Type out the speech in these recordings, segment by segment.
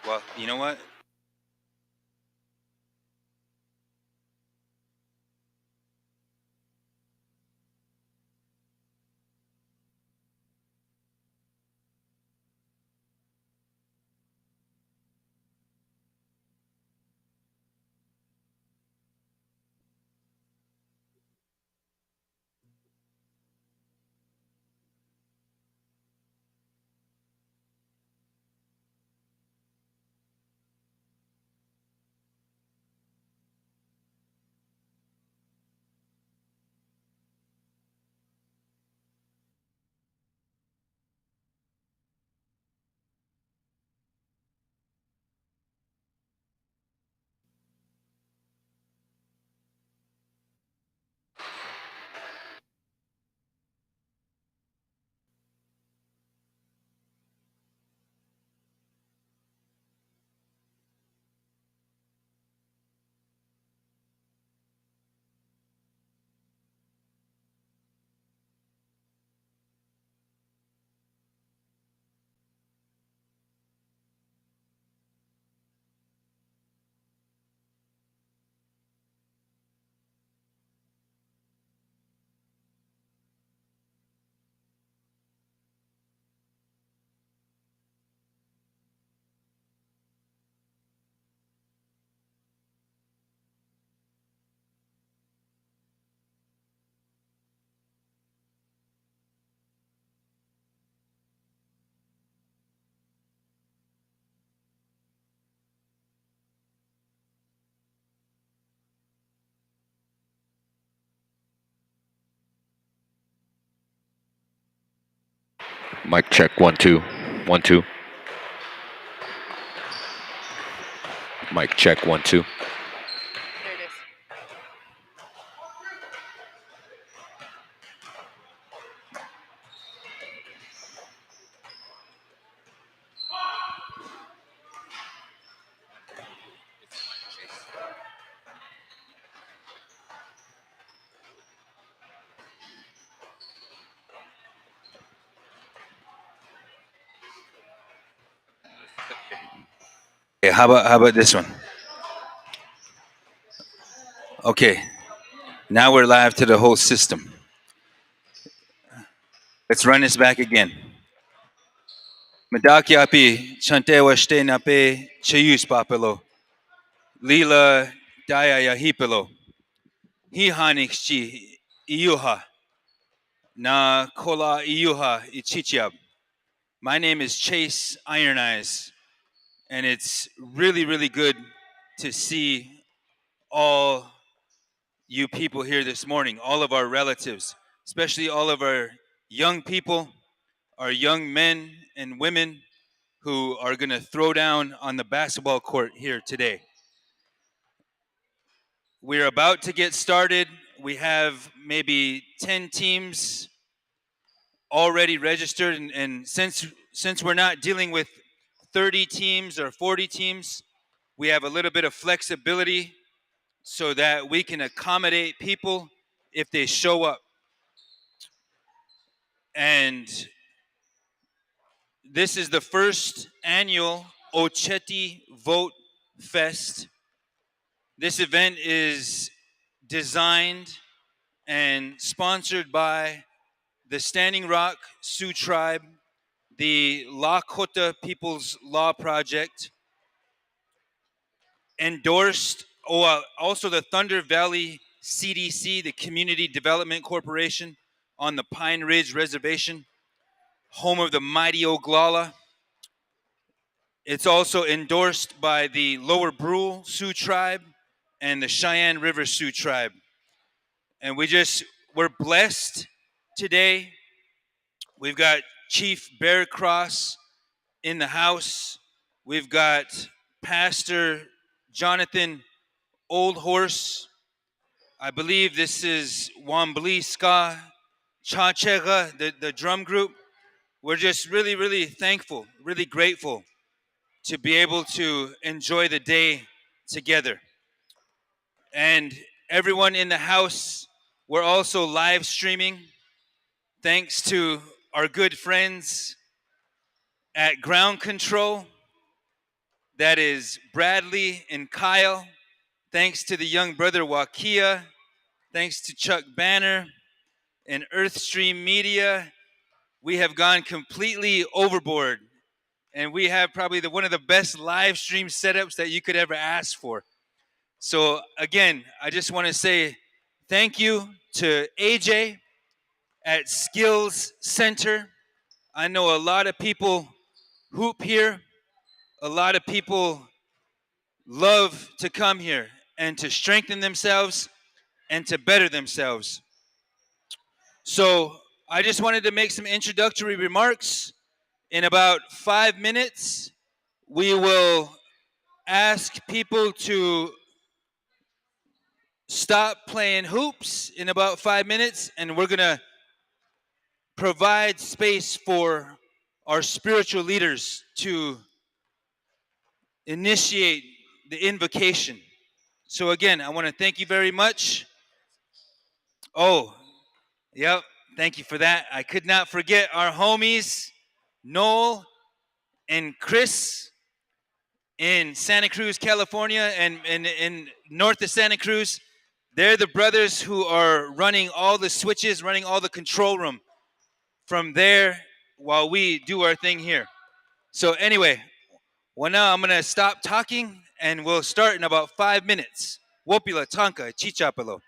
Well, you know what? Mic check 1 2 1 2. Mic check 1 2. There it is. Okay, how about this one? Okay, now we're live to the whole system. Let's run this back again. Madakyapi chantewa shte nape chayus papelo. Lila daya yahipelo. Hihanixchi iyuha. Na kola iyuha ichichiab. My name is Chase Iron Eyes, and it's really, really good to see all you people here this morning, all of our relatives, especially all of our young people, our young men and women who are going to throw down on the basketball court here today. We're about to get started. We have maybe 10 teams already registered, and since we're not dealing with 30 teams or 40 teams, we have a little bit of flexibility so that we can accommodate people if they show up. And this is the first annual Oceti Vote Fest. This event is designed and sponsored by the Standing Rock Sioux Tribe, the Lakota People's Law Project, endorsed, also the Thunder Valley CDC, the Community Development Corporation on the Pine Ridge Reservation, home of the mighty Oglala. It's also endorsed by the Lower Brule Sioux Tribe and the Cheyenne River Sioux Tribe. And we're blessed today. We've got Chief Bear Cross in the house. We've got Pastor Jonathan Old Horse. I believe this is Wambli Ska Chachega, the drum group. We're just really, really thankful, really grateful to be able to enjoy the day together. And everyone in the house, we're also live streaming. Thanks to our good friends at ground control. That is Bradley and Kyle. Thanks to the young brother Wakia. Thanks to Chuck Banner and Earthstream Media. We have gone completely overboard. And we have probably one of the best live stream setups that you could ever ask for. So again, I just want to say thank you to AJ at Skills Center. I know a lot of people hoop here. A lot of people love to come here and to strengthen themselves and to better themselves. So I just wanted to make some introductory remarks. In about 5 minutes, we will ask people to stop playing hoops in about 5 minutes, and we're going to provide space for our spiritual leaders to initiate the invocation. So again, I want to thank you very much. Oh, yep, thank you for that. I could not forget our homies, Noel and Chris in Santa Cruz, California, and in north of Santa Cruz. They're the brothers who are running all the switches, running all the control room from there while we do our thing here. So anyway, well now I'm going to stop talking and we'll start in about 5 minutes. Wopila Tanka Chichapalo.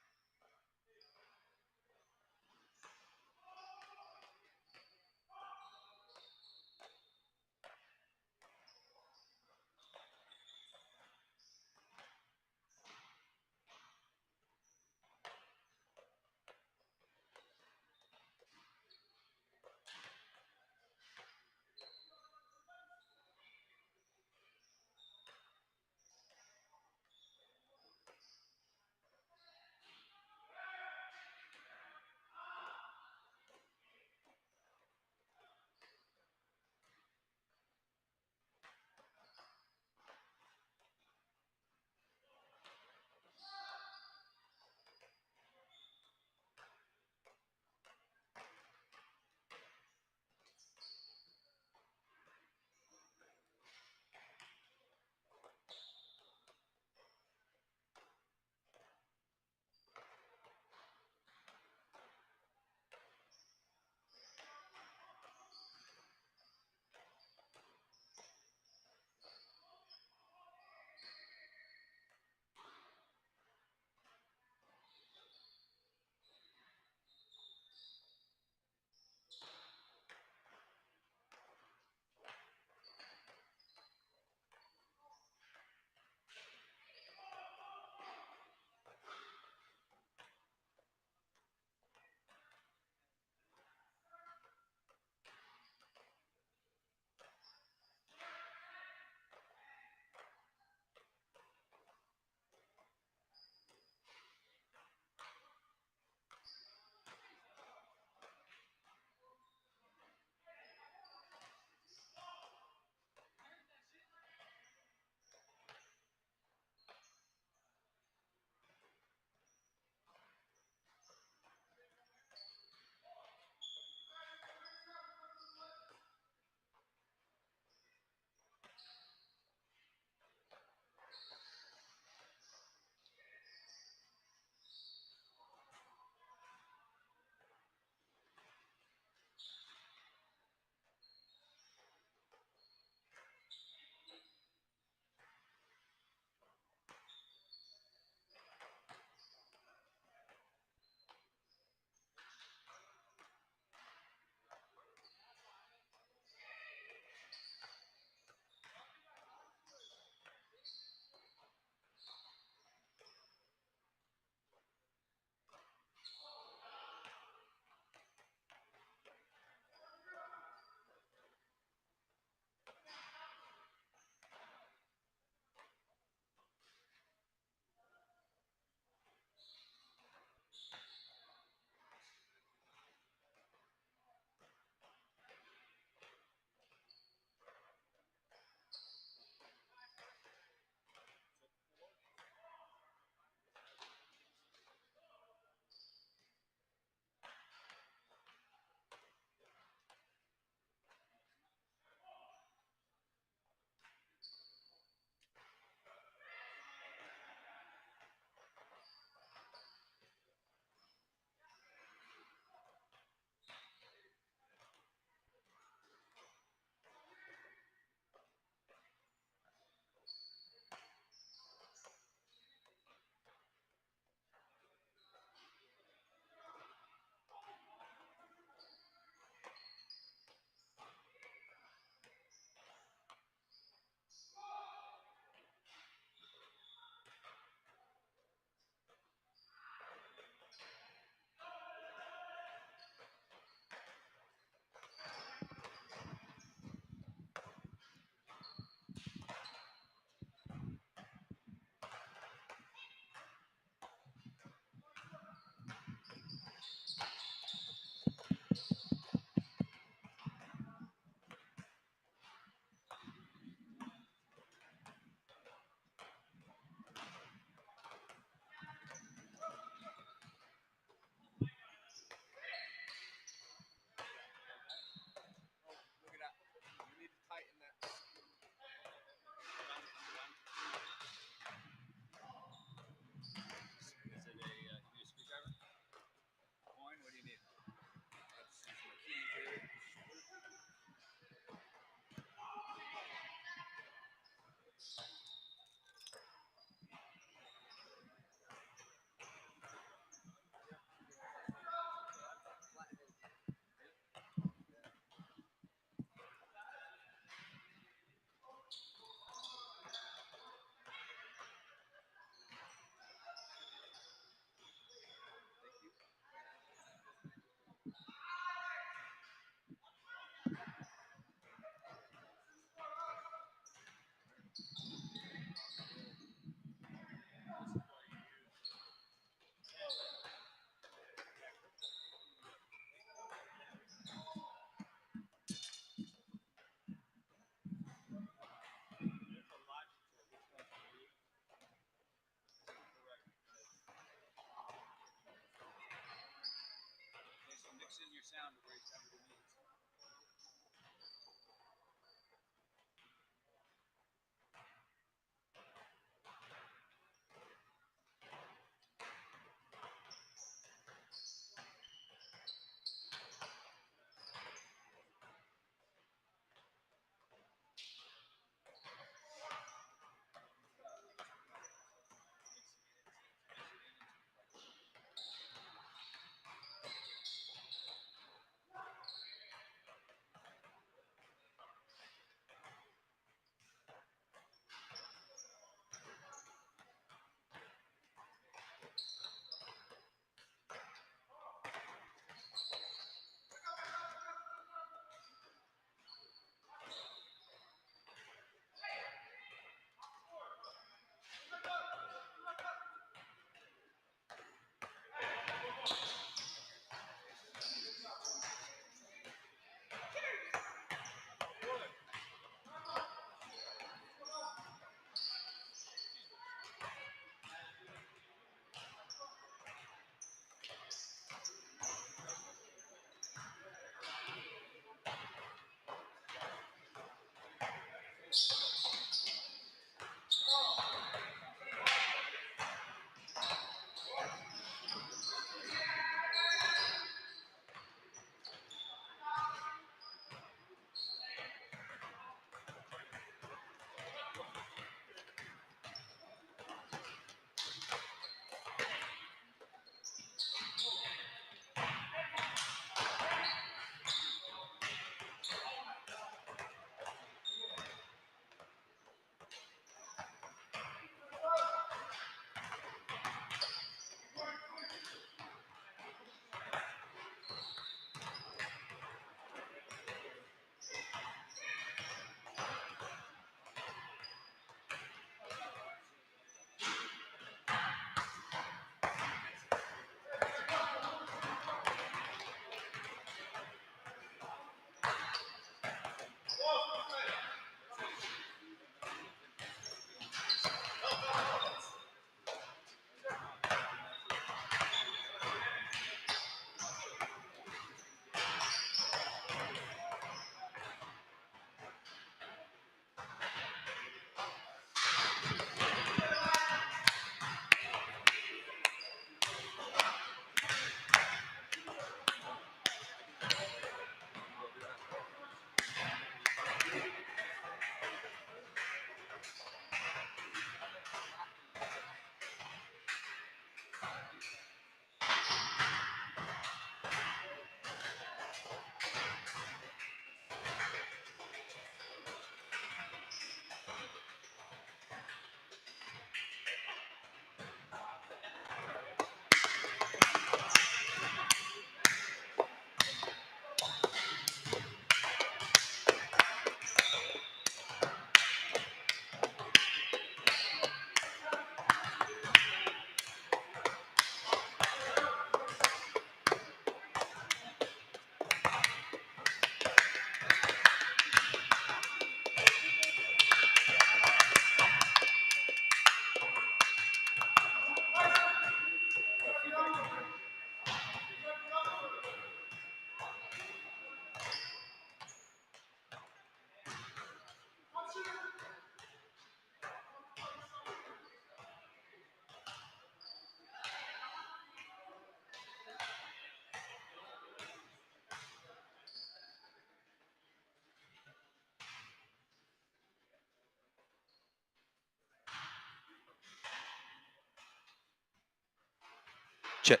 Check.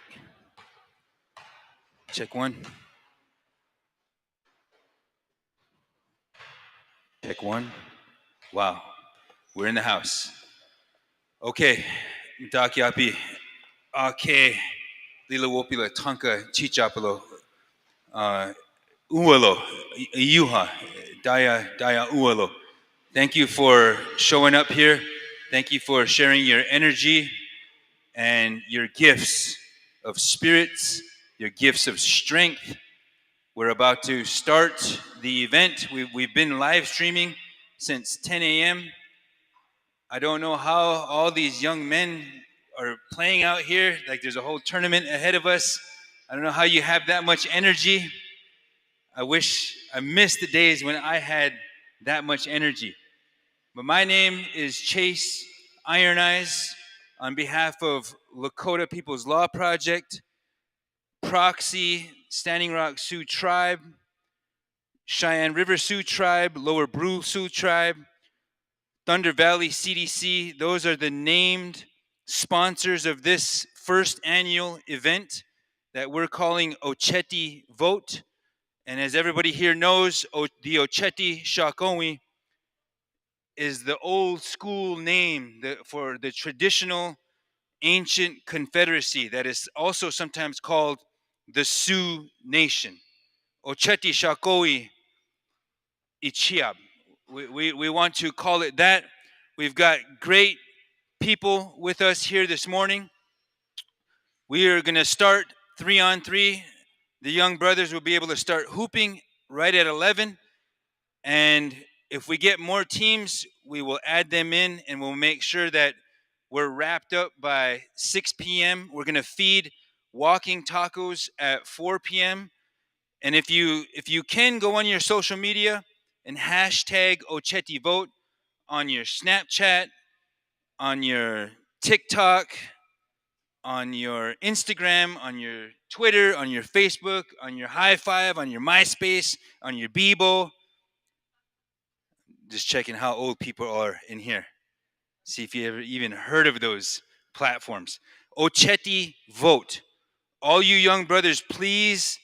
Check one. Check one. Wow. We're in the house. Okay. Mitakiapi. Ake. Lila wopila tanka chichapalo. Ualo. Iuha. Daya ualo. Thank you for showing up here. Thank you for sharing your energy and your gifts of spirits, your gifts of strength. We're about to start the event. We've been live streaming since 10 a.m. I don't know how all these young men are playing out here. Like there's a whole tournament ahead of us. I don't know how you have that much energy. I wish I missed the days when I had that much energy. But my name is Chase Iron Eyes on behalf of Lakota People's Law Project, Proxy, Standing Rock Sioux Tribe, Cheyenne River Sioux Tribe, Lower Brule Sioux Tribe, Thunder Valley CDC. Those are the named sponsors of this first annual event that we're calling Oceti Vote. And as everybody here knows, the Oceti Shakowee is the old school name for the traditional ancient confederacy that is also sometimes called the Sioux Nation. Oceti Shakowee Ichiab. We want to call it that. We've got great people with us here this morning. We are going to start 3-on-3. The young brothers will be able to start hooping right at 11. And if we get more teams, we will add them in and we'll make sure that we're wrapped up by 6 p.m. We're going to feed walking tacos at 4 p.m. And if you can, go on your social media and hashtag Oceti Vote on your Snapchat, on your TikTok, on your Instagram, on your Twitter, on your Facebook, on your High Five, on your MySpace, on your Bebo. Just checking how old people are in here. See if you ever even heard of those platforms. Oceti Vote. All you young brothers, please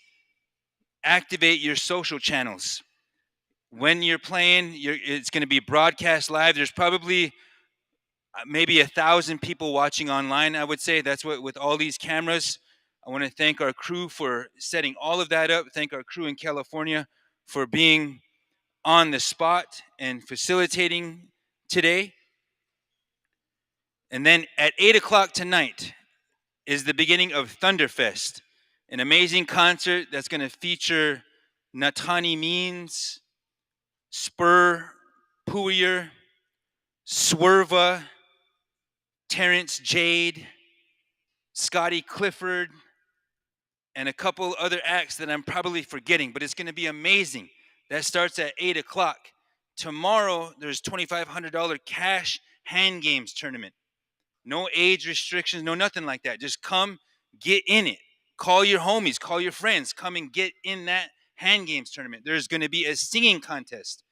activate your social channels. When you're playing, it's going to be broadcast live. There's probably maybe 1,000 people watching online, I would say. That's what, with all these cameras. I want to thank our crew for setting all of that up. Thank our crew in California for being on the spot and facilitating today. And then at 8 o'clock tonight is the beginning of Thunderfest, an amazing concert that's going to feature Natani Means, Spur Puyer, Swerva, Terrence Jade, Scotty Clifford, and a couple other acts that I'm probably forgetting, but it's going to be amazing. That starts at 8 o'clock. Tomorrow, there's $2,500 cash hand games tournament. No age restrictions, no nothing like that. Just come, get in it. Call your homies, call your friends. Come and get in that hand games tournament. There's going to be a singing contest.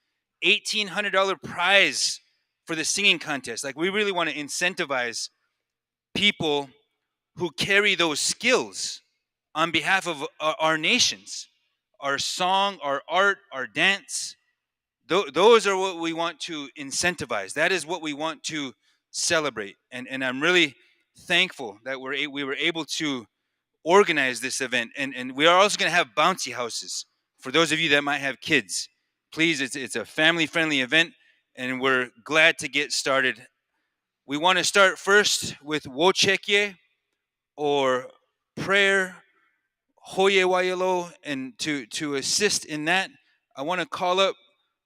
$1,800 prize for the singing contest. Like, we really want to incentivize people who carry those skills on behalf of our nations, our song, our art, our dance. Those are what we want to incentivize. That is what we want to celebrate. And I'm really thankful that we were able to organize this event. And we are also going to have bouncy houses for those of you that might have kids. Please, it's a family-friendly event, and we're glad to get started. We want to start first with Wochekye, or prayer, Hoye Wayelo, and to assist in that, I want to call up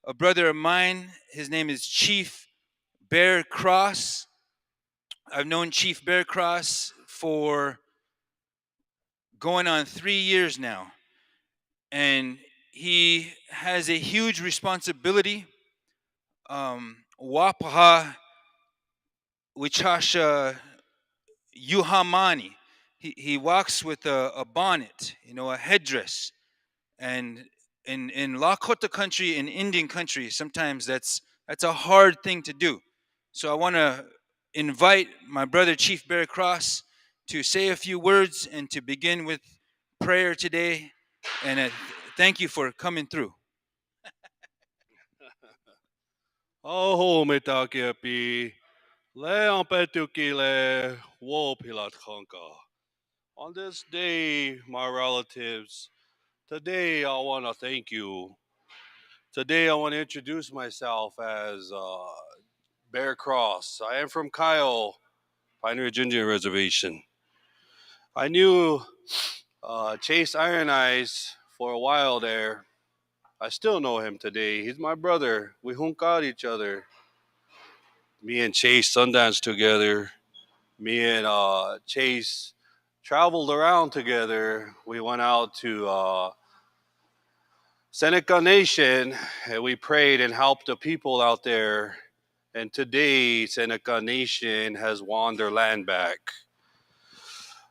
a brother of mine. His name is Chief Bear Cross. I've known Chief Bear Cross for going on 3 years now, and he has a huge responsibility. Wapaha Wichasha Yuhamani. He walks with a bonnet, a headdress. And in Lakota Country, in Indian country, sometimes that's a hard thing to do. So I want to invite my brother Chief Bear Cross to say a few words and to begin with prayer today. And thank you for coming through. Oh, mitakiapi, le ampetuki le wopilat honka. On this day, my relatives, today I want to thank you. Today I want to introduce myself as Bear Cross. I am from Kyle, Pioneer Indian Reservation. I knew Chase Iron Eyes for a while there. I still know him today. He's my brother. We hunk out each other. Me and Chase Sundance together. Me and Chase traveled around together. We went out to Seneca Nation and we prayed and helped the people out there. And today, Seneca Nation has won their land back.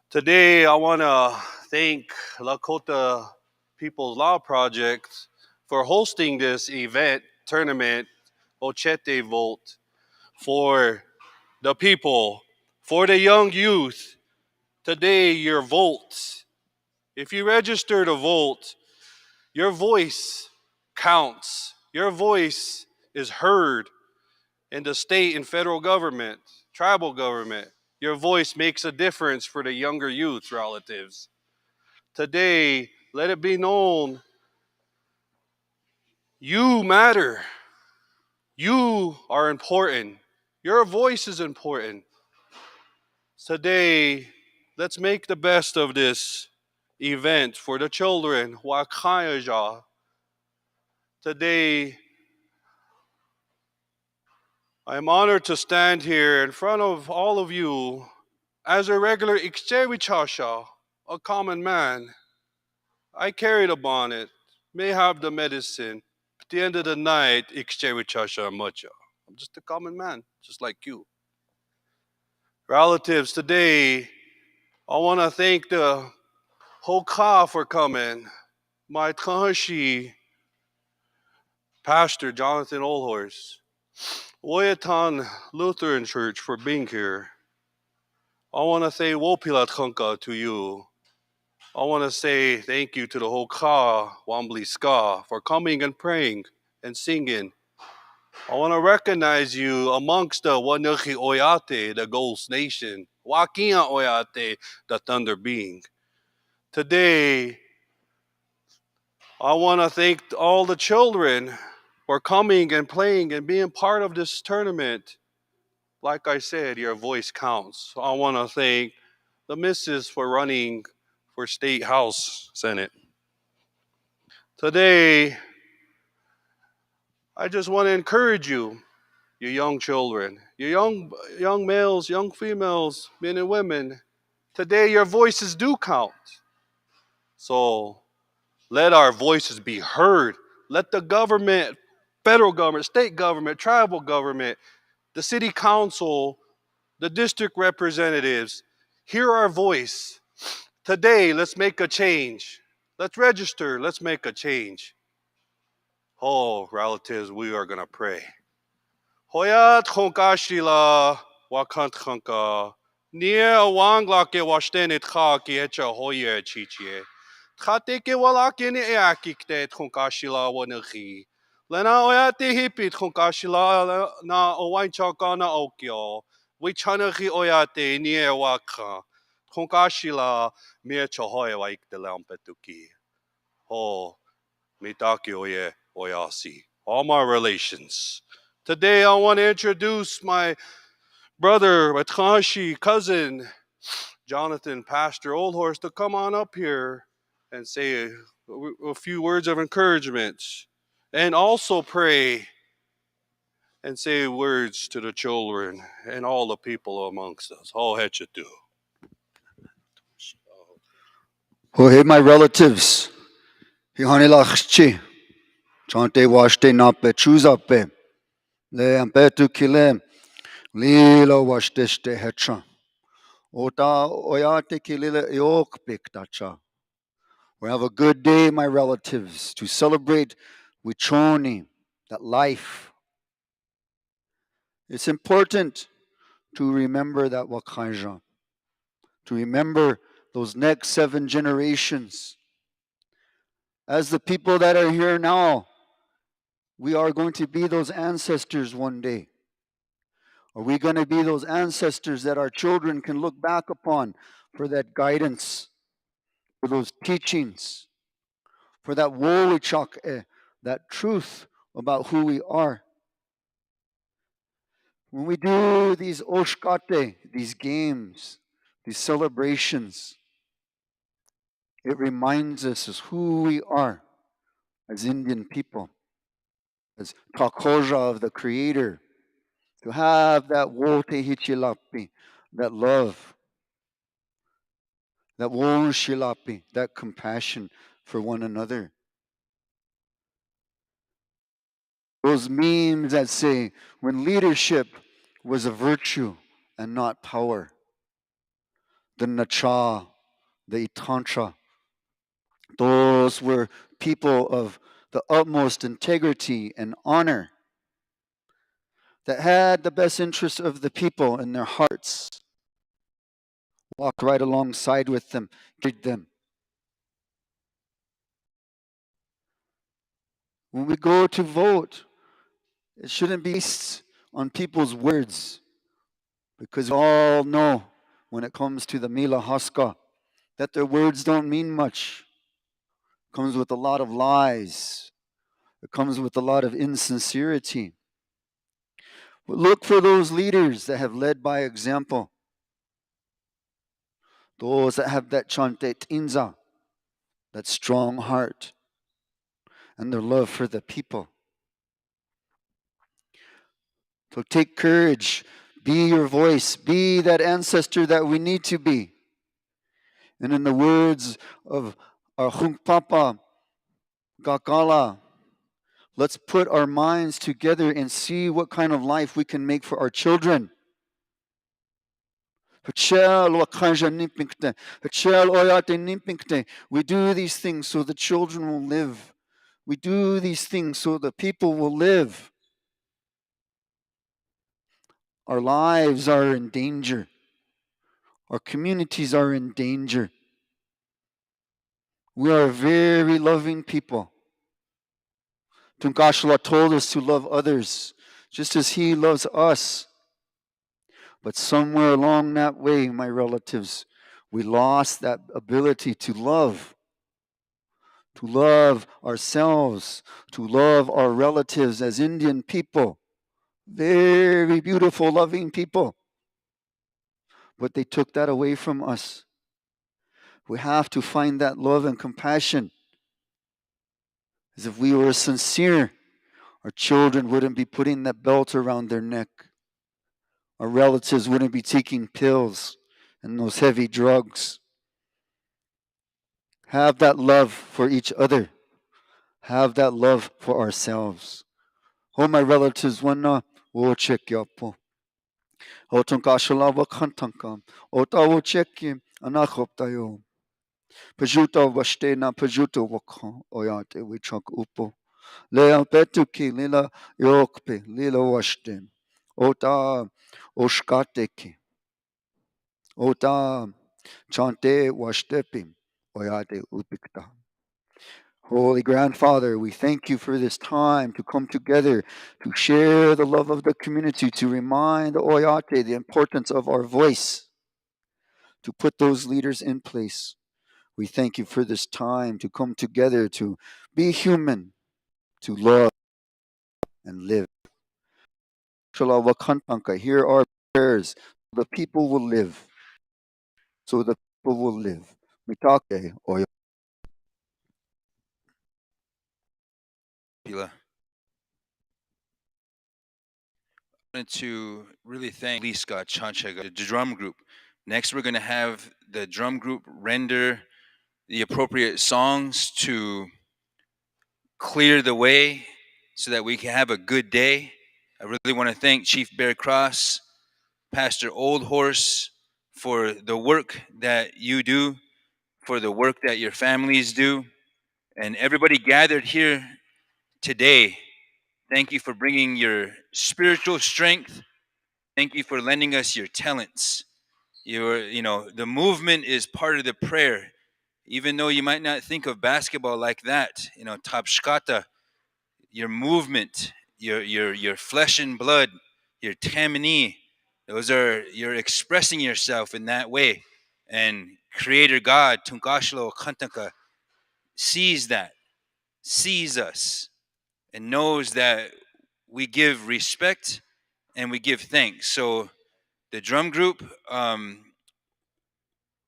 Today, I want to thank Lakota People's Law Project for hosting this event, tournament, Oceti Vote, for the people, for the young youth. Today, your vote, if you register to vote, your voice counts. Your voice is heard in the state and federal government, tribal government. Your voice makes a difference for the younger youth relatives. Today, let it be known, you matter. You are important. Your voice is important. Today, let's make the best of this event for the children. Wakayaja. Today, I am honored to stand here in front of all of you as a regular Ikchewichasha, a common man. I carry the bonnet, may have the medicine. At the end of the night, Ikchewichasha mucha. I'm just a common man, just like you. Relatives, today, I want to thank the Hoka for coming. My Kahashi, Pastor Jonathan Olhorse. Woyatan Lutheran Church for being here. I want to say Wopilat Chunka to you. I want to say thank you to the whole Ka Wambly Ska for coming and praying and singing. I want to recognize you amongst the Wanuki Oyate, the Ghost Nation. Wakia Oyate, the Thunder Being. Today, I want to thank all the children for coming and playing and being part of this tournament. Like I said, your voice counts. I want to thank the missus for running for State House Senate. Today, I just want to encourage you, you young children, you young males, young females, men and women. Today, your voices do count. So let our voices be heard. Let the government, federal government, state government, tribal government, the city council, the district representatives, hear our voice. Today, let's make a change. Let's register. Let's make a change. Oh, relatives, we are going to pray. Hoyat chonkashila wakant chonka. Nia wanglake washtenit khaki echa hoye chichie. Khateke walake ni eakikte chonkashila wanahi. Lena oyate hipit chonkashila na owainchaka na okyo. Wichanahi oyate nie waka. Chonkashila mie chohoye waikte lampetuki. Oh, mitaki oye oyasi. All my relations. Today I want to introduce my brother, Matanshi, cousin, Jonathan, Pastor Oldhorse, to come on up here and say a few words of encouragement. And also pray and say words to the children and all the people amongst us. All head you do. Oh, hey, my relatives. Hihanilachchi. Chante washte nape chuzape. Le ampetu kile. Lilo washteste hecha. Ota oyate kilile yok piktacha. We have a good day, my relatives, to celebrate Wichoni, that life. It's important to remember that Wakaja, to remember those next 7 generations. As the people that are here now, we are going to be those ancestors one day. Are we going to be those ancestors that our children can look back upon for that guidance, for those teachings, for that wowichak, that truth about who we are? When we do these oshkate, these games, these celebrations, it reminds us of who we are as Indian people, as Takoja of the Creator, to have that wote hichilapi, that love. that wonshilapi, that compassion for one another. Those memes that say when leadership was a virtue and not power. The Nacha, the Itantra, those were people of the utmost integrity and honor that had the best interests of the people in their hearts. Walked right alongside with them, greet them. When we go to vote, it shouldn't be based on people's words, because we all know when it comes to the Mila Haska that their words don't mean much. It comes with a lot of lies. It comes with a lot of insincerity. But look for those leaders that have led by example. Those that have that chante tinza, that strong heart, and their love for the people. So take courage. Be your voice. Be that ancestor that we need to be. And in the words of our Hung Papa Gakala, let's put our minds together and see what kind of life we can make for our children. We do these things so the children will live. We do these things so the people will live. Our lives are in danger. Our communities are in danger. We are very loving people. Tunkashla told us to love others just as he loves us. But somewhere along that way, my relatives, we lost that ability to love ourselves, to love our relatives as Indian people. Very beautiful, loving people. But they took that away from us. We have to find that love and compassion. As if we were sincere, our children wouldn't be putting that belt around their neck. Our relatives wouldn't be taking pills and those heavy drugs. Have that love for each other. Have that love for ourselves. Oh, my relatives, wana wo check yapo. O tunkashala wa kantankam. O tawo cheki anakop tayo. Pajuta washte na pajuta wakha oyate wichak upo. Lea petuki lila yokpe lila washte. Ota oshkateki. Ota chante washtepim oyate upikta. Holy Grandfather, we thank you for this time to come together, to share the love of the community, to remind the Oyate the importance of our voice, to put those leaders in place. We thank you for this time to come together, to be human, to love and live. Hear our prayers. The people will live. So the people will live. Mitake Oya. Pila. I wanted to really thank Lee Scott Chanchaga, the drum group. Next, we're going to have the drum group render the appropriate songs to clear the way so that we can have a good day. I really want to thank Chief Bear Cross, Pastor Old Horse, for the work that you do, for the work that your families do, and everybody gathered here today. Thank you for bringing your spiritual strength. Thank you for lending us your talents. The movement is part of the prayer. Even though you might not think of basketball like that, tapshkata, your movement, your flesh and blood, your tamini, you're expressing yourself in that way. And Creator God, Tunkashlo Kantaka, sees that, sees us, and knows that we give respect and we give thanks. So the drum group, I'll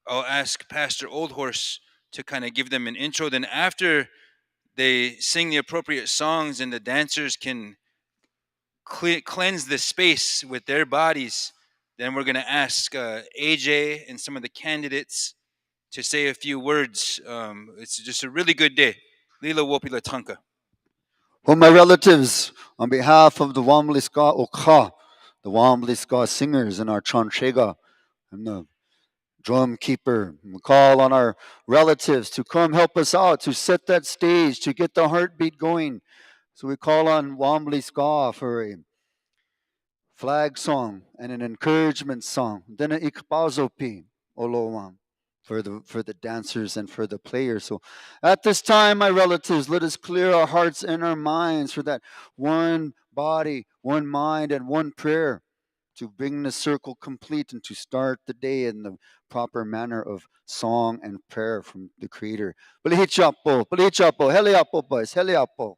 ask Pastor Old Horse to kind of give them an intro. Then after they sing the appropriate songs and the dancers can cleanse the space with their bodies, then we're going to ask AJ and some of the candidates to say a few words. It's just a really good day. Lila Wopila Tanka. Well, my relatives, on behalf of the Wambliska Okha, the Wambliska singers and our Chanchega, and the drum keeper, we call on our relatives to come help us out, to set that stage, to get the heartbeat going. So we call on Wambliska for a flag song and an encouragement song. Then a ikpazopi olowam for the dancers and for the players. So at this time, my relatives, let us clear our hearts and our minds for that one body, one mind, and one prayer to bring the circle complete and to start the day in the proper manner of song and prayer from the Creator. Balihichapo, balihichapo, heliapo, boys, heliapo.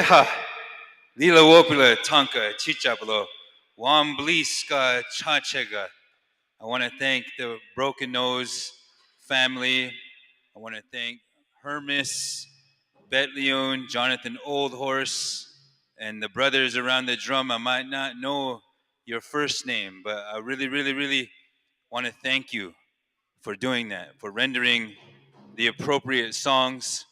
Ha. Lila Wopila Tonka Chichapalo Wambliska Chachega. I want to thank the Broken Nose family. I want to thank Hermes, Bet Leon, Jonathan Oldhorse, and the brothers around the drum. I might not know your first name, but I really, really, really want to thank you for doing that, for rendering the appropriate songs.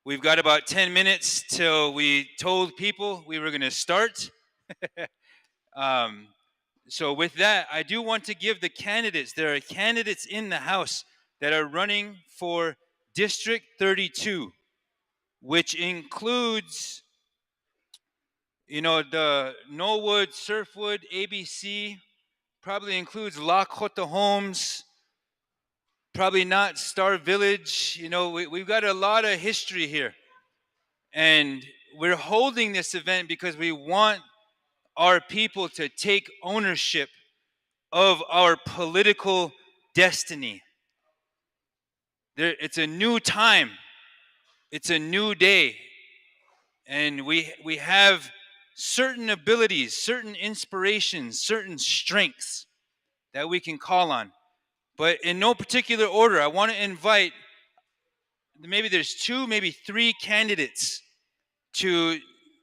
We've got about 10 minutes till we told people we were going to start. So with that, I do want to give the candidates, there are candidates in the House that are running for District 32, which includes, the Norwood, Surfwood, ABC, probably includes Lakota Homes, probably not Star Village. We've got a lot of history here. And we're holding this event because we want our people to take ownership of our political destiny. It's a new time. It's a new day. And we have certain abilities, certain inspirations, certain strengths that we can call on. But in no particular order, I want to invite, maybe there's 2, maybe 3 candidates to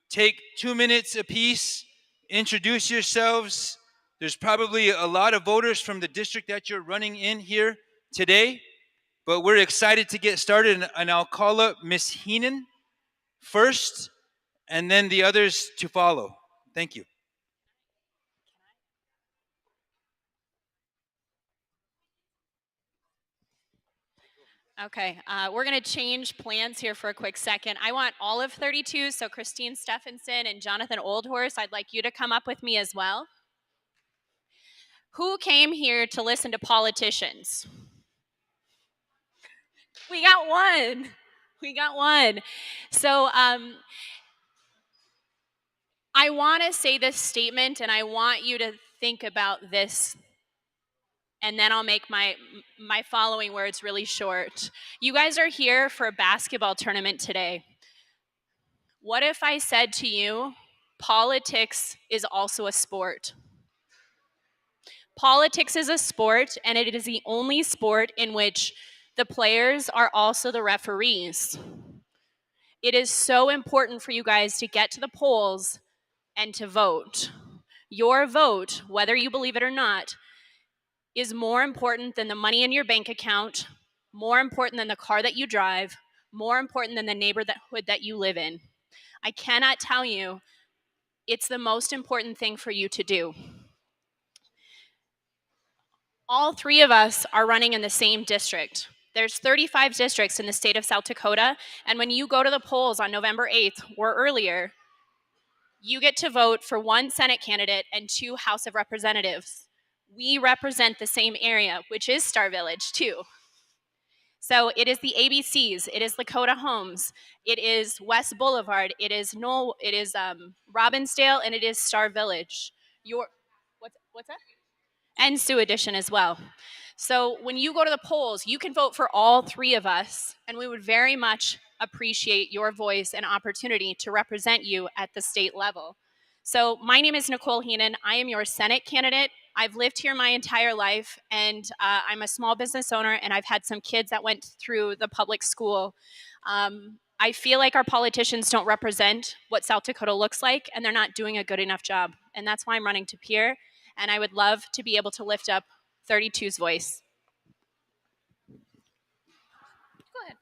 take 2 minutes apiece, introduce yourselves. There's probably a lot of voters from the district that you're running in here today, but we're excited to get started, and I'll call up Miss Heenan first, and then the others to follow. Thank you. Okay, we're going to change plans here for a quick second. I want all of 32, so Christine Stephenson and Jonathan Oldhorse, I'd like you to come up with me as well. Who came here to listen to politicians? We got one. We got one. So I want to say this statement, and I want you to think about this, and then I'll make my following words really short. You guys are here for a basketball tournament today. What if I said to you, politics is also a sport? Politics is a sport, and it is the only sport in which the players are also the referees. It is so important for you guys to get to the polls and to vote. Your vote, whether you believe it or not, is more important than the money in your bank account, more important than the car that you drive, more important than the neighborhood that you live in. I cannot tell you, it's the most important thing for you to do. All three of us are running in the same district. There's 35 districts in the state of South Dakota, and when you go to the polls on November 8th or earlier, you get to vote for one Senate candidate and 2 House of Representatives. We represent the same area, which is Star Village, too. So it is the ABCs, it is Lakota Homes, it is West Boulevard, it is Robbinsdale, and it is Star Village. What's that? And Sioux Edition as well. So when you go to the polls, you can vote for all three of us, and we would very much appreciate your voice and opportunity to represent you at the state level. So my name is Nicole Heenan. I am your Senate candidate. I've lived here my entire life, and I'm a small business owner, and I've had some kids that went through the public school. I feel like our politicians don't represent what South Dakota looks like, and they're not doing a good enough job. And that's why I'm running to peer, and I would love to be able to lift up 32's voice. Go ahead.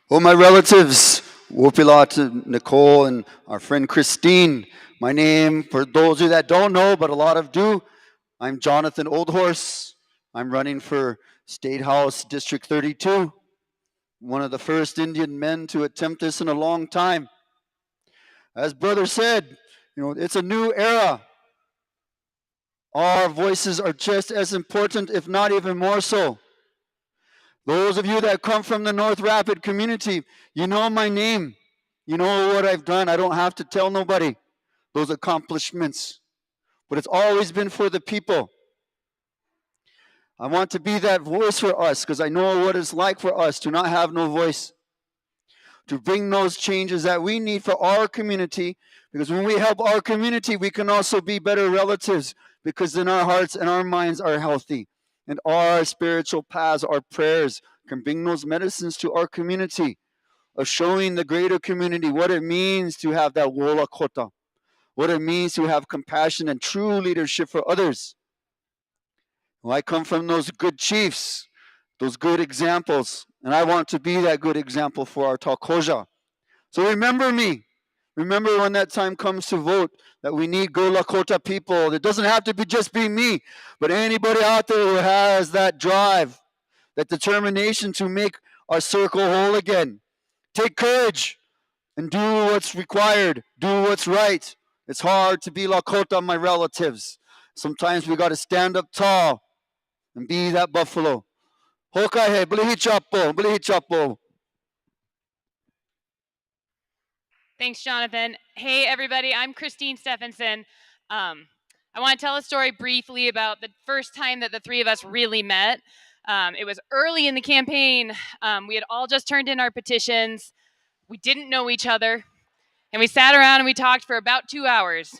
Well, my relatives, Wopilot, Nicole, and our friend Christine. My name, for those of you that don't know, but a lot of do, I'm Jonathan Oldhorse. I'm running for State House District 32. One of the first Indian men to attempt this in a long time. As brother said, it's a new era. Our voices are just as important, if not even more so. Those of you that come from the North Rapid community, you know my name. You know what I've done. I don't have to tell nobody those accomplishments. But it's always been for the people. I want to be that voice for us because I know what it's like for us to not have no voice. To bring those changes that we need for our community. Because when we help our community, we can also be better relatives. Because then our hearts and our minds are healthy. And our spiritual paths, our prayers can bring those medicines to our community. Of showing the greater community what it means to have that Lakota. What it means to have compassion and true leadership for others. Well, I come from those good chiefs, those good examples, and I want to be that good example for our Takoja. So remember me. Remember when that time comes to vote that we need good Lakota people. It doesn't have to just be me, but anybody out there who has that drive, that determination to make our circle whole again. Take courage and do what's required. Do what's right. It's hard to be Lakota, my relatives. Sometimes we got to stand up tall and be that buffalo. Hokahe, blihichapo, blihichapo. Thanks, Jonathan. Hey, everybody, I'm Christine Stephenson. I want to tell a story briefly about the first time that the three of us really met. It was early in the campaign. We had all just turned in our petitions. We didn't know each other. And we sat around and we talked for about 2 hours.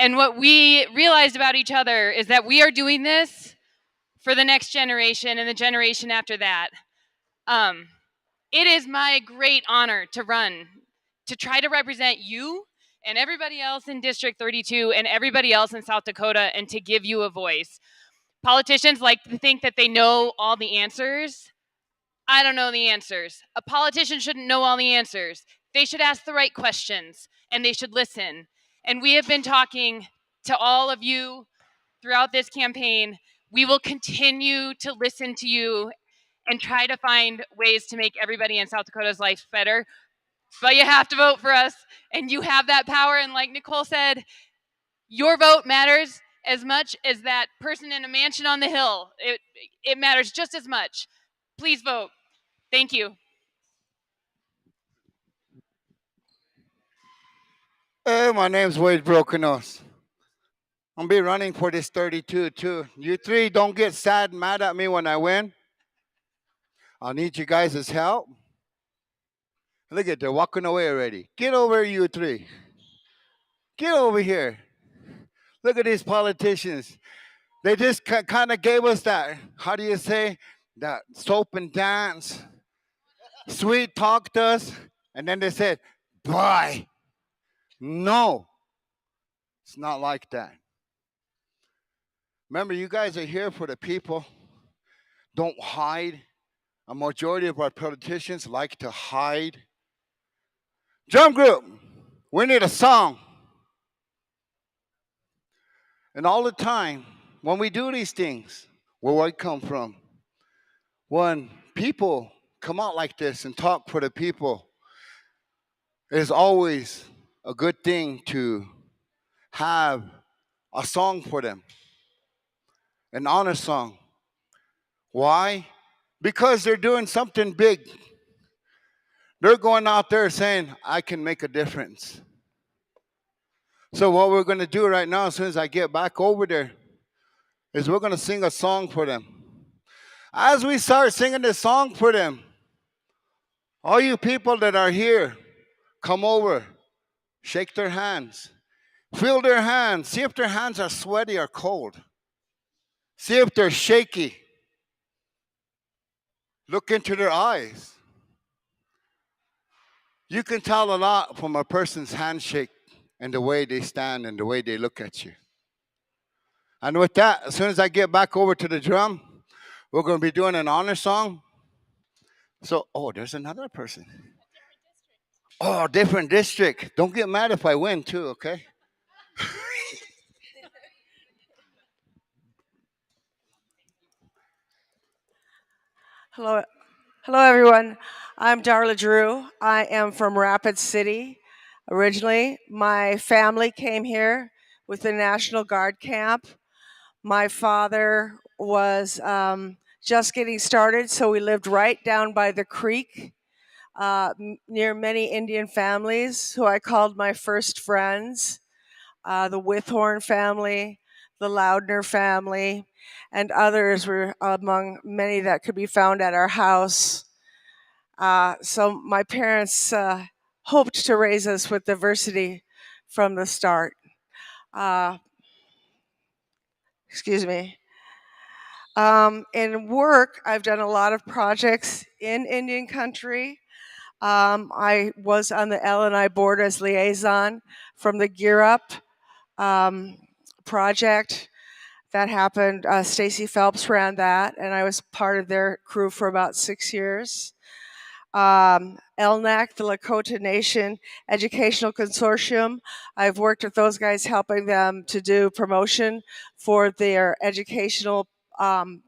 And what we realized about each other is that we are doing this for the next generation and the generation after that. It is my great honor to run, to try to represent you and everybody else in District 32 and everybody else in South Dakota and to give you a voice. Politicians like to think that they know all the answers. I don't know the answers. A politician shouldn't know all the answers. They should ask the right questions and they should listen. And we have been talking to all of you throughout this campaign. We will continue to listen to you and try to find ways to make everybody in South Dakota's life better. But you have to vote for us, and you have that power. And like Nicole said, your vote matters as much as that person in a mansion on the hill. It matters just as much. Please vote. Thank you. Hey, my name's Wade Brokenos. I'm be running for this 32 too. You three don't get sad and mad at me when I win. I'll need you guys' help. Look at they're walking away already. Get over here, you three. Get over here. Look at these politicians. They just kind of gave us that, how do you say, that soap and dance, sweet talked us, and then they said, bye. No, it's not like that. Remember, you guys are here for the people. Don't hide. A majority of our politicians like to hide. Drum group, we need a song. And all the time, when we do these things, where I come from, when people come out like this and talk for the people, it is always a good thing to have a song for them, an honor song. Why? Because they're doing something big. They're going out there saying, I can make a difference. So what we're going to do right now, as soon as I get back over there, is we're going to sing a song for them. As we start singing this song for them, all you people that are here, come over, shake their hands, feel their hands, see if their hands are sweaty or cold. See if they're shaky. Look into their eyes. You can tell a lot from a person's handshake and the way they stand and the way they look at you. And with that, as soon as I get back over to the drum, we're going to be doing an honor song. So, oh, there's another person. Oh, different district. Don't get mad if I win too, okay? Hello, hello everyone. I'm Darla Drew. I am from Rapid City originally. My family came here with the National Guard camp. My father was just getting started, so we lived right down by the creek near many Indian families who I called my first friends. The Withorn family, the Loudner family, and others were among many that could be found at our house. So my parents hoped to raise us with diversity from the start. Excuse me. In work, I've done a lot of projects in Indian country. I was on the L&I board as liaison from the Gear Up project that happened. Stacy Phelps ran that, and I was part of their crew for about 6 years. LNAC, the Lakota Nation Educational Consortium. I've worked with those guys, helping them to do promotion for their educational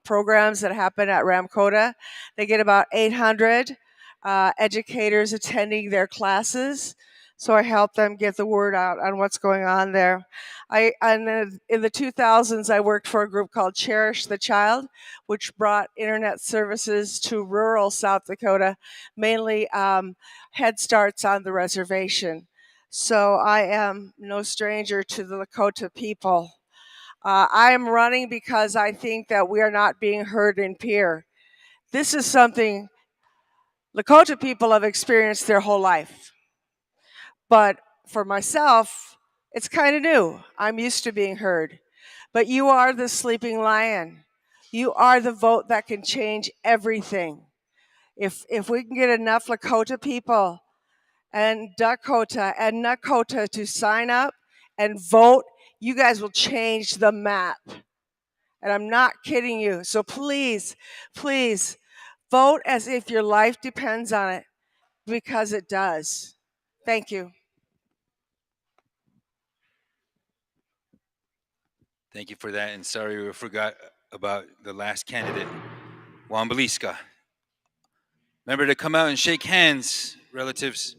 programs that happen at Ramkota. They get about 800 educators attending their classes. So I help them get the word out on what's going on there. In the 2000s, I worked for a group called Cherish the Child, which brought internet services to rural South Dakota, mainly Head Starts on the reservation. So I am no stranger to the Lakota people. I am running because I think that we are not being heard in Pierre. This is something Lakota people have experienced their whole life. But for myself, it's kind of new. I'm used to being heard. But you are the sleeping lion. You are the vote that can change everything. If we can get enough Lakota people and Dakota and Nakota to sign up and vote, you guys will change the map. And I'm not kidding you. So please, please vote as if your life depends on it, because it does. Thank you. Thank you for that, and sorry we forgot about the last candidate, Wambaliska. Remember to come out and shake hands, relatives.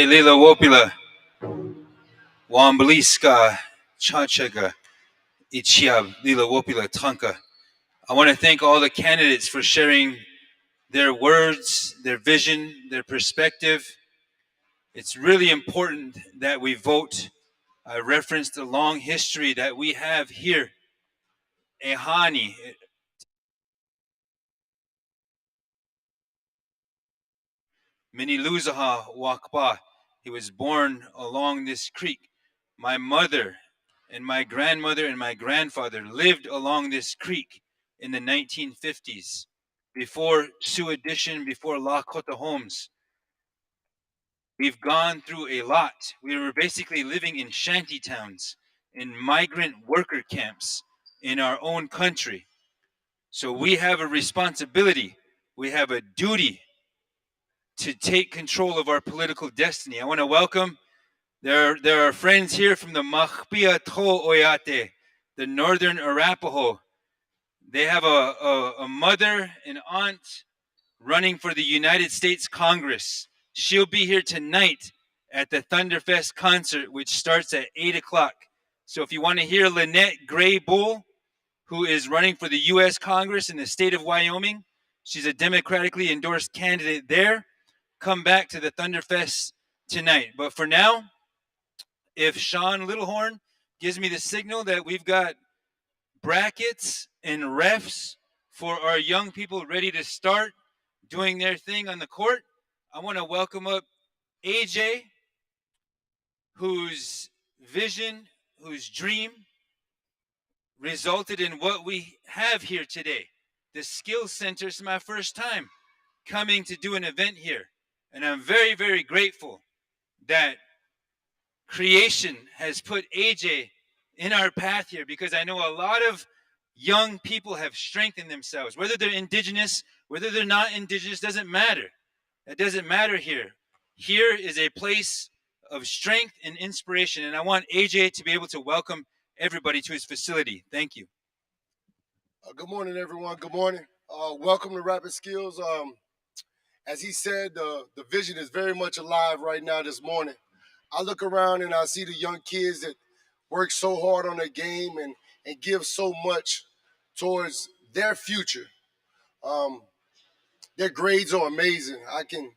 AJ Lila Wopila, Wambaliska, Chachega, Ichiab Lila Wopila Tanka. I want to thank all the candidates for sharing their words, their vision, their perspective. It's really important that we vote. I referenced the long history that we have here. Ehani. Miniluzaha Wakpa. He was born along this creek. My mother and my grandmother and my grandfather lived along this creek in the 1950s, before Sioux Addition, before Lakota homes. We've gone through a lot. We were basically living in shanty towns, in migrant worker camps in our own country. So we have a responsibility, we have a duty to take control of our political destiny. I want to welcome, there are friends here from the Mahpia To Oyate, the Northern Arapaho. They have a mother and aunt running for the United States Congress. She'll be here tonight at the Thunderfest concert, which starts at 8 o'clock. So if you want to hear Lynette Gray Bull, who is running for the U.S. Congress in the state of Wyoming, she's a democratically endorsed candidate there. Come back to the Thunderfest tonight. But for now, if Sean Littlehorn gives me the signal that we've got brackets and refs for our young people ready to start doing their thing on the court, I want to welcome up AJ, whose vision, whose dream resulted in what we have here today. The Skills Center is my first time coming to do an event here. And I'm very, very grateful that creation has put AJ in our path here, because I know a lot of young people have strengthened themselves. Whether they're indigenous, whether they're not indigenous, doesn't matter. That doesn't matter here. Here is a place of strength and inspiration, and I want AJ to be able to welcome everybody to his facility. Thank you. Good morning, everyone. Good morning. Welcome to Rapid Skills. As he said, the vision is very much alive right now this morning. I look around and I see the young kids that work so hard on their game and give so much towards their future. Their grades are amazing. I can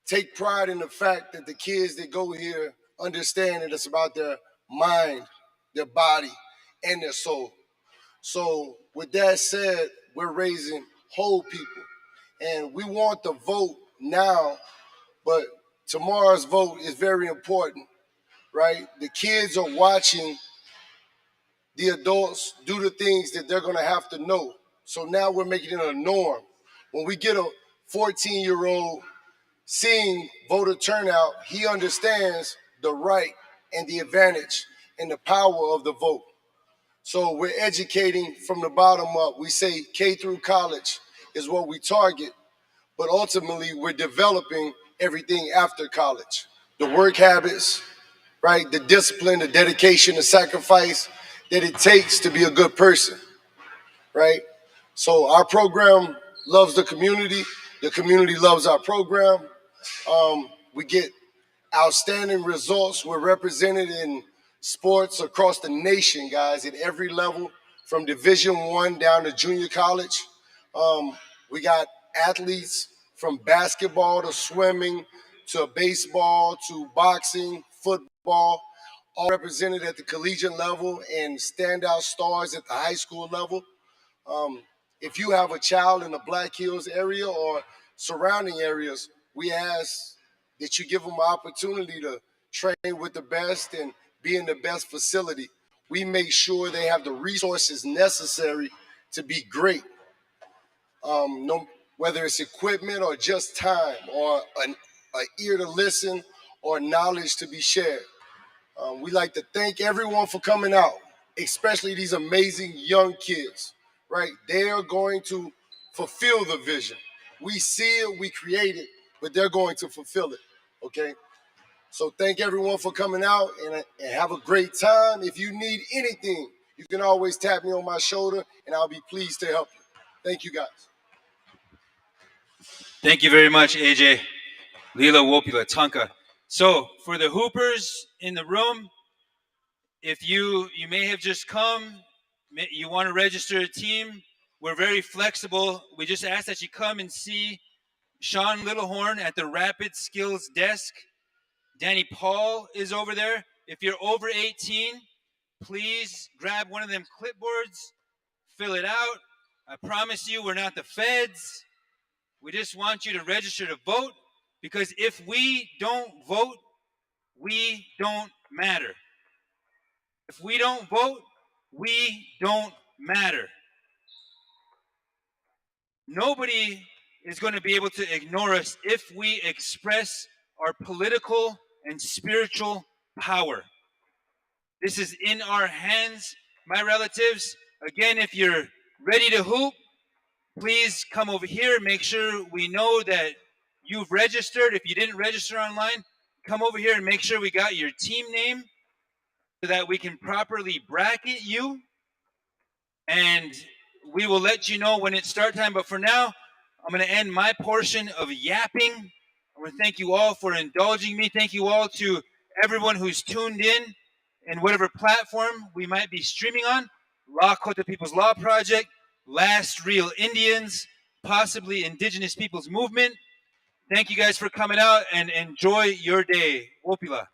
take pride in the fact that the kids that go here understand that it's about their mind, their body, and their soul. So with that said, we're raising whole people. And we want the vote now, but tomorrow's vote is very important, right? The kids are watching the adults do the things that they're going to have to know. So now we're making it a norm. When we get a 14-year-old seeing voter turnout, he understands the right and the advantage and the power of the vote. So we're educating from the bottom up. We say K through college is what we target, but ultimately we're developing everything after college. The work habits, right? The discipline, the dedication, the sacrifice that it takes to be a good person, right? So our program loves the community loves our program. We get outstanding results. We're represented in sports across the nation, guys, at every level, from Division I down to junior college. We got athletes from basketball to swimming to baseball to boxing, football, all represented at the collegiate level, and standout stars at the high school level. If you have a child in the Black Hills area or surrounding areas, we ask that you give them an opportunity to train with the best and be in the best facility. We make sure they have the resources necessary to be great. Whether it's equipment or just time or an ear to listen or knowledge to be shared. We like to thank everyone for coming out, especially these amazing young kids, right? They are going to fulfill the vision. We see it, we create it, but they're going to fulfill it, okay? So thank everyone for coming out and have a great time. If you need anything, you can always tap me on my shoulder and I'll be pleased to help you. Thank you, guys. Thank you very much, AJ. Lila Wopila Tanka. So for the hoopers in the room, if you may have just come, you want to register a team, we're very flexible. We just ask that you come and see Sean Littlehorn at the Rapid Skills desk. Danny Paul is over there. If you're over 18, please grab one of them clipboards, fill it out. I promise you we're not the feds. We just want you to register to vote, because if we don't vote, we don't matter. If we don't vote, we don't matter. Nobody is going to be able to ignore us if we express our political and spiritual power. This is in our hands, my relatives. Again, if you're ready to hoop, please come over here. Make sure we know that you've registered. If you didn't register online, come over here and make sure we got your team name so that we can properly bracket you. And we will let you know when it's start time. But for now, I'm going to end my portion of yapping. I want to thank you all for indulging me. Thank you all to everyone who's tuned in whatever platform we might be streaming on. Lakota People's Law Project, Last Real Indians, possibly Indigenous Peoples Movement. Thank you guys for coming out, and enjoy your day. Wopila.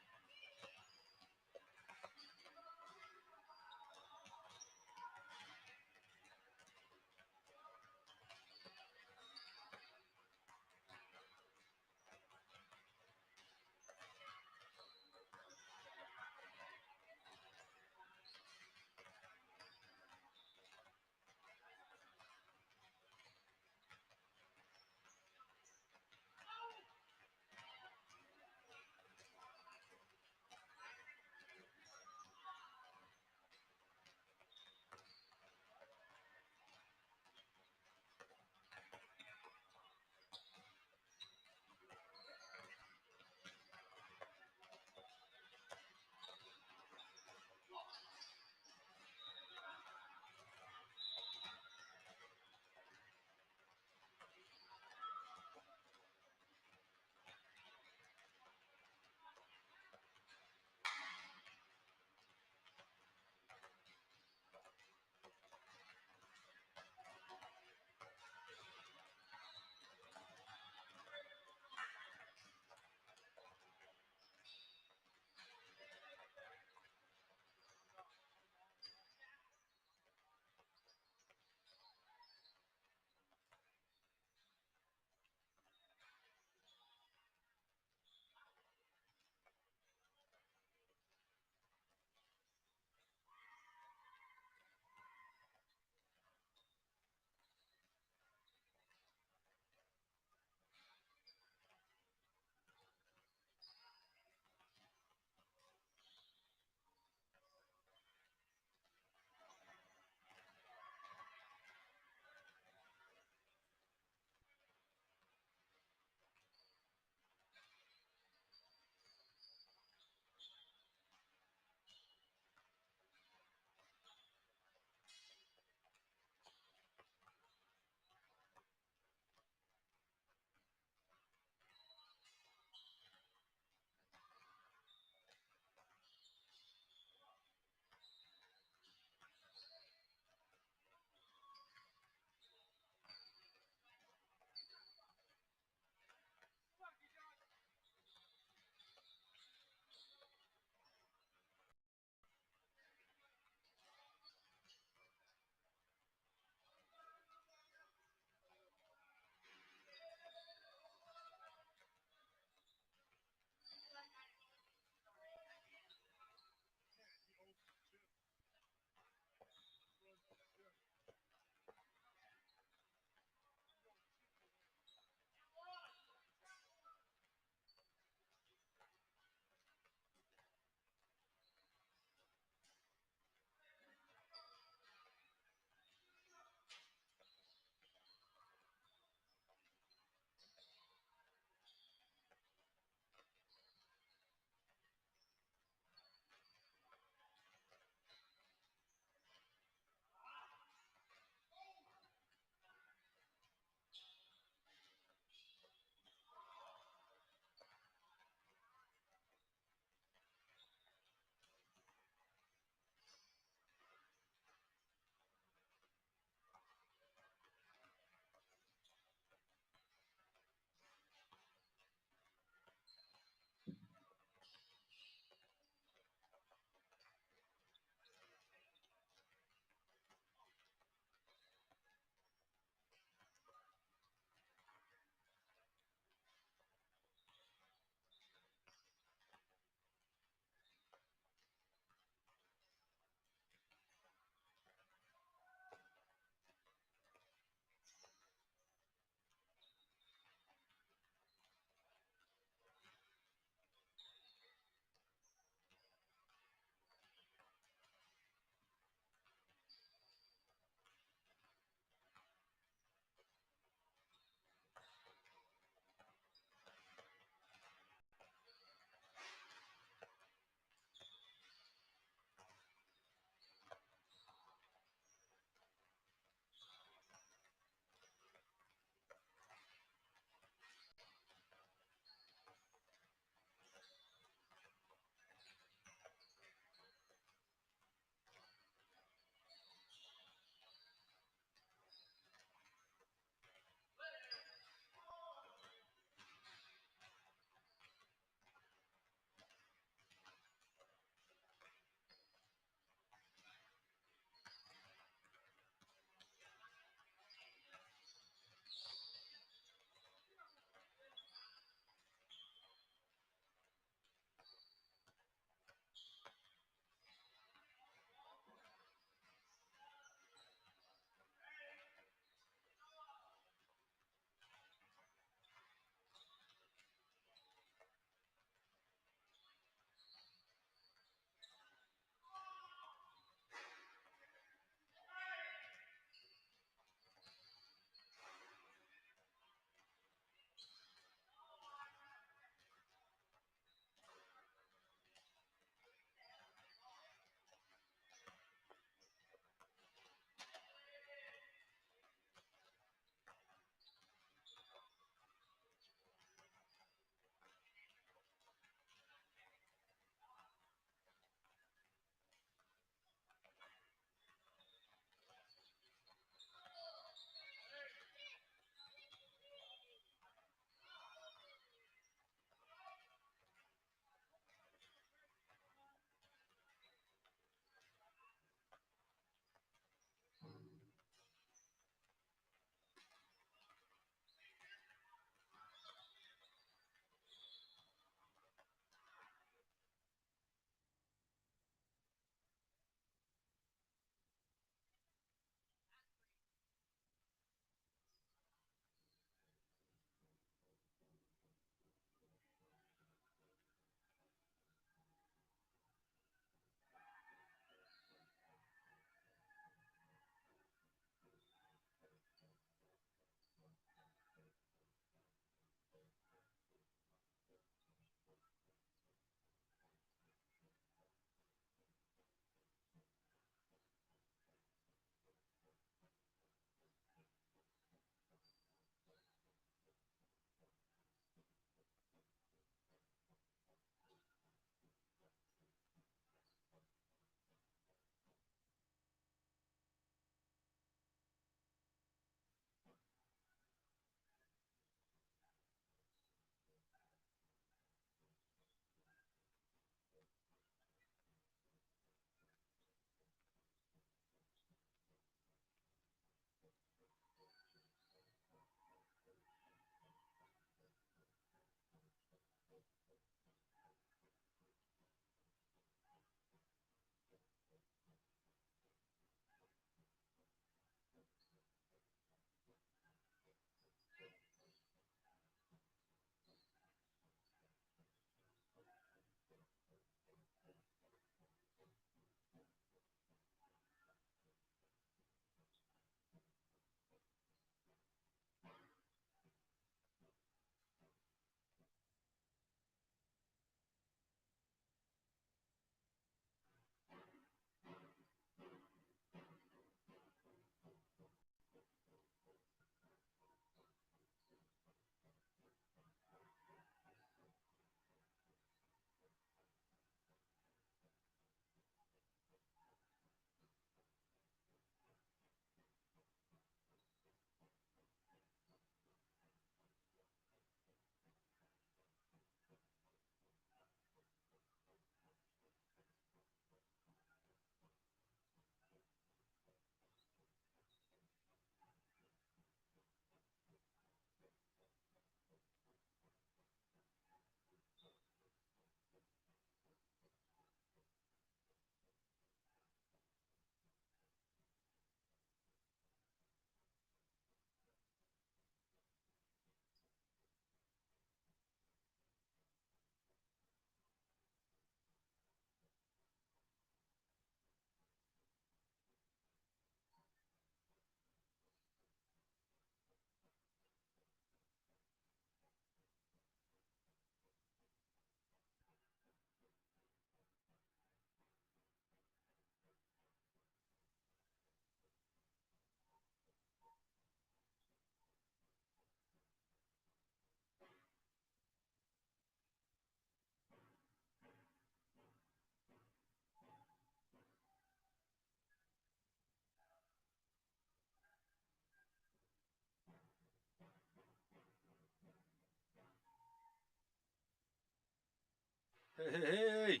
Hey,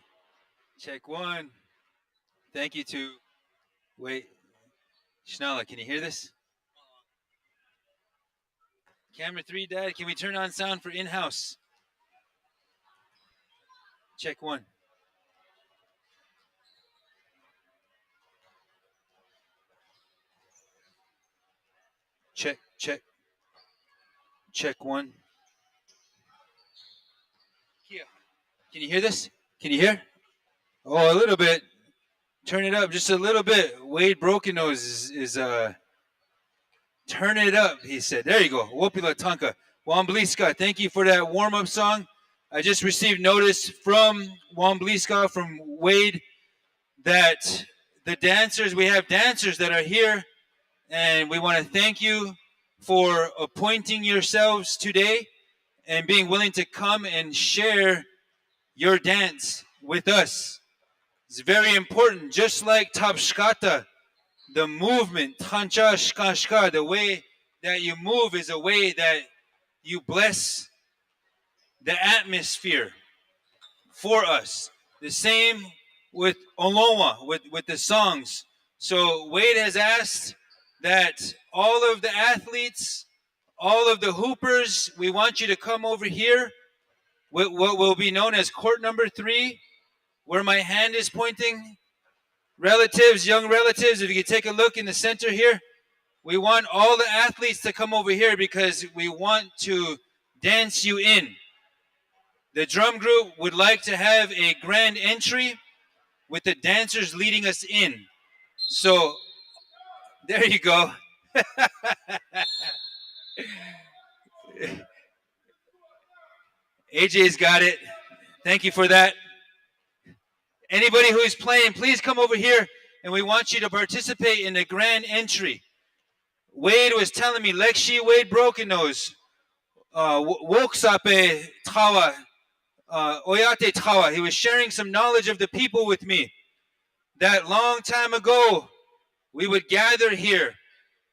check one. Thank you to. Wait, Schnalla, can you hear this? Camera 3, Dad, can we turn on sound for in-house? Check one. Check, check. Check one. Here. Can you hear this? Can you hear? Oh, a little bit. Turn it up just a little bit. Wade Broken Nose is turn it up, he said. There you go. Wopila Tanka. Wambliska, thank you for that warm-up song. I just received notice from Wambliska, from Wade, that the dancers, we have dancers that are here, and we want to thank you for appointing yourselves today and being willing to come and share your dance with us. It's very important, just like Tapshkata, the movement, Tancha Shkashka, the way that you move is a way that you bless the atmosphere for us. The same with Olowa, with the songs. So Wade has asked that all of the athletes, all of the hoopers, we want you to come over here, what will be known as court number 3, where my hand is pointing. Relatives, young relatives, if you could take a look in the center here, we want all the athletes to come over here because we want to dance you in. The drum group would like to have a grand entry with the dancers leading us in. So, there you go. AJ's got it. Thank you for that. Anybody who is playing, please come over here, and we want you to participate in the grand entry. Wade was telling me, Lekshi Wade Broken Nose, Woksape Tawa, Oyate Tawa. He was sharing some knowledge of the people with me. That long time ago, we would gather here.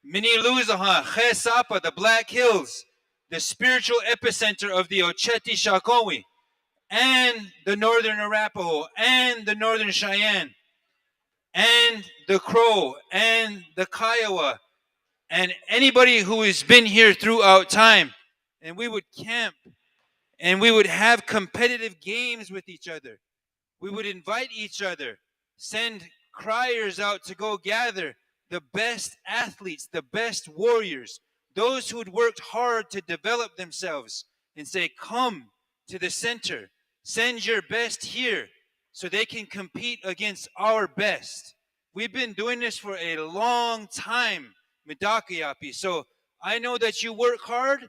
Mini Luzahan, Chesapa, the Black Hills, the spiritual epicenter of the Oceti Shakowi, and the Northern Arapaho, and the Northern Cheyenne, and the Crow, and the Kiowa, and anybody who has been here throughout time. And we would camp, and we would have competitive games with each other. We would invite each other, send criers out to go gather the best athletes, the best warriors, those who had worked hard to develop themselves, and say, come to the center, send your best here so they can compete against our best. We've been doing this for a long time, Midakayapi. So I know that you work hard,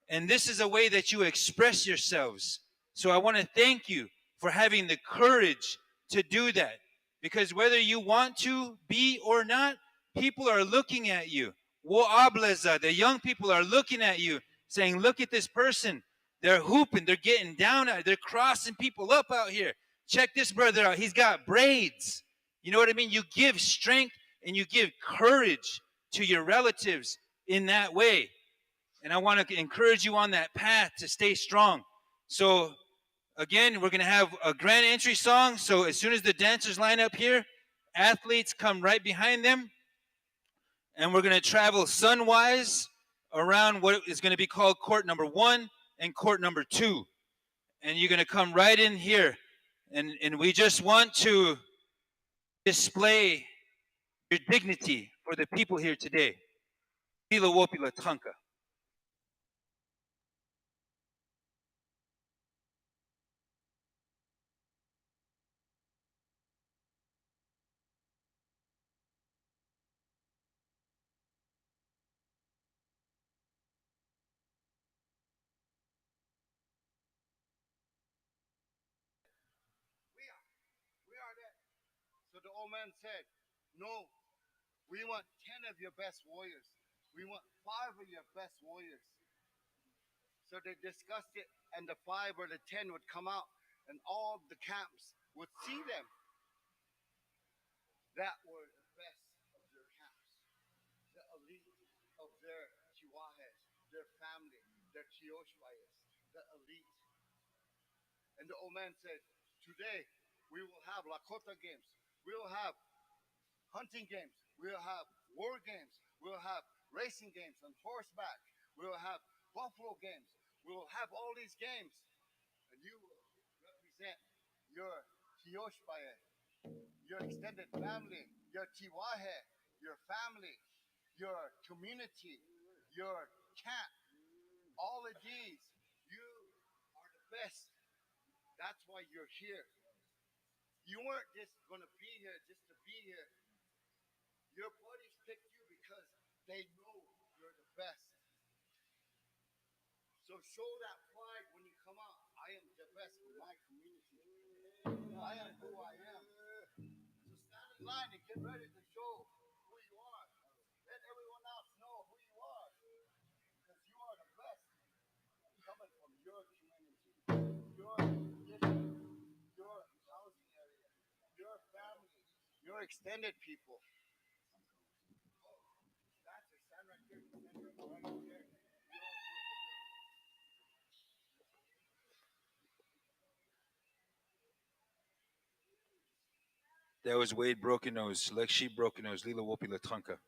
and this is a way that you express yourselves. So I want to thank you for having the courage to do that. Because whether you want to be or not, people are looking at you. Wo ableza, the young people are looking at you, saying, look at this person. They're hooping, they're getting down out, they're crossing people up out here. Check this brother out, he's got braids. You know what I mean? You give strength and you give courage to your relatives in that way. And I want to encourage you on that path to stay strong. So again, we're going to have a grand entry song. So as soon as the dancers line up here, athletes come right behind them. And we're going to travel sunwise around what is going to be called court number 1 and court number 2. And you're going to come right in here. And we just want to display your dignity for the people here today. Pila Wopila Tanka. We are that. So the old man said, no, we want 10 of your best warriors. We want 5 of your best warriors. So they discussed it, and the 5 or the 10 would come out, and all the camps would see them. That were the best of their camps, the elite of their chihuahuas, their family, their chioshwayas, the elite. And the old man said, Today, we will have Lakota games. We will have hunting games. We'll have war games. We'll have racing games on horseback. We'll have buffalo games. We'll have all these games. And you will represent your Kioshpaye, your extended family, your Chiwahe, your family, your community, your camp. All of these, you are the best. That's why you're here. You weren't just going to be here just to be here. Your buddies picked you because they know you're the best. So show that pride when you come out. I am the best for my community. I am who I am. So stand in line and get ready to show who you are. Let everyone else know who you are. Because you are the best. Coming from your community, your district, your housing area, your family, your extended people. That's a stand right there. Right there. That was Wade Broken Nose, Lex Sheep Broken Nose, Lila Wopi Latanka.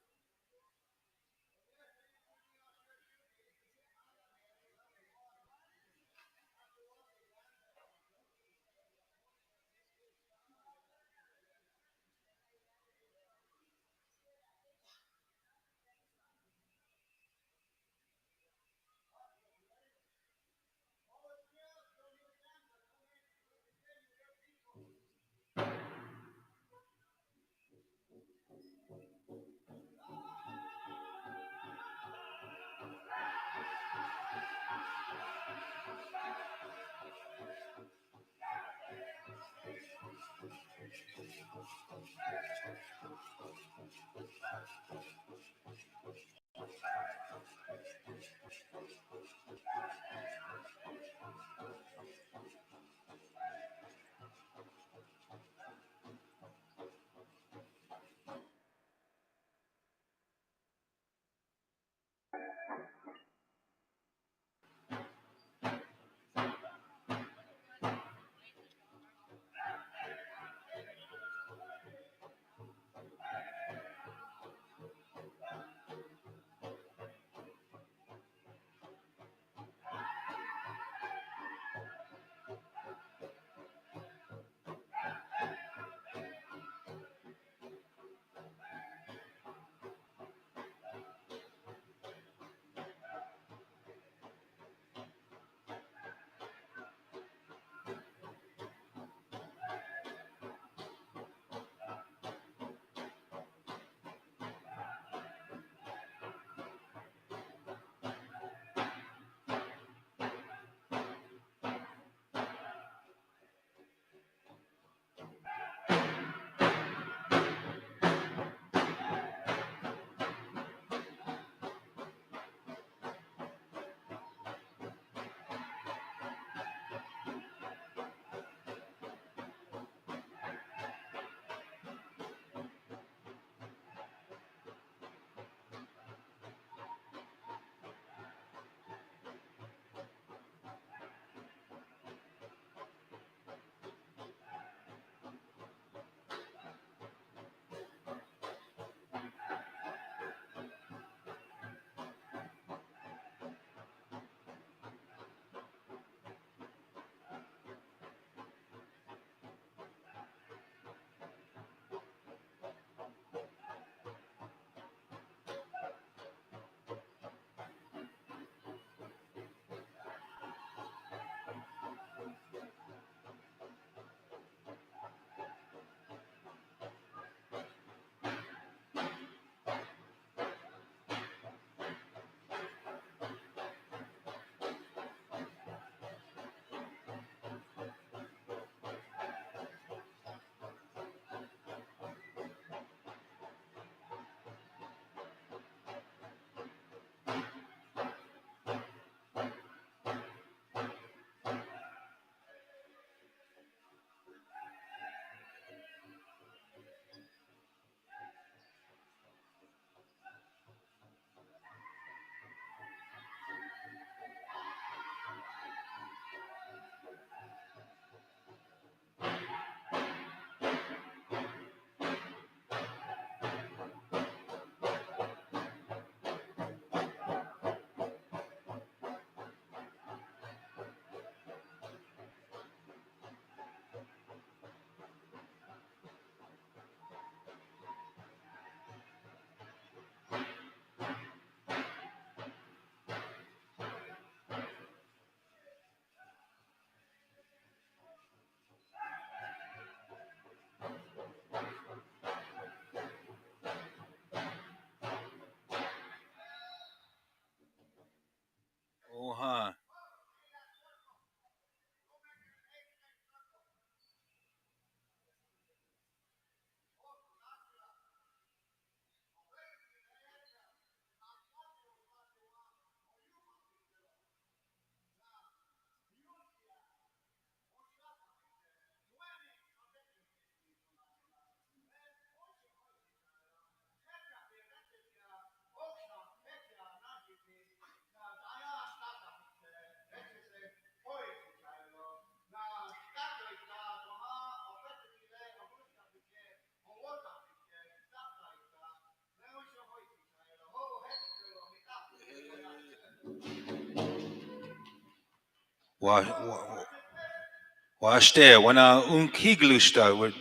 Washte, wana unkiglushta.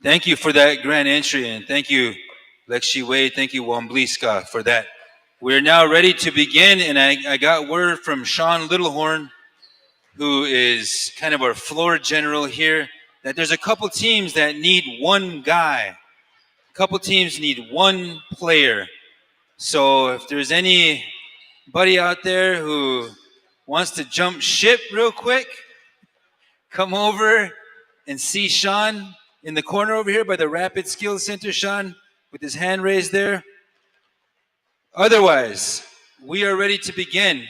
Thank you for that grand entry, and thank you, Lexi Wade, thank you, Wambliska, for that. We're now ready to begin, and I got word from Sean Littlehorn, who is kind of our floor general here, that there's a couple teams that need one guy. A couple teams need one player. So if there's anybody out there who wants to jump ship real quick, come over and see Sean in the corner over here by the Rapid Skills Center, Sean, with his hand raised there. Otherwise, we are ready to begin.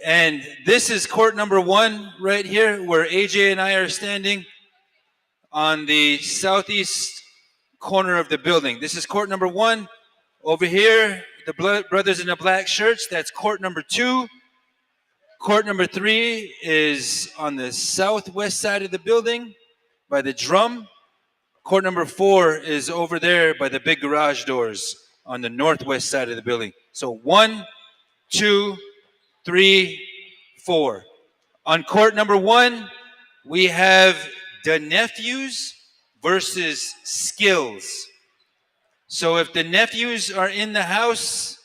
And this is court number 1 right here, where AJ and I are standing on the southeast corner of the building. This is court number 1. Over here, the brothers in the black shirts, that's court number 2. Court number 3 is on the southwest side of the building by the drum. Court number 4 is over there by the big garage doors on the northwest side of the building. So 1, 2, 3, 4. On court number 1, we have the nephews versus skills. So if the nephews are in the house,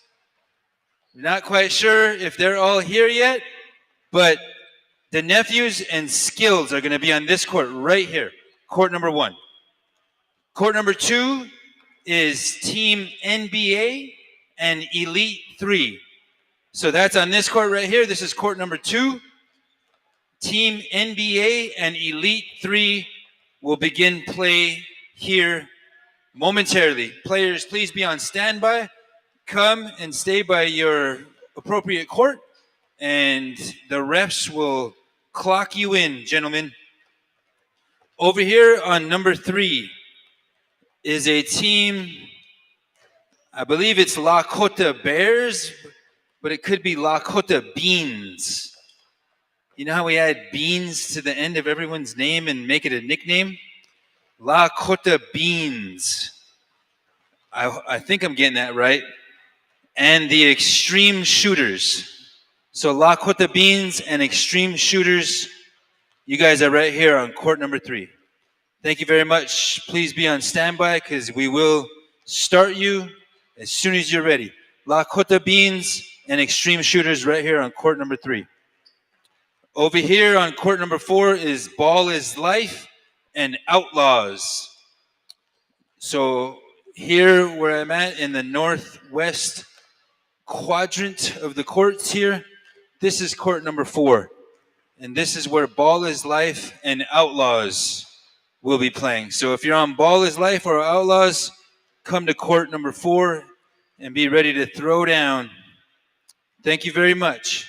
not quite sure if they're all here yet, but the nephews and skills are going to be on this court right here, court number 1. Court number 2 is Team NBA and Elite 3. So that's on this court right here. This is court number 2. Team NBA and Elite 3 will begin play here momentarily. Players, please be on standby. Come and stay by your appropriate court, and the refs will clock you in, gentlemen. Over here on number 3 is a team, I believe it's Lakota Bears, but it could be Lakota Beans. You know how we add beans to the end of everyone's name and make it a nickname? Lakota Beans. I think I'm getting that right. And the Extreme Shooters. So Lakota Beans and Extreme Shooters, you guys are right here on court number 3. Thank you very much. Please be on standby because we will start you as soon as you're ready. Lakota Beans and Extreme Shooters right here on court number 3. Over here on court number 4 is Ball is Life and Outlaws. So here where I'm at in the northwest quadrant of the courts here, this is court number 4. And this is where Ball is Life and Outlaws will be playing. So if you're on Ball is Life or Outlaws, come to court number 4 and be ready to throw down. Thank you very much.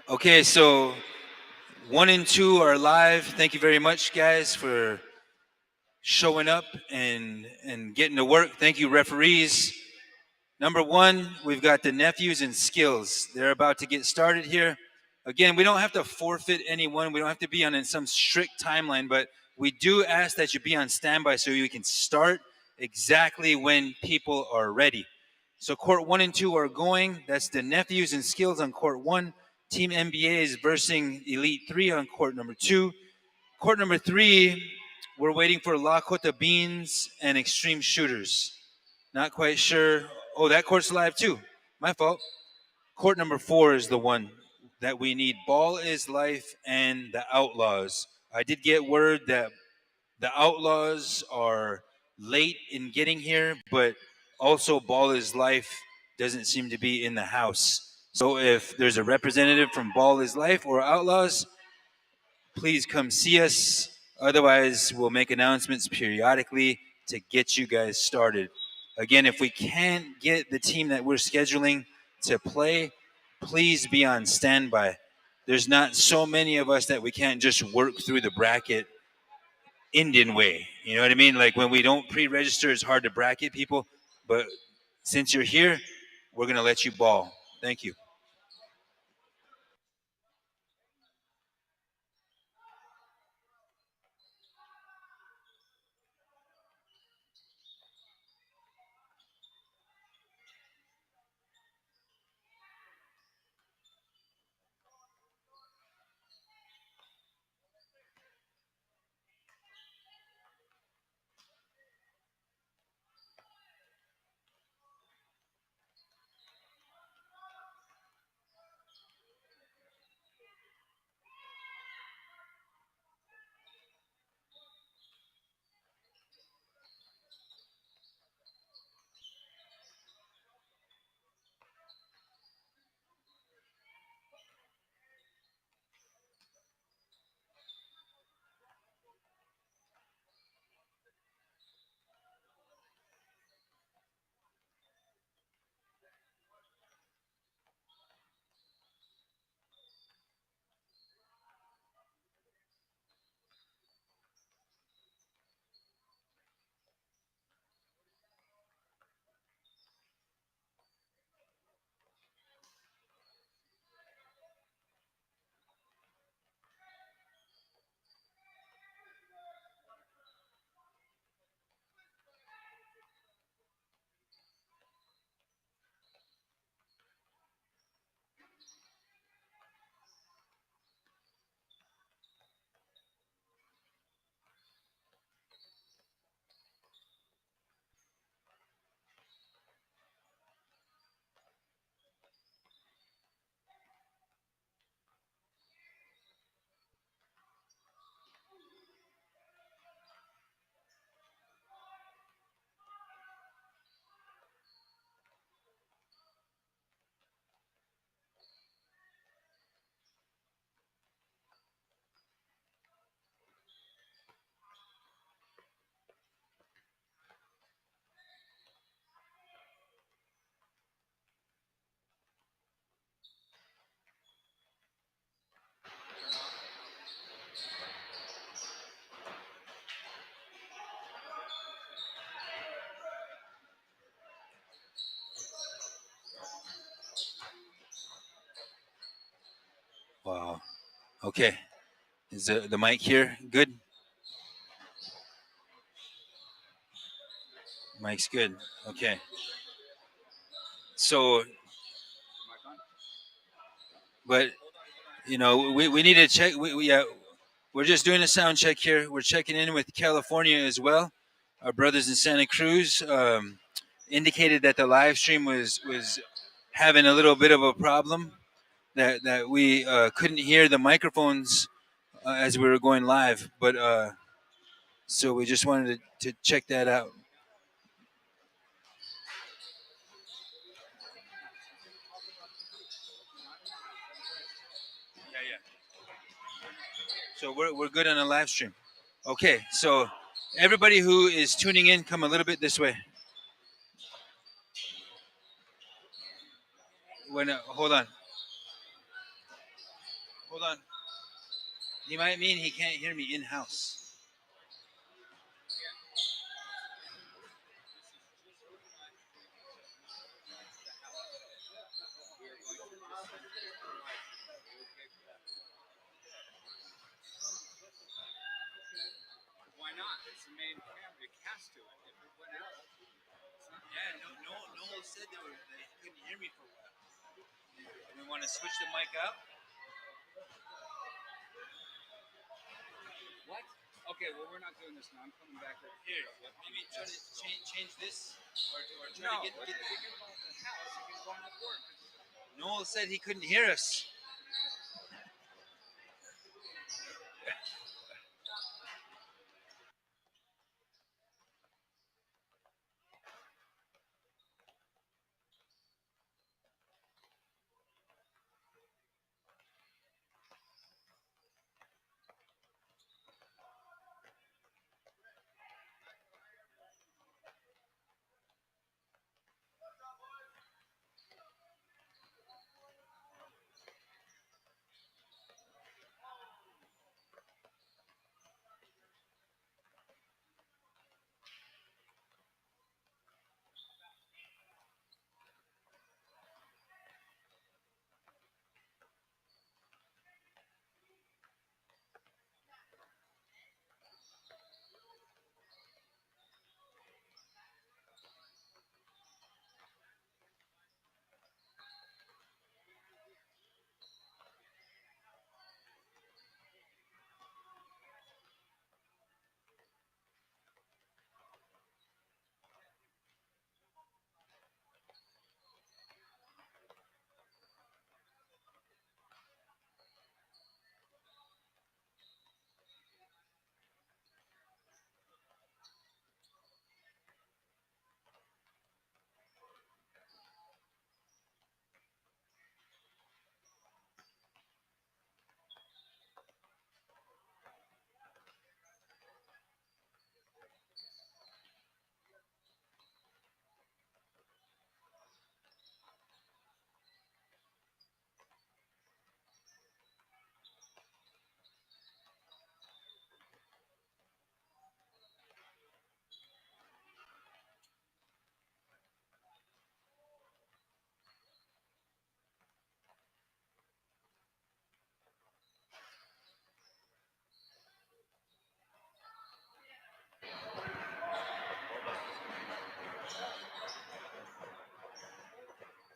Okay, so 1 and 2 are live. Thank you very much, guys, for showing up and getting to work. Thank you, referees. Number 1, we've got the nephews and skills. They're about to get started here. Again, we don't have to forfeit anyone. We don't have to be on some strict timeline, but we do ask that you be on standby so you can start exactly when people are ready. So court 1 and 2 are going. That's the nephews and skills on court 1. Team NBA is versing Elite 3 on court number 2. Court number 3, we're waiting for Lakota Beans and Extreme Shooters. Not quite sure. Oh, that court's live too. My fault. Court number 4 is the one that we need. Ball is Life and the Outlaws. I did get word that the Outlaws are late in getting here, but also Ball is Life doesn't seem to be in the house. So if there's a representative from Ball is Life or Outlaws, please come see us. Otherwise, we'll make announcements periodically to get you guys started. Again, if we can't get the team that we're scheduling to play, please be on standby. There's not so many of us that we can't just work through the bracket Indian way. You know what I mean? Like when we don't pre-register, it's hard to bracket people. But since you're here, we're going to let you ball. Thank you. Wow. Okay. Is the mic here good? Mic's good. Okay. So, but you know, we need to check. We're just doing a sound check here. We're checking in with California as well. Our brothers in Santa Cruz indicated that the live stream was having a little bit of a problem. That we couldn't hear the microphones as we were going live, but so we just wanted to check that out. So we're good on the live stream. Okay, so everybody who is tuning in, come a little bit this way. Hold on. Hold on. He might mean he can't hear me in-house. Why not? It's the main camera. It has to. If it went out. Yeah, Noel said they couldn't hear me for a while. We want to switch the mic out? What? Okay, well, we're not doing this now. I'm coming back over Here, maybe try to change this or try No, to get. if you can go in the house, you can go on the porch. Noel said he couldn't hear us.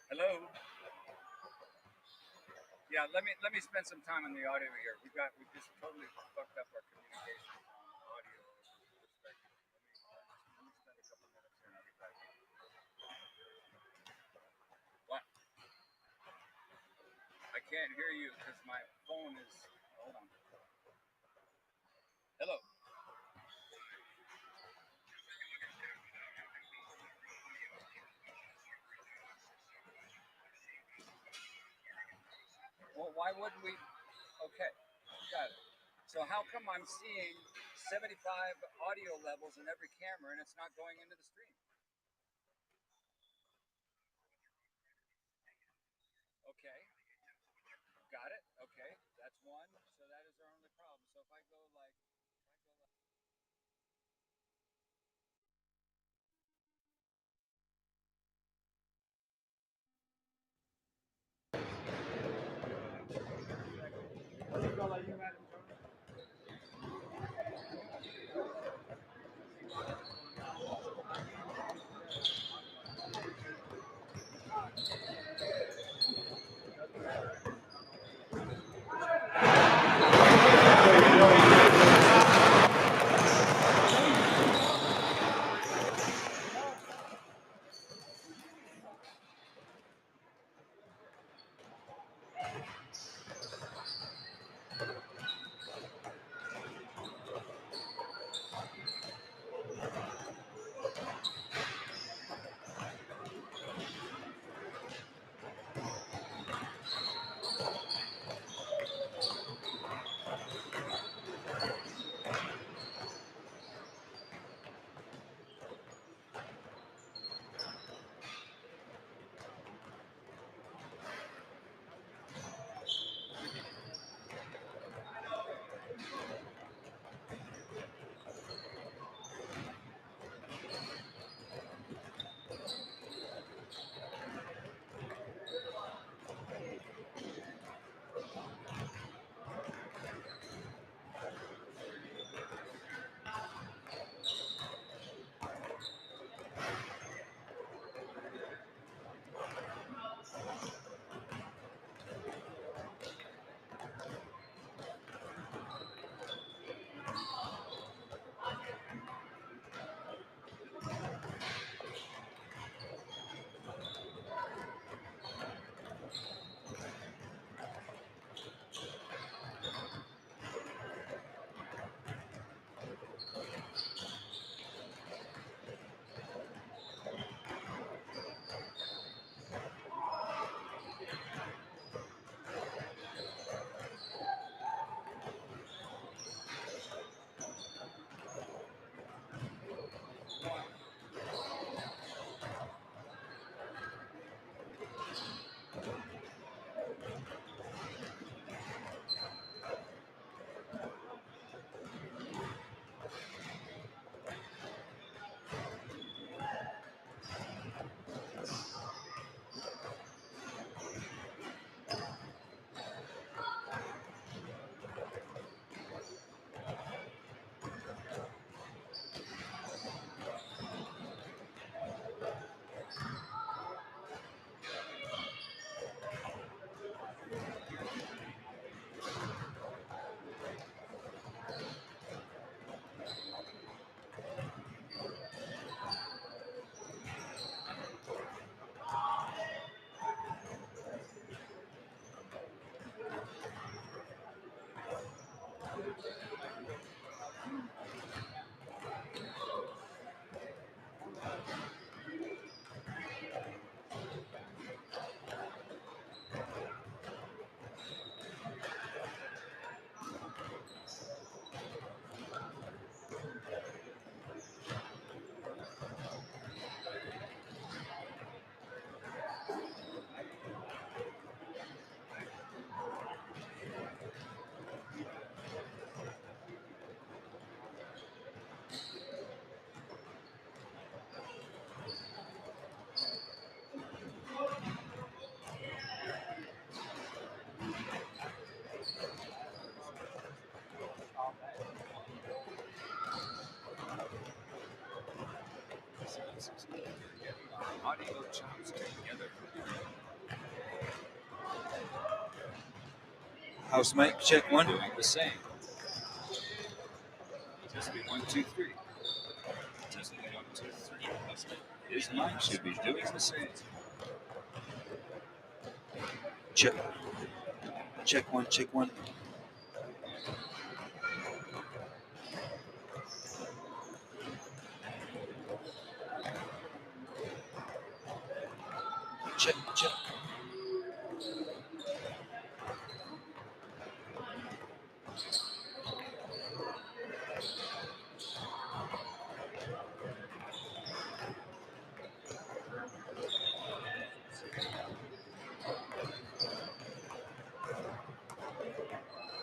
Hello. Yeah, let me spend some time on the audio here. We just totally fucked up our communication audio perspective. Let me spend a couple minutes here and I'll be back. What? I can't hear you because my phone is. Hold on. Hello. Well, why wouldn't we? Okay, got it. So how come I'm seeing 75 audio levels in every camera and it's not going into the stream? Okay, got it. Okay, that's one. So that is our only problem. So if I go like. audio chops together. House mic, check one. Doing the same. Testing 1, 2, 3. Testing 1, 2, 3. His mic should be doing the same. Check. Check one, check one. Check, check.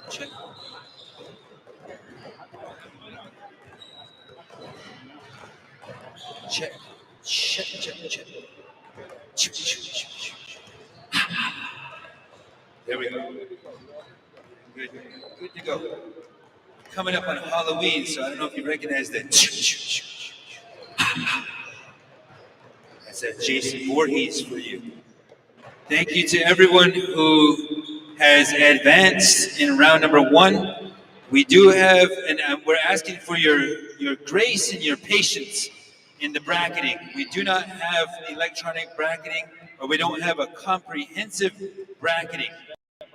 Check. Check. Check, check, check. Check, check, check, check. There we go. Good. Good to go. Coming up on Halloween, so I don't know if you recognize that. That's that Jason Voorhees for you. Thank you to everyone who has advanced in round number 1. We do have, and we're asking for your grace and your patience in the bracketing. We do not have electronic bracketing, or we don't have a comprehensive bracketing.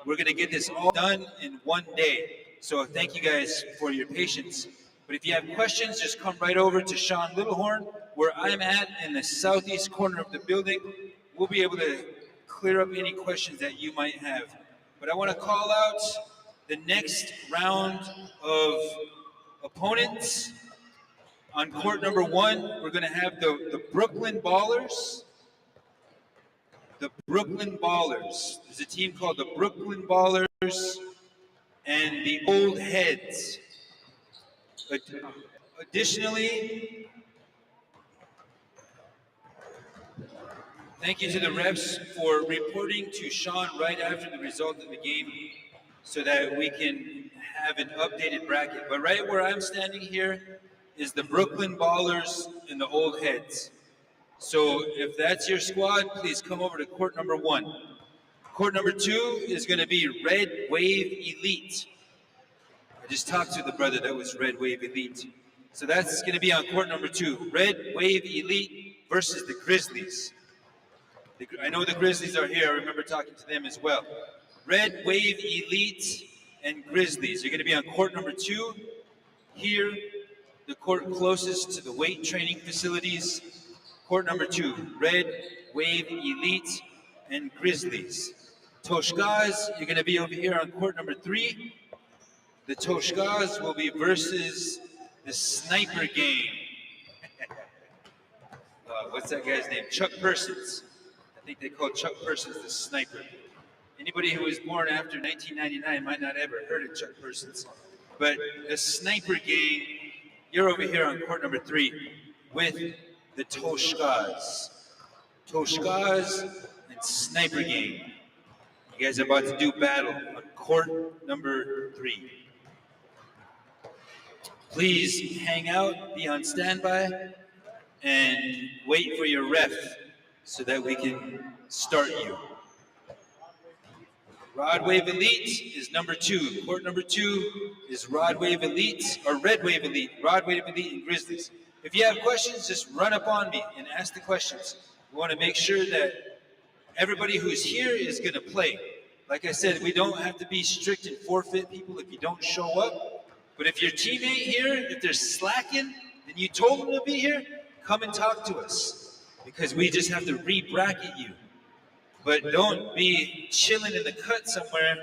We're going to get this all done in one day. So thank you guys for your patience. But if you have questions, just come right over to Sean Littlehorn, where I'm at in the southeast corner of the building. We'll be able to clear up any questions that you might have. But I want to call out the next round of opponents. On court number 1, we're going to have the Brooklyn Ballers. The Brooklyn Ballers. There's a team called the Brooklyn Ballers and the Old Heads. Additionally, thank you to the refs for reporting to Sean right after the result of the game so that we can have an updated bracket. But right where I'm standing here is the Brooklyn Ballers and the Old Heads. So if that's your squad, please come over to court number 1. Court number 2 is going to be Red Wave Elite. I just talked to the brother that was Red Wave Elite. So that's going to be on court number 2. Red Wave Elite versus the Grizzlies. I know the Grizzlies are here. I remember talking to them as well. Red Wave Elite and Grizzlies. You're going to be on court number 2. Here, the court closest to the weight training facilities. Court number 2, Red Wave Elite and Grizzlies. Toshkas, you're going to be over here on court number 3. The Toshkas will be versus the Sniper Gang. What's that guy's name? Chuck Persons. I think they call Chuck Persons the Sniper. Anybody who was born after 1999 might not ever heard of Chuck Persons. But the Sniper Gang, you're over here on court number 3 with the Toshkas. Toshkas and Sniper Gang. You guys are about to do battle on court number 3. Please hang out, be on standby, and wait for your ref so that we can start you. Rod Wave Elite is number 2. Court number 2 is Rod Wave Elite, or Red Wave Elite, Rod Wave Elite and Grizzlies. If you have questions, just run up on me and ask the questions. We want to make sure that everybody who's here is going to play. Like I said, we don't have to be strict and forfeit people if you don't show up. But if your team ain't here, if they're slacking, and you told them to be here, come and talk to us. Because we just have to re-bracket you. But don't be chilling in the cut somewhere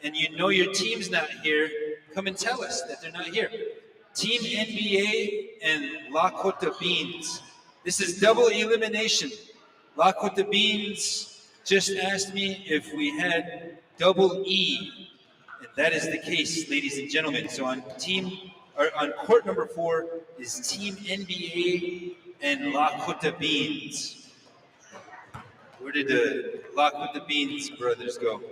and you know your team's not here. Come and tell us that they're not here. Team NBA and Lakota Beans. This is double elimination. Lakota Beans just asked me if we had double E. And that is the case, ladies and gentlemen. So on court number 4 is Team NBA and Lakota Beans. Where did the Lakota Beans brothers go?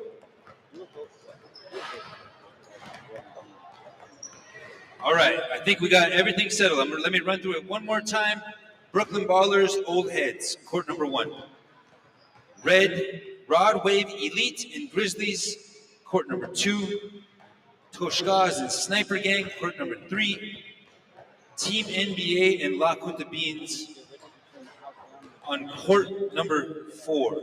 All right, I think we got everything settled. Let me run through it one more time. Brooklyn Ballers, Old Heads, court number 1. Red, Rod Wave Elite and Grizzlies, court number 2. Toshkas and Sniper Gang, court number 3. Team NBA and Lakota Beans on court number 4.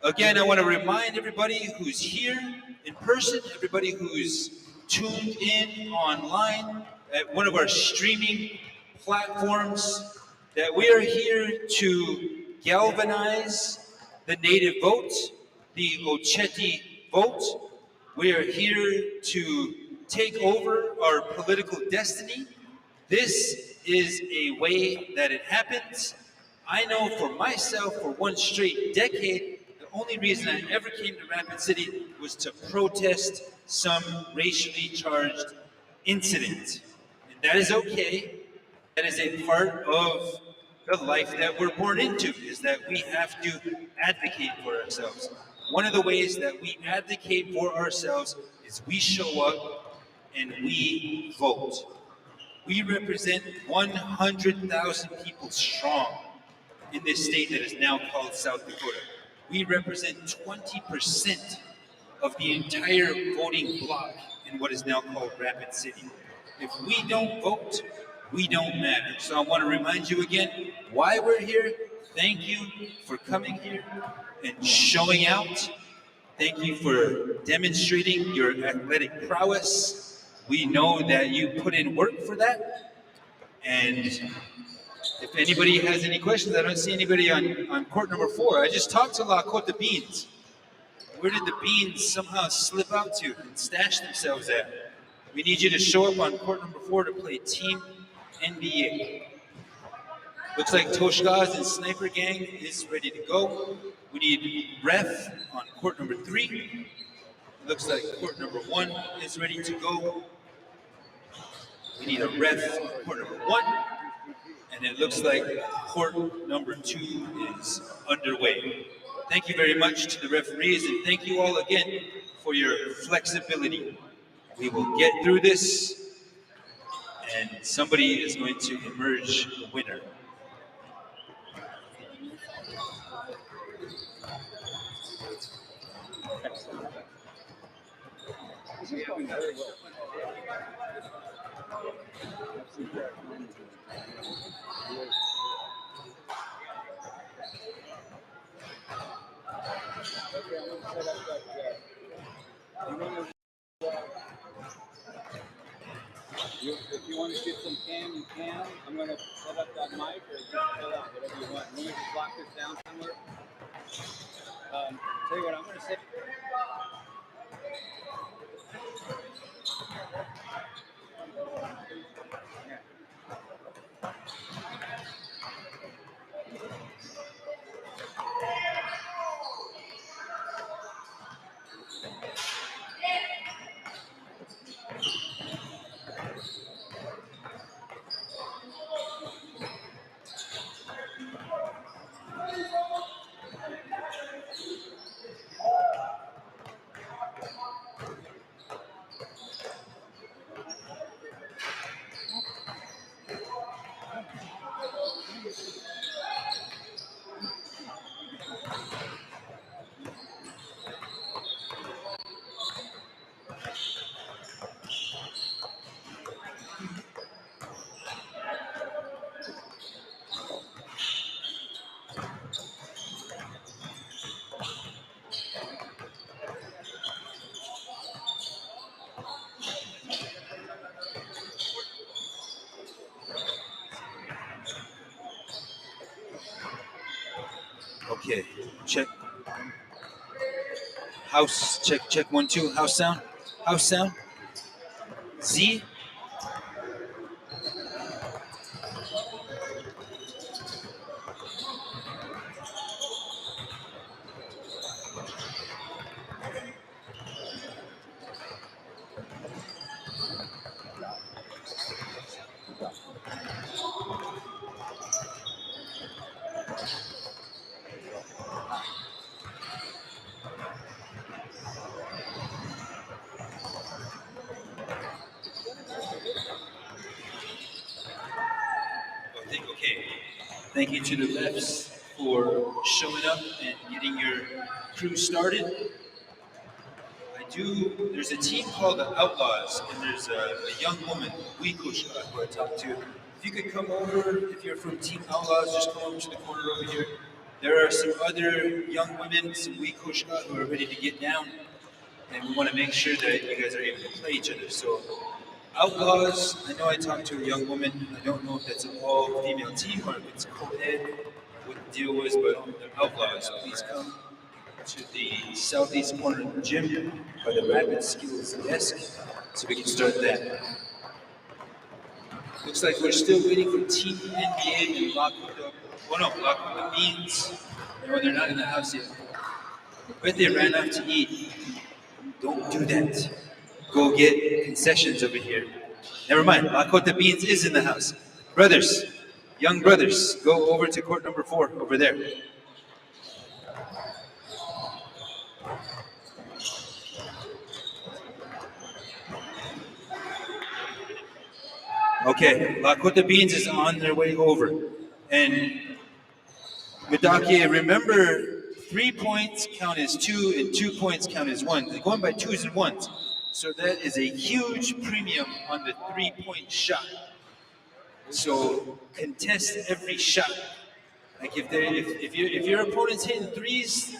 Again, I want to remind everybody who's here in person, everybody who's tuned in online at one of our streaming platforms, that we are here to galvanize the Native vote, the Oceti vote. We are here to take over our political destiny. This is a way that it happens. I know for myself, for one straight decade, the only reason I ever came to Rapid City was to protest some racially charged incident. And that is okay. That is a part of the life that we're born into, is that we have to advocate for ourselves. One of the ways that we advocate for ourselves is we show up and we vote. We represent 100,000 people strong in this state that is now called South Dakota. We represent 20% of the entire voting bloc in what is now called Rapid City. If we don't vote, we don't matter. So I want to remind you again why we're here. Thank you for coming here and showing out. Thank you for demonstrating your athletic prowess. We know that you put in work for that. And if anybody has any questions, I don't see anybody on court number 4. I just talked to Lakota Beans. Where did the Beans somehow slip out to and stash themselves at? We need you to show up on court number 4 to play Team NBA. Looks like Toshkas and Sniper Gang is ready to go. We need ref on court number 3. Looks like court number 1 is ready to go. We need a ref on court number 1. And it looks like court number 2 is underway. Thank you very much to the referees, and thank you all again for your flexibility. We will get through this, and somebody is going to emerge the winner. If you want to get some cam, you can. I'm going to set up that mic or just fill out whatever you want. You want me to just lock this down somewhere? Tell you what, I'm going to say. Okay, check. House, check 1, 2. House sound. House sound. Z. Okay. Thank you to the refs for showing up and getting your crew started. There's a team called the Outlaws, and there's a young woman, Wikushka, who I talked to. If you could come over, if you're from Team Outlaws, just come over to the corner over here. There are some other young women, some Wikushka, who are ready to get down, and we want to make sure that you guys are able to play each other. So, Outlaws, I know I talked to a young woman. I don't know if that's an all-female team or if it's co-ed, what the deal was, but the Outlaws, please come to the southeast corner of the gym by the Rapid Skills desk so we can start that. Looks like we're still waiting for Team NBA and Lakota. Oh no, Lakota Beans. No, they're not in the house yet. But they ran out to eat. Don't do that. Go get concessions over here. Never mind, Lakota Beans is in the house. Brothers, young brothers, go over to court number 4 over there. Okay, Lakota Beans is on their way over. And Midake, remember 3 points count as 2 and 2 points count as 1. They're going by 2s and 1s. So that is a huge premium on the 3-point shot. So contest every shot. Like if your opponent's hitting 3s,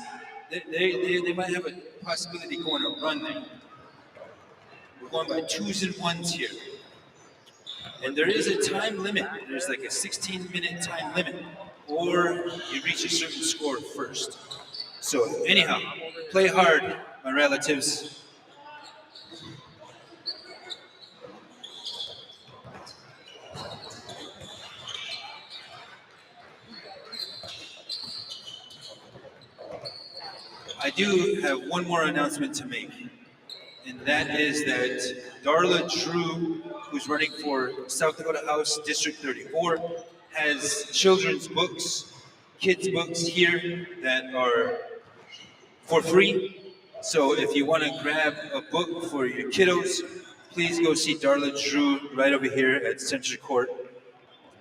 they might have a possibility going to run there. We're going by 2s and 1s here. And there is a time limit. There's like a 16-minute time limit, or you reach a certain score first. So anyhow, play hard, my relatives. I do have one more announcement to make, and that is that Darla Drew, who's running for South Dakota House District 34, has children's books, kids' books here that are for free. So if you want to grab a book for your kiddos, please go see Darla Drew right over here at Century Court,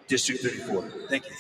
District 34. Thank you.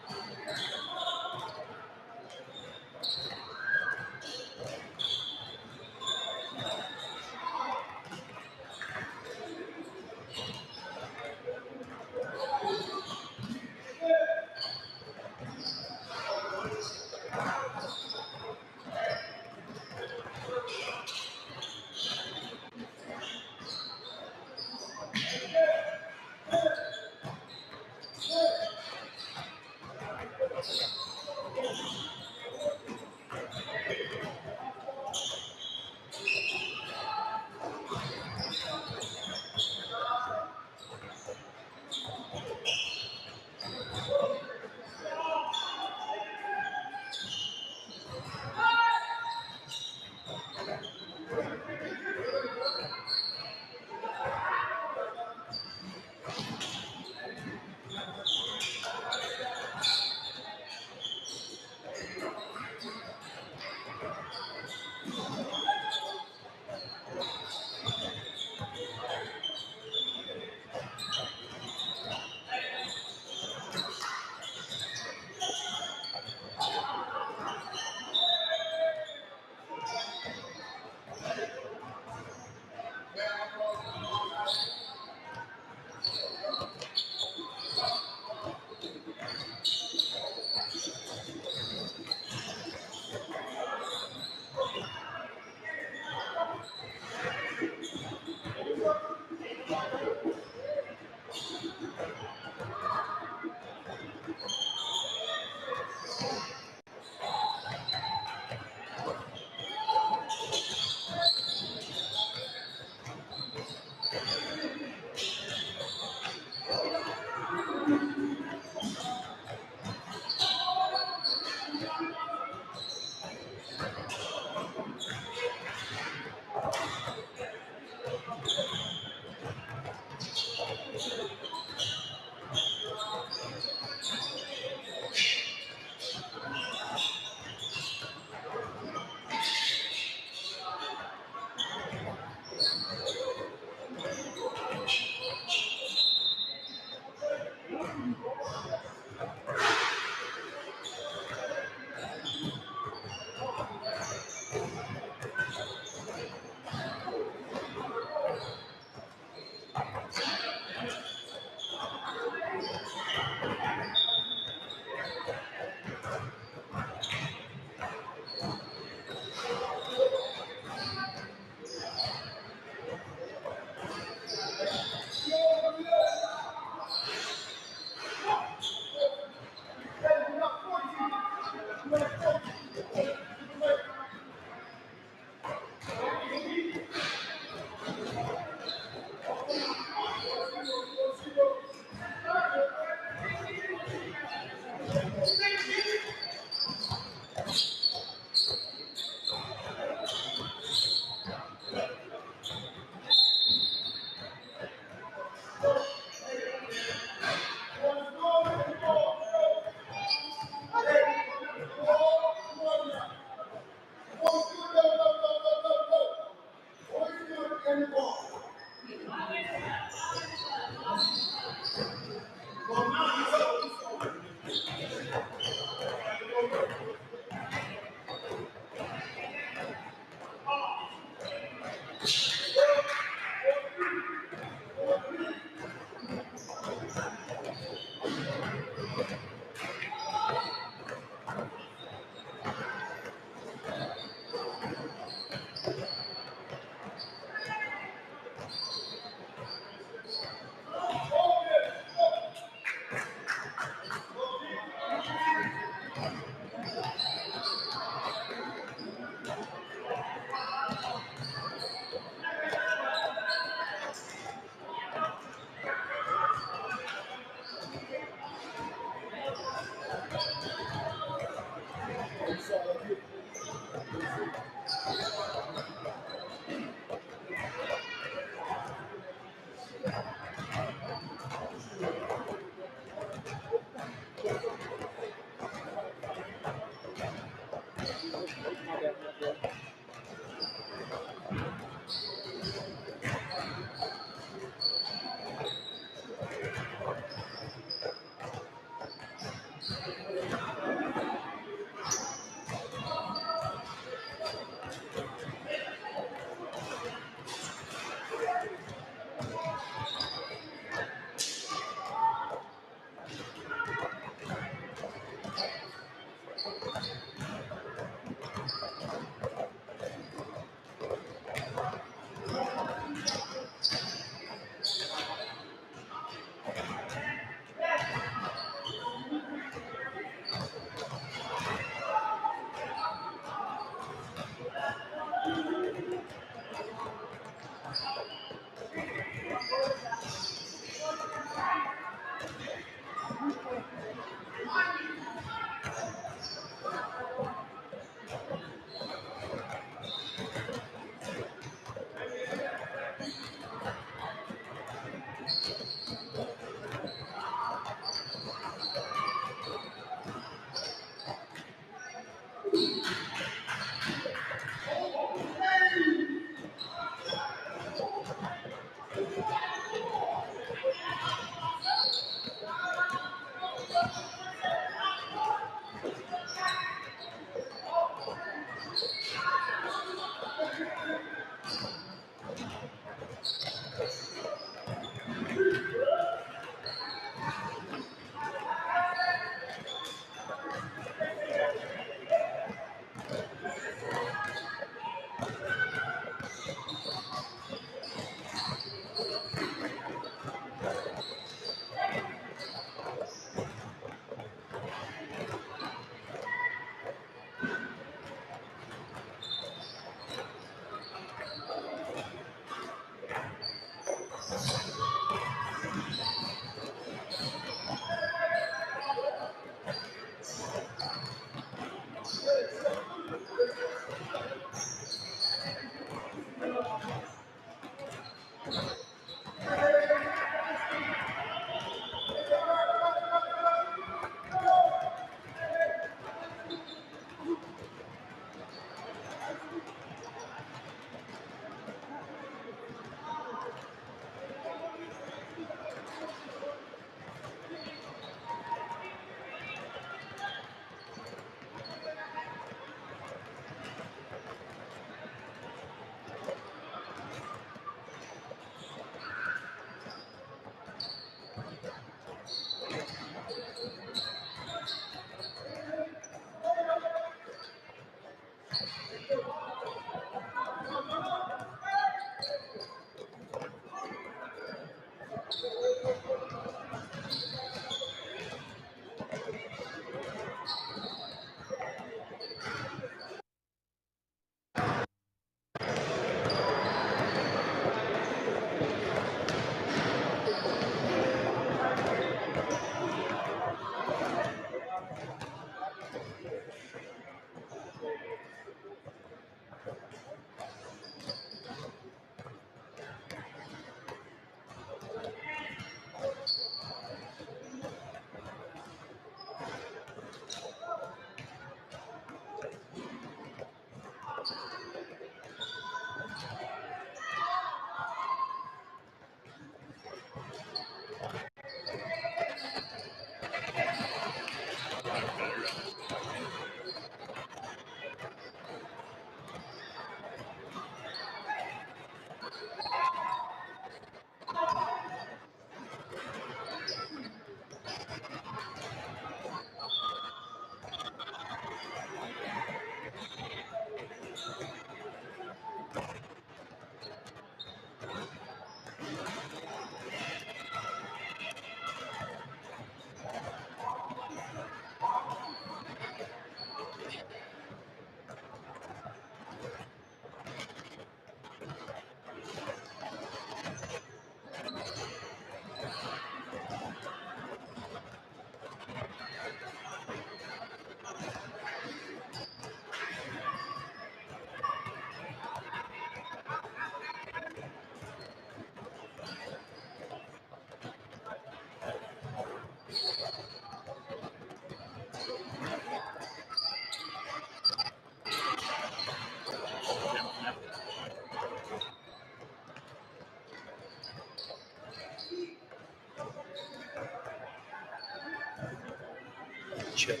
check.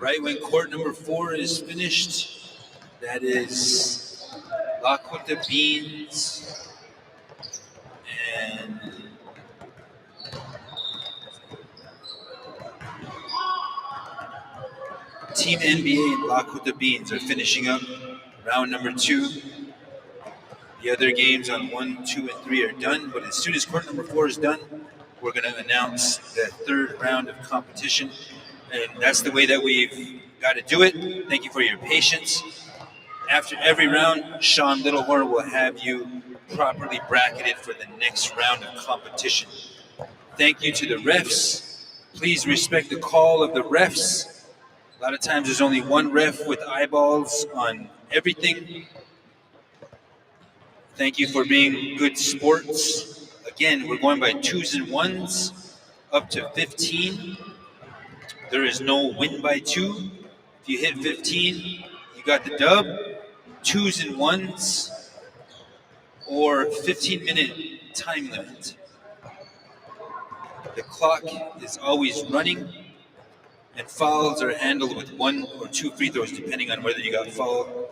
Right when court number 4 is finished, that is Lakota Beans and Team NBA and Lakota Beans are finishing up round number 2. The other games on 1, 2, and 3 are done, but as soon as court number 4 is done, we're going to announce the third round of competition. And that's the way that we've got to do it. Thank you for your patience. After every round, Sean Littlehorn will have you properly bracketed for the next round of competition. Thank you to the refs. Please respect the call of the refs. A lot of times there's only one ref with eyeballs on everything. Thank you for being good sports. Again, we're going by 2s and 1s up to 15. There is no win by 2. If you hit 15, you got the dub. 2s and 1s or 15-minute time limit. The clock is always running, and fouls are handled with 1 or 2 free throws, depending on whether you got fouled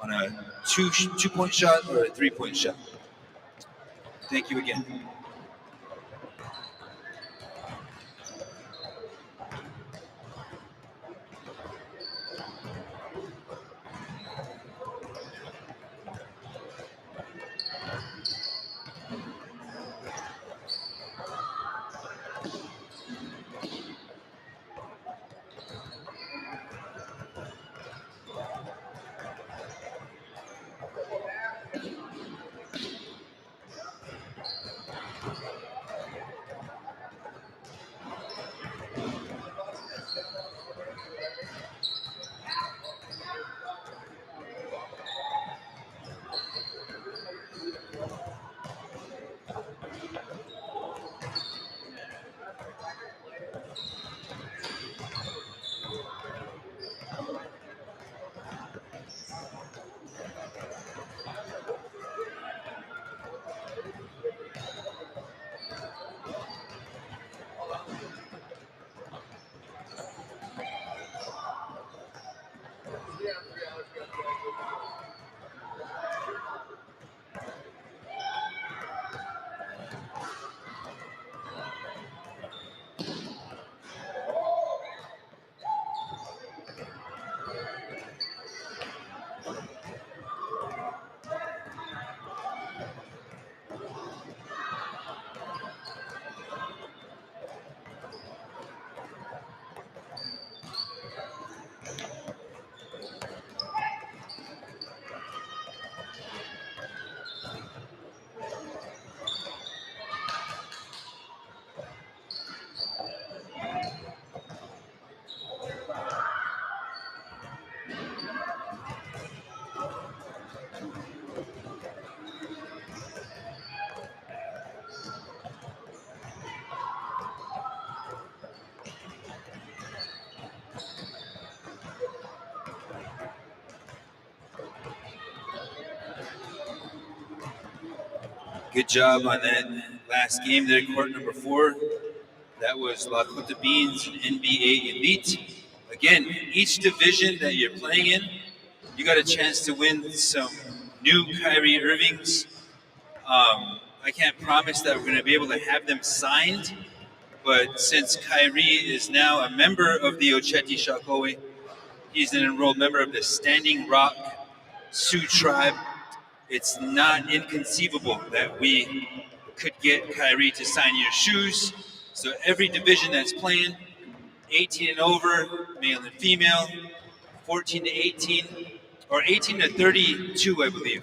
on a two-point shot or a 3-point shot. Thank you again. Good job on that last game there, court number 4. That was Lakota Beans and NBA Elite. Again, each division that you're playing in, you got a chance to win some new Kyrie Irvings. I can't promise that we're going to be able to have them signed, but since Kyrie is now a member of the Oceti Vote, he's an enrolled member of the Standing Rock Sioux Tribe. It's not inconceivable that we could get Kyrie to sign your shoes. So every division that's playing, 18 and over, male and female, 14 to 18, or 18 to 32, I believe.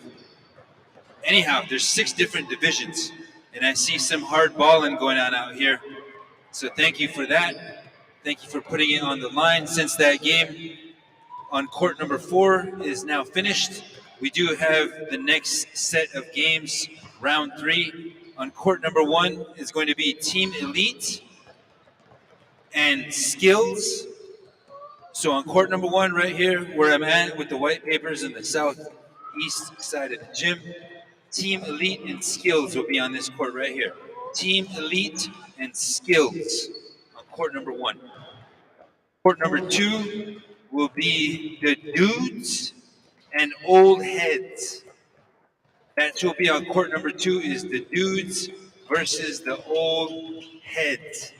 Anyhow, there's 6 different divisions, and I see some hard balling going on out here. So thank you for that. Thank you for putting it on the line. Since that game on court number 4 is now finished, we do have the next set of games, round 3. On court number 1 is going to be Team Elite and Skills. So on court number 1 right here, where I'm at with the white papers in the southeast side of the gym, Team Elite and Skills will be on this court right here. Team Elite and Skills on court number 1. Court number 2 will be the dudes and old heads. That will be on court number 2 is the dudes versus the old heads.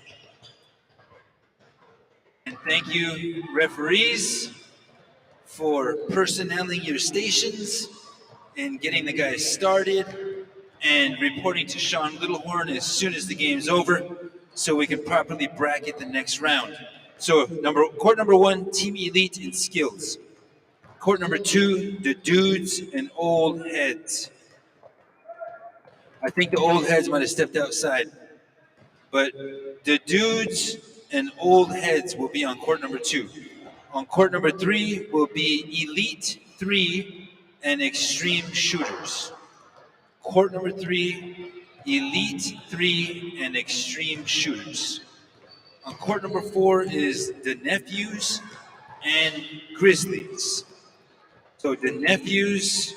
And thank you, referees, for personnelling your stations and getting the guys started and reporting to Sean Littlehorn as soon as the game's over so we can properly bracket the next round. So court number 1, Team Elite and Skills. Court number 2, the dudes and old heads. I think the old heads might have stepped outside, but the dudes and old heads will be on court number 2. On court number 3 will be Elite 3 and Extreme Shooters. Court number 3, Elite 3 and Extreme Shooters. On court number 4 is the Nephews and Grizzlies. So the Nephews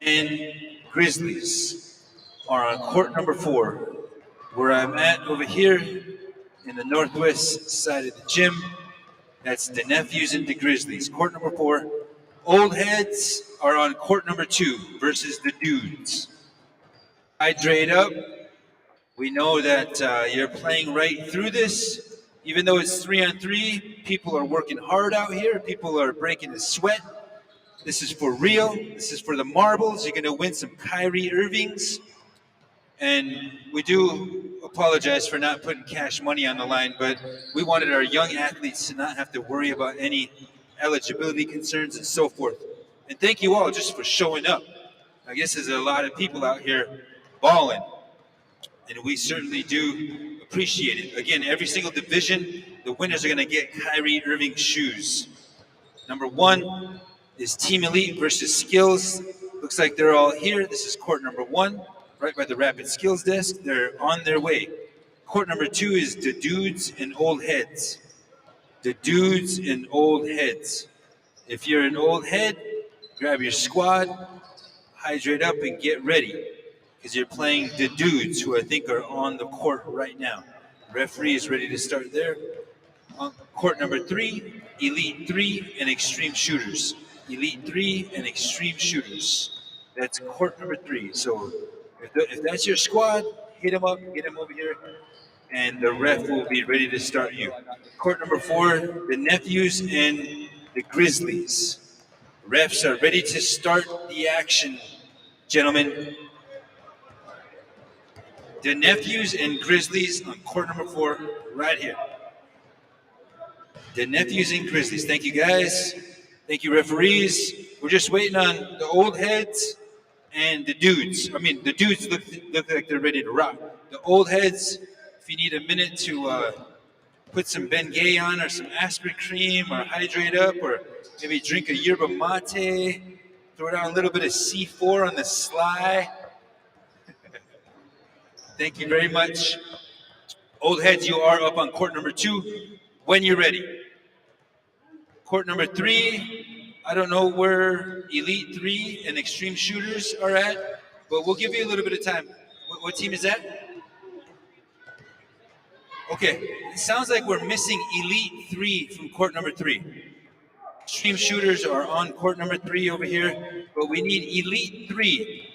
and Grizzlies are on court number 4. Where I'm at over here in the northwest side of the gym, that's the Nephews and the Grizzlies. Court number 4. Old heads are on court number 2 versus the dudes. Hydrate up. We know that you're playing right through this. Even though it's 3-on-3, people are working hard out here. People are breaking a sweat. This is for real. This is for the marbles. You're going to win some Kyrie Irvings. And we do apologize for not putting cash money on the line, but we wanted our young athletes to not have to worry about any eligibility concerns and so forth. And thank you all just for showing up. I guess there's a lot of people out here balling, and we certainly do appreciate it. Again, every single division, the winners are going to get Kyrie Irving shoes. Number 1 is Team Elite versus Skills. Looks like they're all here. This is court number 1. Right by the Rapid Skills desk. They're on their way. Court number 2 is the dudes and old heads. The dudes and old heads. If you're an old head, grab your squad, hydrate up, and get ready. Because you're playing the dudes who I think are on the court right now. Referee is ready to start there. On court number 3, Elite 3 and Extreme Shooters. Elite 3 and Extreme Shooters. That's court number 3. So if that's your squad, hit them up, get them over here, and the ref will be ready to start you. Court number 4, the Nephews and the Grizzlies. Refs are ready to start the action, gentlemen. The Nephews and Grizzlies on court number 4, right here. The Nephews and Grizzlies. Thank you, guys. Thank you, referees. We're just waiting on the old heads and the dudes. I mean, the dudes look like they're ready to rock. The old heads, if you need a minute to put some Bengay on or some aspirin cream or hydrate up or maybe drink a yerba mate, throw down a little bit of C4 on the sly. Thank you very much. Old heads, you are up on court number 2 when you're ready. Court number 3, I don't know where Elite 3 and Extreme Shooters are at, but we'll give you a little bit of time. What team is that? Okay, it sounds like we're missing Elite 3 from court number 3. Extreme Shooters are on court number 3 over here, but we need Elite 3.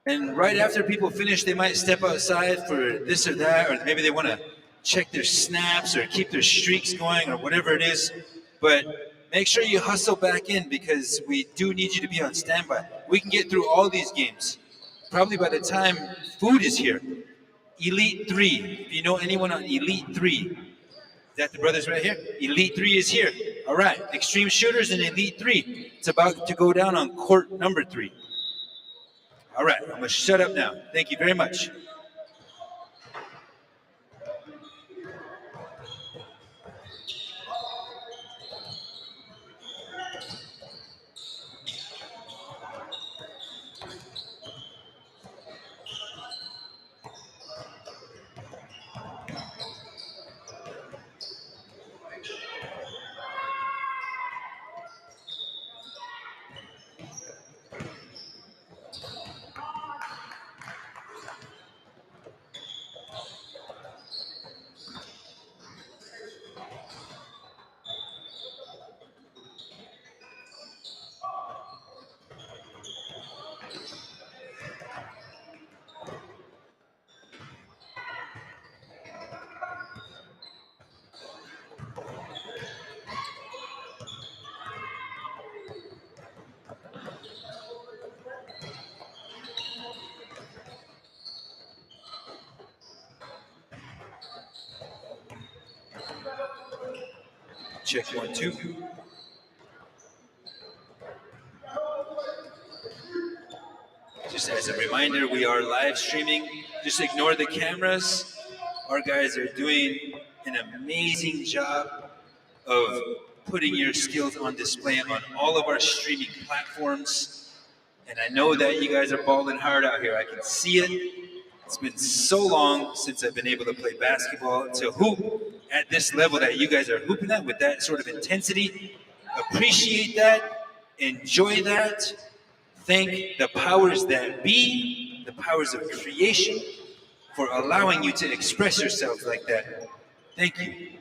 And right after people finish, they might step outside for this or that, or maybe they want to check their snaps or keep their streaks going or whatever it is. But make sure you hustle back in because we do need you to be on standby. We can get through all these games probably by the time food is here. Elite 3. If you know anyone on Elite 3, is that the brothers right here? Elite 3 is here. All right. Extreme Shooters and Elite 3. It's about to go down on court number 3. All right. I'm going to shut up now. Thank you very much. Check 1 2. Just as a reminder, we are live streaming. Just ignore the cameras. Our guys are doing an amazing job of putting your skills on display on all of our streaming platforms. And I know that you guys are balling hard out here. I can see it. It's been so long since I've been able to play basketball, to hoop at this level that you guys are hooping at with that sort of intensity. Appreciate that. Enjoy that. Thank the powers that be, the powers of creation, for allowing you to express yourself like that. Thank you.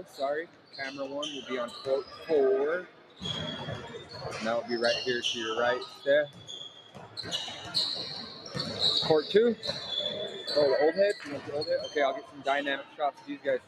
4. Sorry. Camera 1 will be on court 4. And that will be right here to your right, Steph. Court 2. Oh, the old head? You want the old head? Okay, I'll get some dynamic shots of these guys.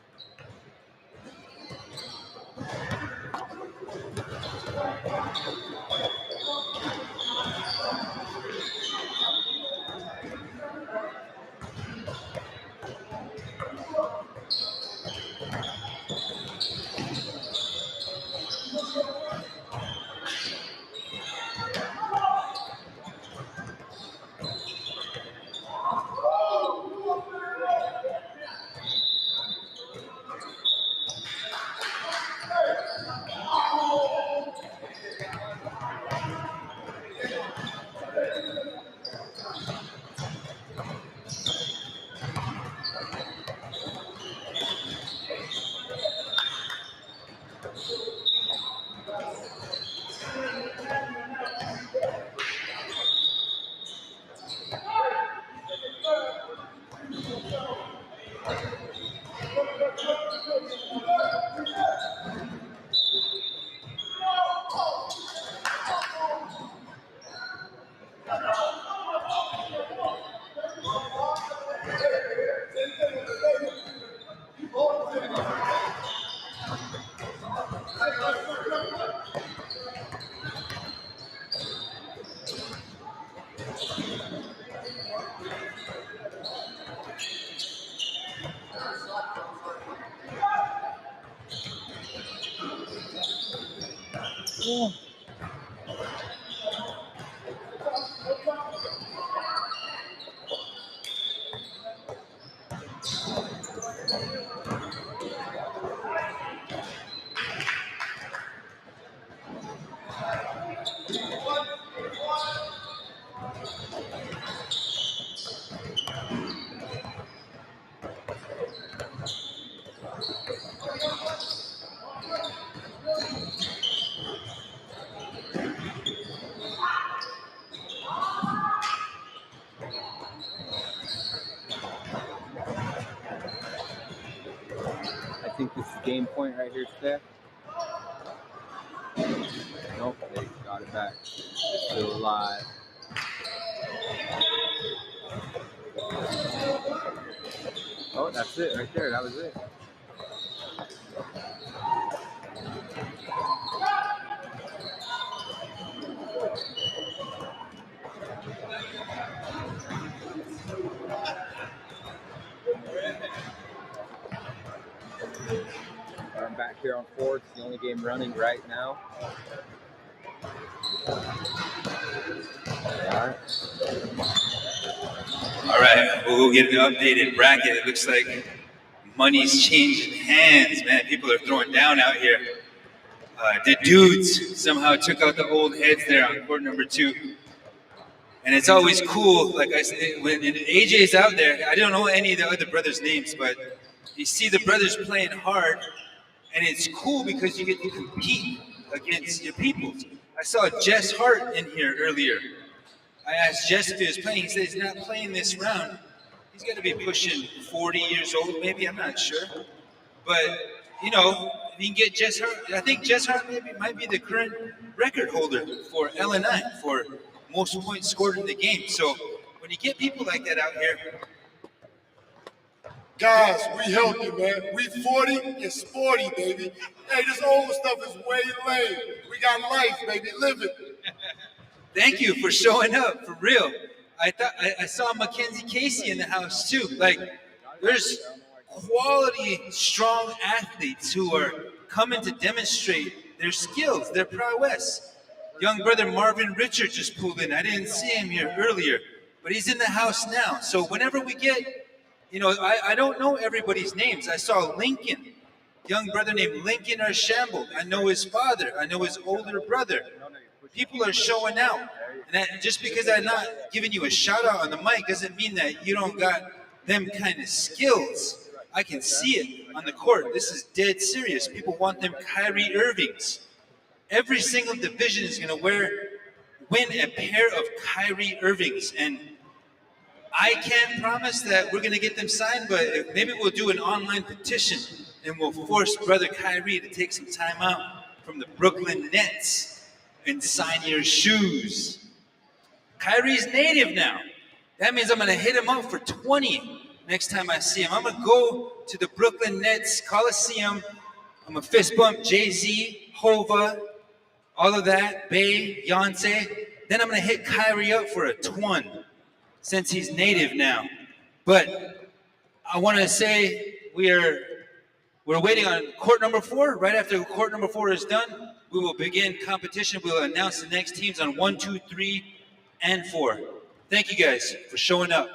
I think this is game point right here, Steph. Nope, they got it back. It's still alive. Oh, that's it right there. That was it. I'm back here on 4. It's the only game running right now. All right, we'll go get the updated bracket. It looks like money's changing hands, man. People are throwing down out here. The dudes somehow took out the old heads there on court number 2. And it's always cool, like I said, when AJ's out there, I don't know any of the other brothers' names, but you see the brothers playing hard, and it's cool because you get to compete against your people. I saw Jess Hart in here earlier. I asked Jess if he was playing. He said he's not playing this round. He's got to be pushing 40 years old, maybe. I'm not sure. But, you know, if you can get Jess Hart, I think Jess Hart might be the current record holder for LNI for most points scored in the game. So when you get people like that out here, Guys, we healthy, man. We 40 and sporty, baby. Hey, this old stuff is way lame. We got life, baby. Live it. thank you for showing up, for real. I saw Mackenzie Casey in the house too. Like, there's quality, strong athletes who are coming to demonstrate their skills, their prowess. Young brother Marvin Richard just pulled in. I didn't see him here earlier, but he's in the house now. So whenever we get, you know, I don't know everybody's names. I saw Lincoln, young brother named Lincoln Archambault. I know his father. I know his older brother. People are showing out. And that, just because I'm not giving you a shout out on the mic doesn't mean that you don't got them kind of skills. I can see it on the court. This is dead serious. People want them Kyrie Irvings. Every single division is going to win a pair of Kyrie Irvings. And I can't promise that we're going to get them signed, but maybe we'll do an online petition and we'll force Brother Kyrie to take some time out from the Brooklyn Nets and sign your shoes. Kyrie's native now. That means I'm going to hit him up for 20 next time I see him. I'm going to go to the Brooklyn Nets Coliseum. I'm going to fist bump Jay-Z, Hova, all of that, Bay, Beyonce. Then I'm going to hit Kyrie up for a 20 since he's native now. But I want to say we're waiting on court number 4. Right after court number 4 is done, we will begin competition. We'll announce the next teams on 1, 2, 3, and 4. Thank you guys for showing up.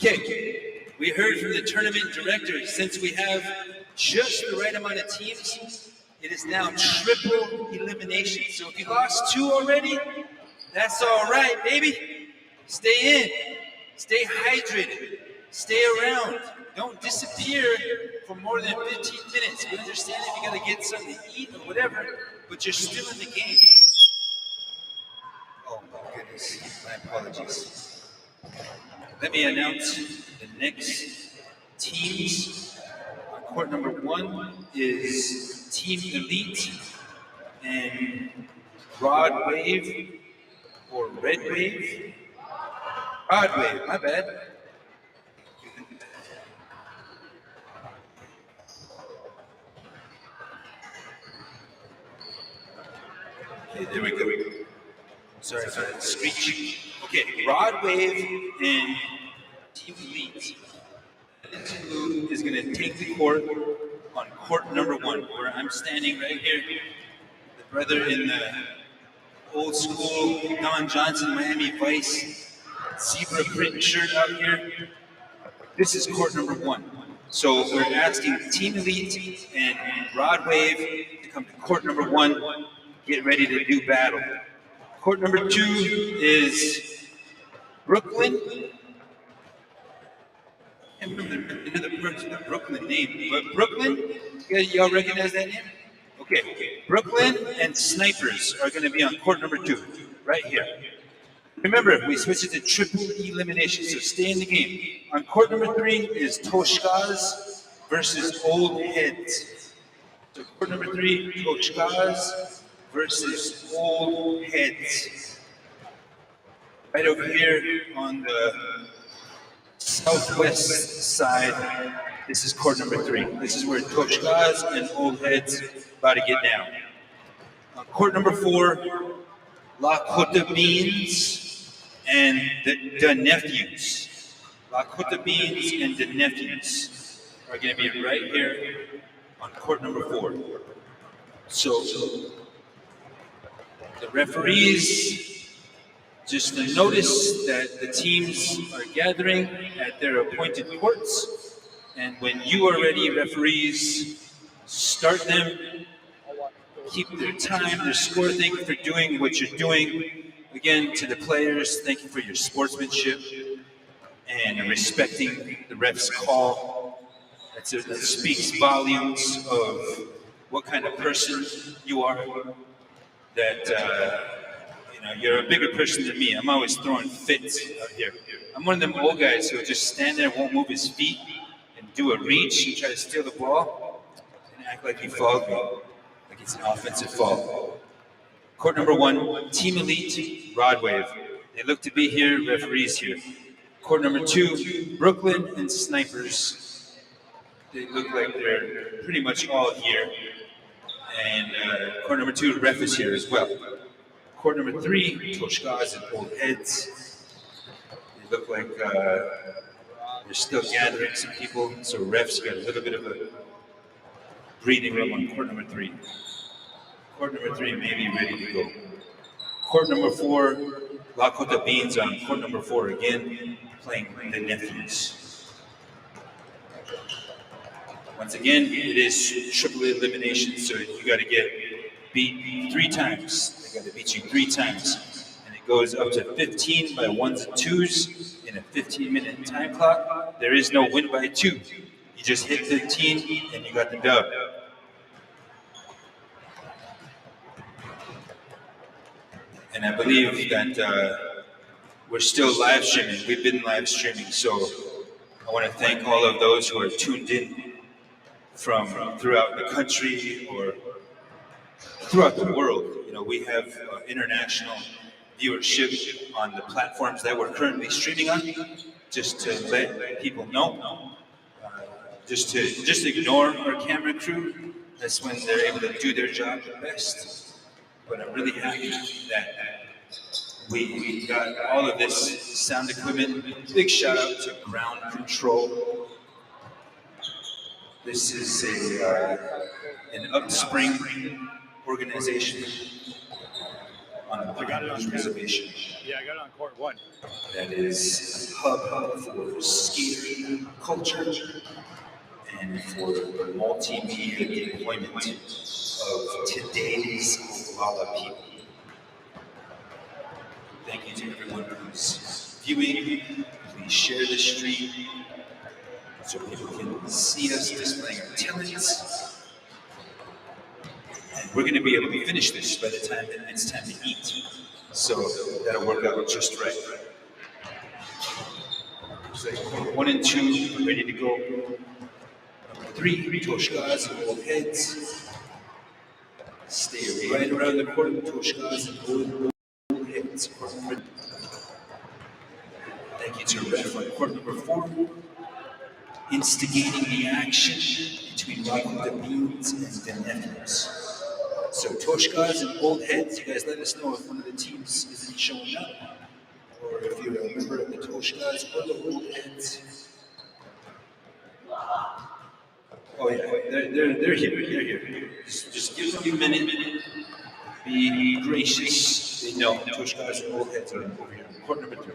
Okay, we heard from the tournament director, since we have just the right amount of teams, it is now triple elimination. So if you lost 2 already, that's all right, baby. Stay in, stay hydrated, stay around. Don't disappear for more than 15 minutes. We understand if you gotta get something to eat or whatever, but you're still in the game. Oh my goodness, my apologies. Let me announce the next teams. Court number 1 is Team Elite and Rod Wave or Red Wave. Rod Wave, my bad. Okay, there we go. Sorry for that screech. Okay, Rod Wave and Team Elite. Who is going to take the court on court number 1, where I'm standing right here. The brother in the old school Don Johnson Miami Vice zebra print shirt out here. This is court number 1. So we're asking Team Elite and Rod Wave to come to court number 1, get ready to do battle. Court number 2 is Brooklyn. I can't remember the Brooklyn name, but Brooklyn, y'all recognize that name? Okay, Brooklyn and Snipers are going to be on court number 2, right here. Remember, we switched it to triple elimination, so stay in the game. On court number 3 is Toshkaz versus Old Heads. So court number 3, Toshkaz versus Old Heads. Right over here on the southwest side, this is court number 3. This is where Toshkaz and Old Heads about to get down. On court number 4, Lakota Beans and the Nephews. Lakota Beans and the Nephews are going to be right here on court number 4. So the referees, just to notice that the teams are gathering at their appointed courts, and when you are ready, referees, start them, keep their time, their score. Thank you for doing what you're doing. Again, to the players, thank you for your sportsmanship and respecting the ref's call. That speaks volumes of what kind of person you are. That you're a bigger person than me. I'm always throwing fits out here. I'm one of them old guys who just stand there, won't move his feet, and do a reach and try to steal the ball and act like he fouled me, like it's an offensive foul. Court number 1, Team Elite, Rod Wave. They look to be here, referees here. Court number 2, Brooklyn and Snipers. They look like they're pretty much all here. And court number 2, ref is here as well. Court number 3, Toshkaz and Old Heads. They look like they're still gathering some people, so refs got a little bit of a breathing room on court number 3. Court number 3 may be ready to go. Court number 4, Lakota Beans on court number 4 again, playing the Nephews. Once again, it is triple elimination, so you got to get beat 3 times. They got to beat you 3 times. And it goes up to 15 by 1s and 2s in a 15-minute time clock. There is no win by 2. You just hit 15 and you got the dub. And I believe that we're still live streaming. We've been live streaming, so I want to thank all of those who are tuned in from throughout the country or throughout the world. We have international viewership on the platforms that we're currently streaming on. Just to let people know, just ignore our camera crew. That's when they're able to do their job the best. But I'm really happy that we got all of this sound equipment. Big shout out to Ground Control. This is an upspring organization. on the Pine Ridge Reservation. Yeah, I got it on court one. That is a hub for skater culture and for multimedia deployment of today's Oglala people. Thank you to everyone who's viewing. Please share this stream so people can see us displaying our talents. And we're going to be able to finish this by the time that it's time to eat. So that'll work out just right. So 1 and 2 ready to go. Number 3, Toshkas and old heads. Stay right around the court, Toshkas and old heads. Thank you to ref on court number 4. Instigating the action between Lakota Beans and the nephews. So Toshkas and old heads, you guys let us know if one of the teams isn't showing up, or if you're a member of the Toshkas or the old heads. Oh yeah, they're here, they're here. Just give them a minute. Be gracious. They know Toshkas and old heads are over here. Court number 3.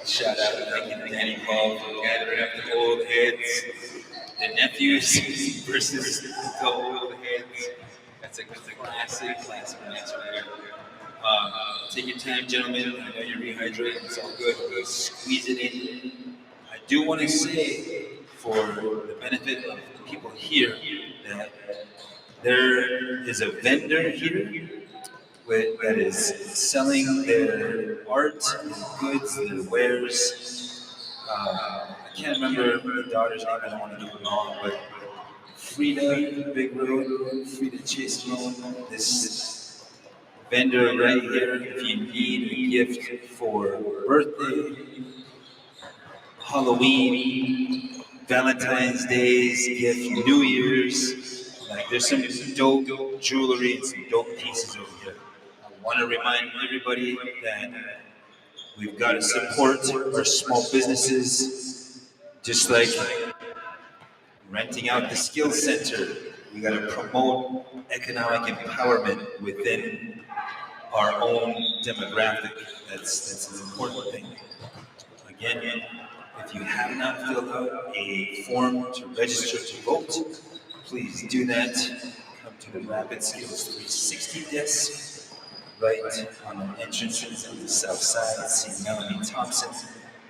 Shout out to Thank you to Danny Paul for gathering up the old heads, the nephews versus the old heads. That's a classic match right there. Take your time, gentlemen. I know you're rehydrated. It's all good. We'll squeeze it in. I do want to say, for the benefit of the people here, that there is a vendor here that is selling their art and goods, their wares. I can't remember the daughter's name, I don't want to do it wrong, but Frida Big Road, Frida Chase Loan, this vendor right here if you need a gift for birthday, Halloween, Valentine's Day's gift, New Year's. Like there's some dope jewelry and some dope pieces over here. I want to remind everybody that we've got to support our small businesses, just like renting out the skills center. We got to promote economic empowerment within our own demographic. That's an important thing. Again, if you have not filled out a form to register to vote, please do that. Come to the Rapid Skills 360 desk right on the entrances on the south side. See Melanie Thompson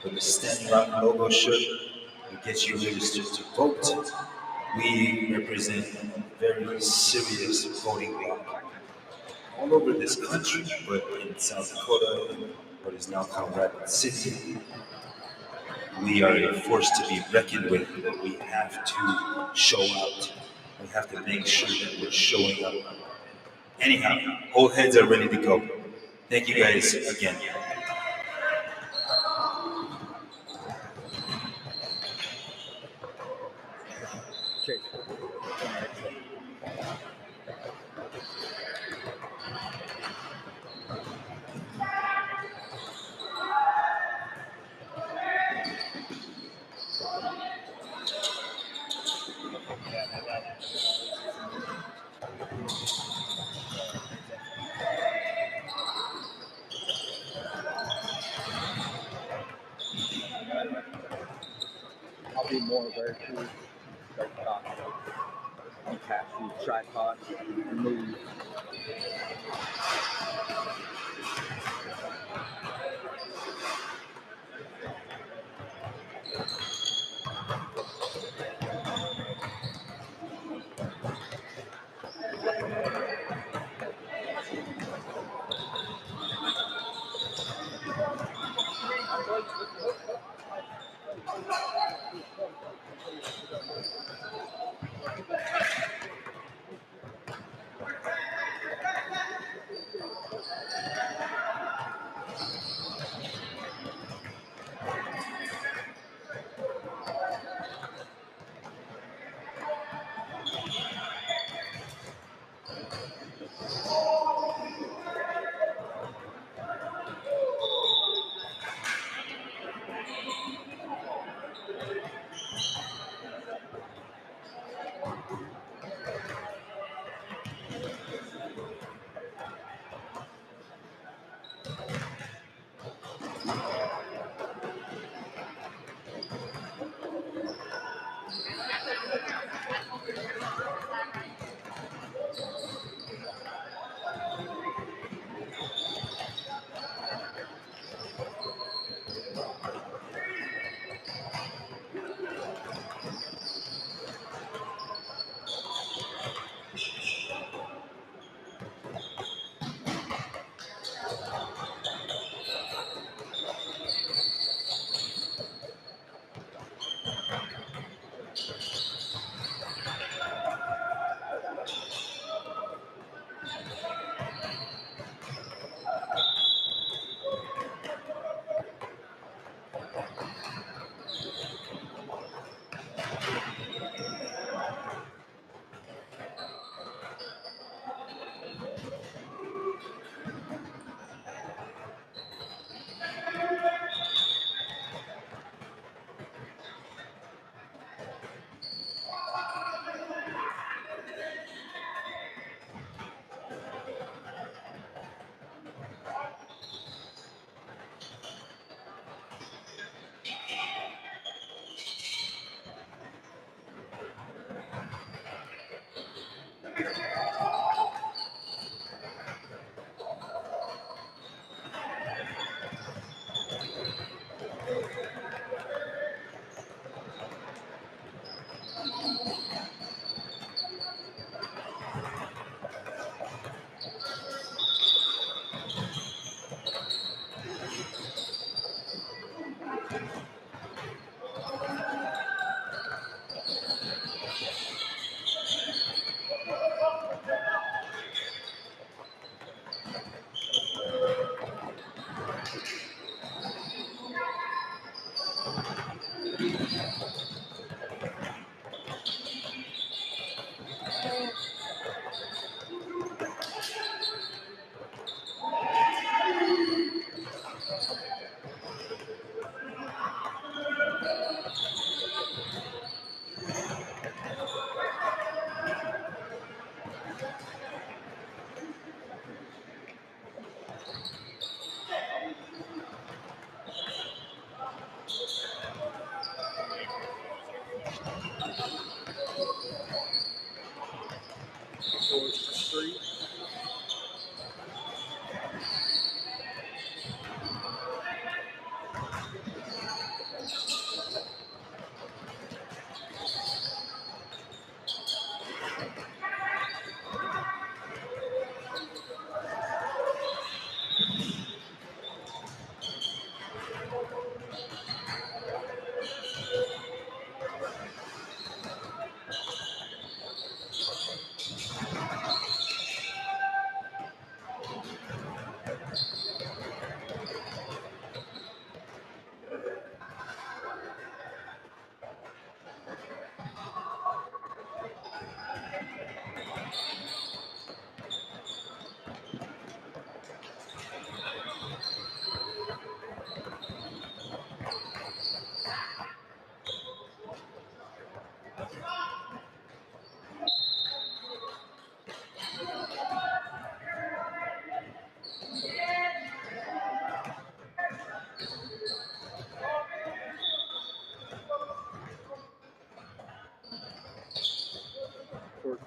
with the Standing Rock logo shirt. We get you registered to vote. We represent a very serious voting bloc all over this country, but in South Dakota, what is now called Rapid City, we are a force to be reckoned with, but we have to show out. We have to make sure that we're showing up. Anyhow, all heads are ready to go. Thank you guys again. I'll be more very cool. Like detach the tripod and move.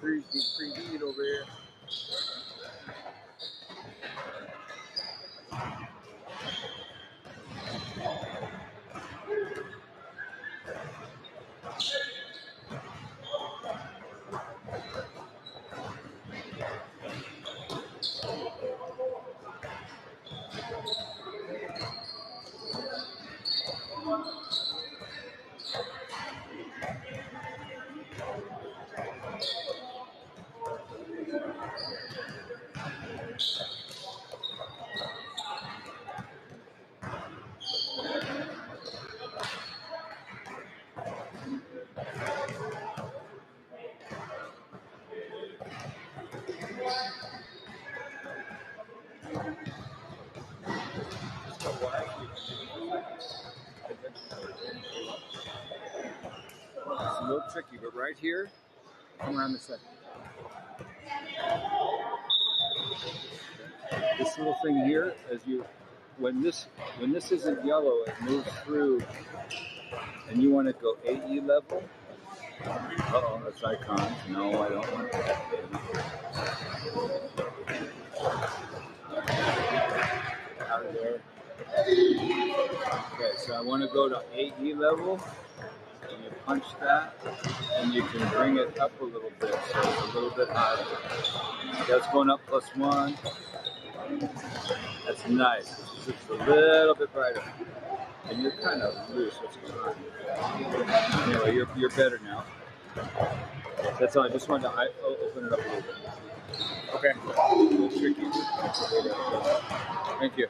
we're preheated over here. It's a little tricky, but right here, come around the second. This little thing here, when this isn't yellow, it moves through, and you want to go AE level. Uh-oh, that's icons. No, I don't want that. Out of there. Okay, so I want to go to AE level, and you punch that, and you can bring it up a little bit, so it's a little bit higher. That's going up +1. That's nice. It's just a little bit brighter. And you're kind of loose. What's going on? Anyway, you're better now. That's all. I just wanted to open it up a little bit. Okay. A little tricky. Thank you.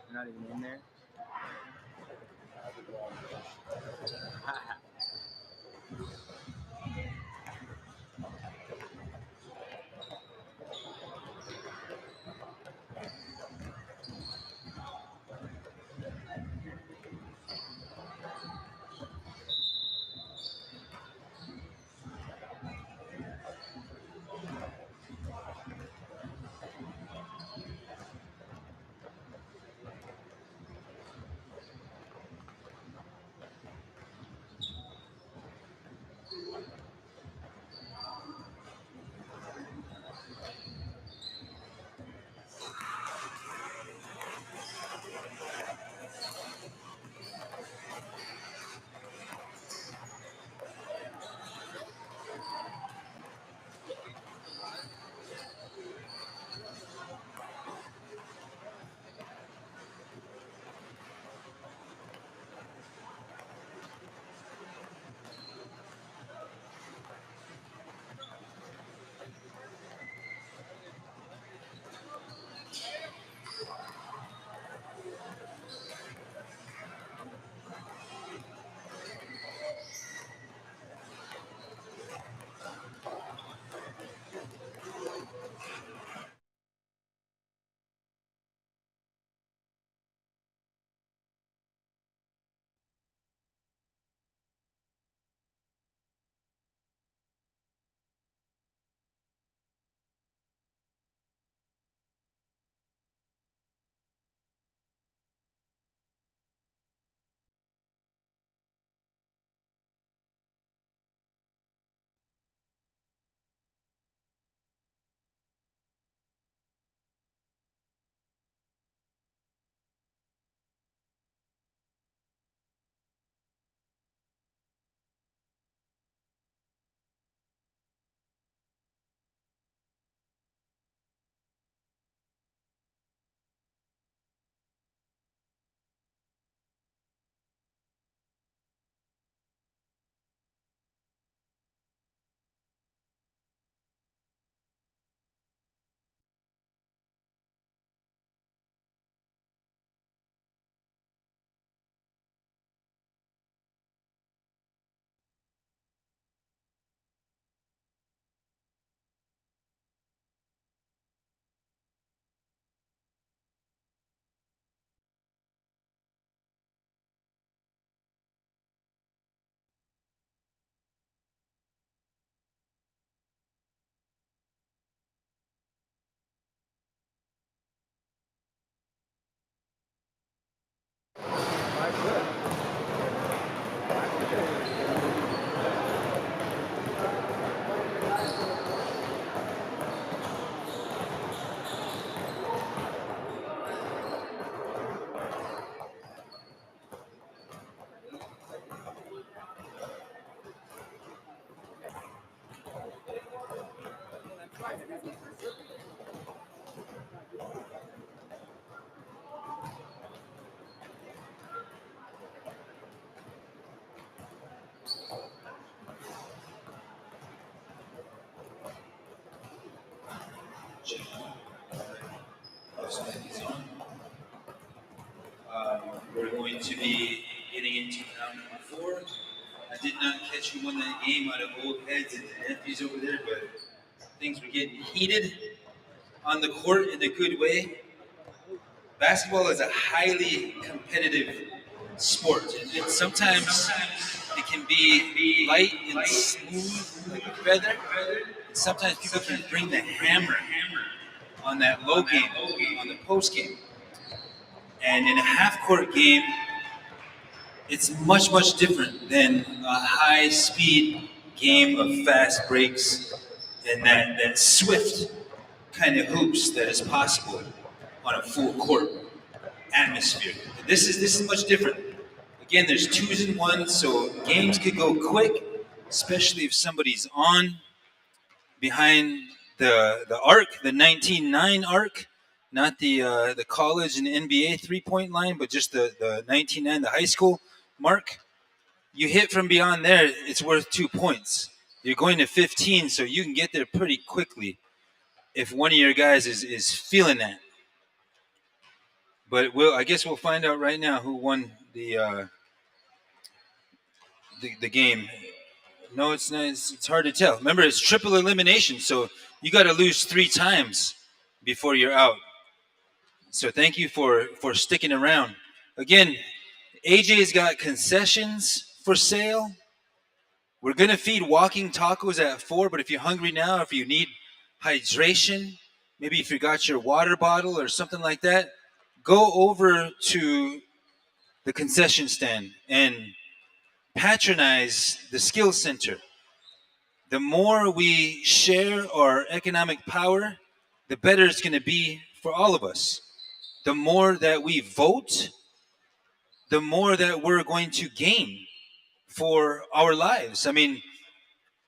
You're not even in there. We're going to be getting into round number 4. I did not catch who won that game out of old heads and nephews over there, but things were getting heated on the court in a good way. Basketball is a highly competitive sport, and sometimes it can be light and smooth like a feather, and sometimes people can bring the hammer on that low game, on the post game. And in a half-court game, it's much, much different than a high-speed game of fast breaks and that swift kind of hoops that is possible on a full-court atmosphere. This is much different. Again, there's 2s and 1s, so games could go quick, especially if somebody's on behind the arc, the 19-9 arc, not the college and NBA 3-point line, but just the 19-9, the high school mark. You hit from beyond there, it's worth 2 points. You're going to 15, so you can get there pretty quickly if one of your guys is feeling that. But I guess we'll find out right now who won the game. No, it's not. It's hard to tell. Remember, it's triple elimination, so you got to lose 3 times before you're out. So thank you for sticking around. Again, AJ's got concessions for sale. We're gonna feed walking tacos at 4, but if you're hungry now, if you need hydration, maybe if you got your water bottle or something like that, go over to the concession stand and patronize the skill center. The more we share our economic power, the better it's going to be for all of us. The more that we vote, the more that we're going to gain for our lives. I mean,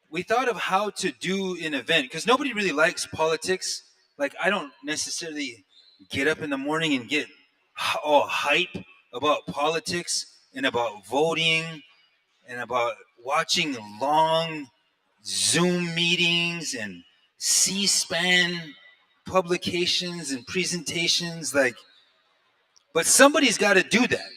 we thought of how to do an event because nobody really likes politics. Like, I don't necessarily get up in the morning and get all hype about politics and about voting and about watching long Zoom meetings and C-SPAN publications and presentations. Like, but somebody's got to do that.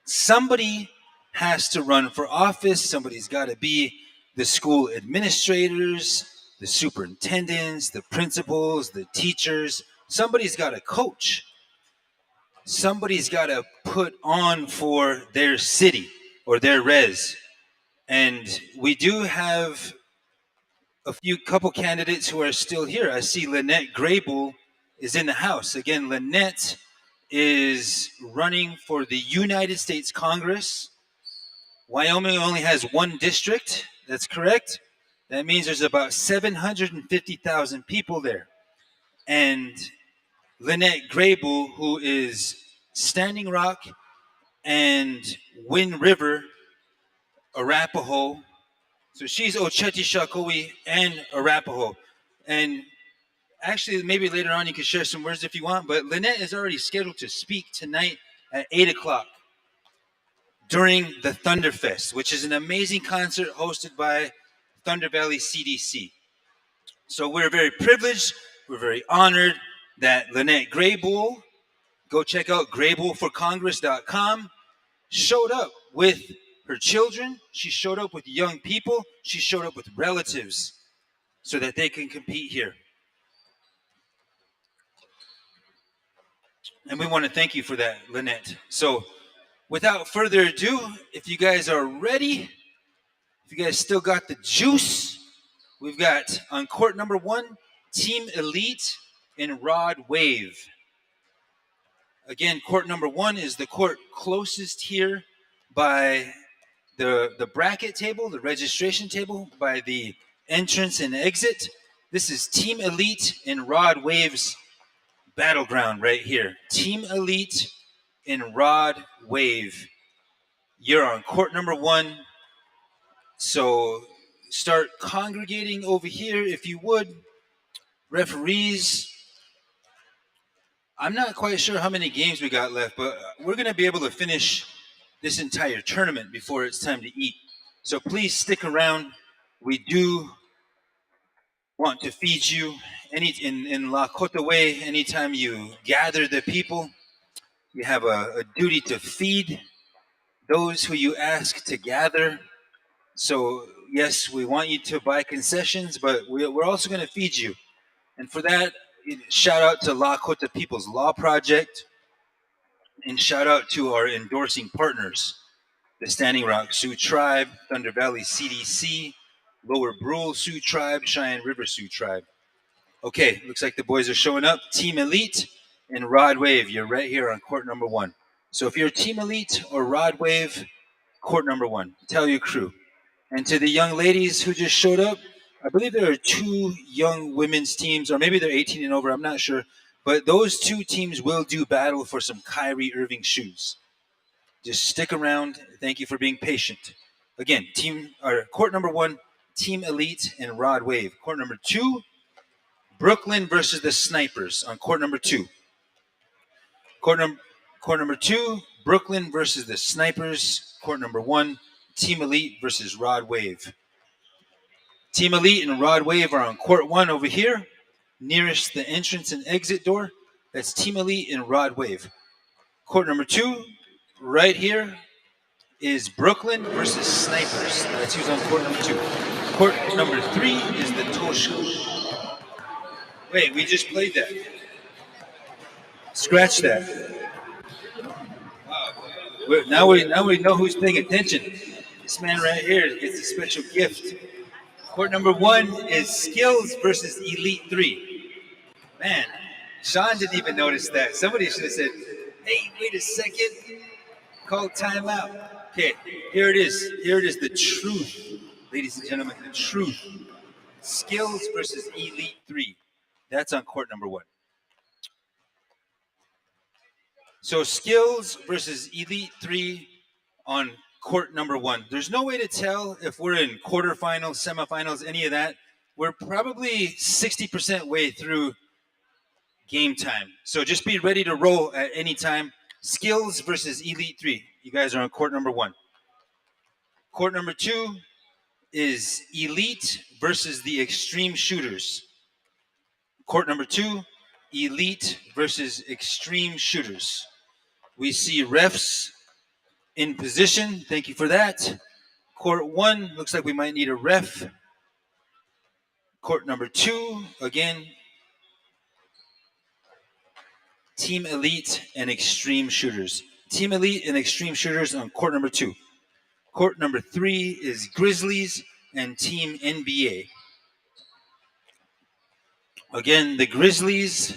Somebody has to run for office. Somebody's got to be the school administrators, the superintendents, the principals, the teachers. Somebody's got to coach. Somebody's got to put on for their city or their res. And we do have a couple candidates who are still here. I see Lynette Graybull is in the house. Again, Lynette is running for the United States Congress. Wyoming only has 1 district. That's correct. That means there's about 750,000 people there. And Lynette Graybull, who is Standing Rock and Wind River Arapaho. So she's Oceti Vote and Arapaho. And actually, maybe later on you can share some words if you want, but Lynette is already scheduled to speak tonight at 8 o'clock during the Thunder Fest, which is an amazing concert hosted by Thunder Valley CDC. So we're very privileged, we're very honored that Lynette Graybull, go check out graybullforcongress.com, showed up with her children, she showed up with young people, she showed up with relatives so that they can compete here. And we want to thank you for that, Lynette. So without further ado, if you guys are ready, if you guys still got the juice, we've got on court number 1, Team Elite in Rod Wave. Again, court number 1 is the court closest here by the bracket table, the registration table, by the entrance and exit. This is Team Elite in Rod Wave's battleground right here. Team Elite in Rod Wave. You're on court number 1. So start congregating over here if you would. Referees, I'm not quite sure how many games we got left, but we're going to be able to finish this entire tournament before it's time to eat. So please stick around. We do want to feed you. In Lakota way, anytime you gather the people, you have a duty to feed those who you ask to gather. So yes, we want you to buy concessions, but we're also going to feed you. And for that, shout out to Lakota People's Law Project, and shout out to our endorsing partners, the Standing Rock Sioux Tribe, Thunder Valley CDC, Lower Brule Sioux Tribe, Cheyenne River Sioux Tribe. Okay, looks like the boys are showing up. Team Elite and Rod Wave, you're right here on court number 1. So if you're Team Elite or Rod Wave, court number 1, tell your crew. And to the young ladies who just showed up, I believe there are 2 young women's teams, or maybe they're 18 and over, I'm not sure. But those 2 teams will do battle for some Kyrie Irving shoes. Just stick around. Thank you for being patient. Again, court number 1, Team Elite and Rod Wave. Court number 2, Brooklyn versus the Snipers on court number 2. Court number 2, Brooklyn versus the Snipers. Court number 1, Team Elite versus Rod Wave. Team Elite and Rod Wave are on court 1 over here, nearest the entrance and exit door. That's Team Elite and Rod Wave. Court number 2, right here, is Brooklyn versus Snipers. That's who's on court number 2. Court number 3 is the Tosha. Wait, we just played that. Scratch that. Now we know who's paying attention. This man right here gets a special gift. Court number 1 is Skills versus Elite 3. Man, Sean didn't even notice that. Somebody should have said, "Hey, wait a second. Call timeout." Okay, here it is. Here it is, the truth. Ladies and gentlemen, the truth. Skills versus Elite 3. That's on court number 1. So Skills versus Elite 3 on court number 1. There's no way to tell if we're in quarterfinals, semifinals, any of that. We're probably 60% way through game time. So just be ready to roll at any time. Skills versus Elite 3. You guys are on court number 1. Court number 2 is Elite versus the Extreme Shooters. Court number 2, Elite versus Extreme Shooters. We see refs in position. Thank you for that. Court 1, looks like we might need a ref. Court number 2, again, Team Elite and Extreme Shooters. Team Elite and Extreme Shooters on court number 2. Court number 3 is Grizzlies and Team NBA. Again, the Grizzlies,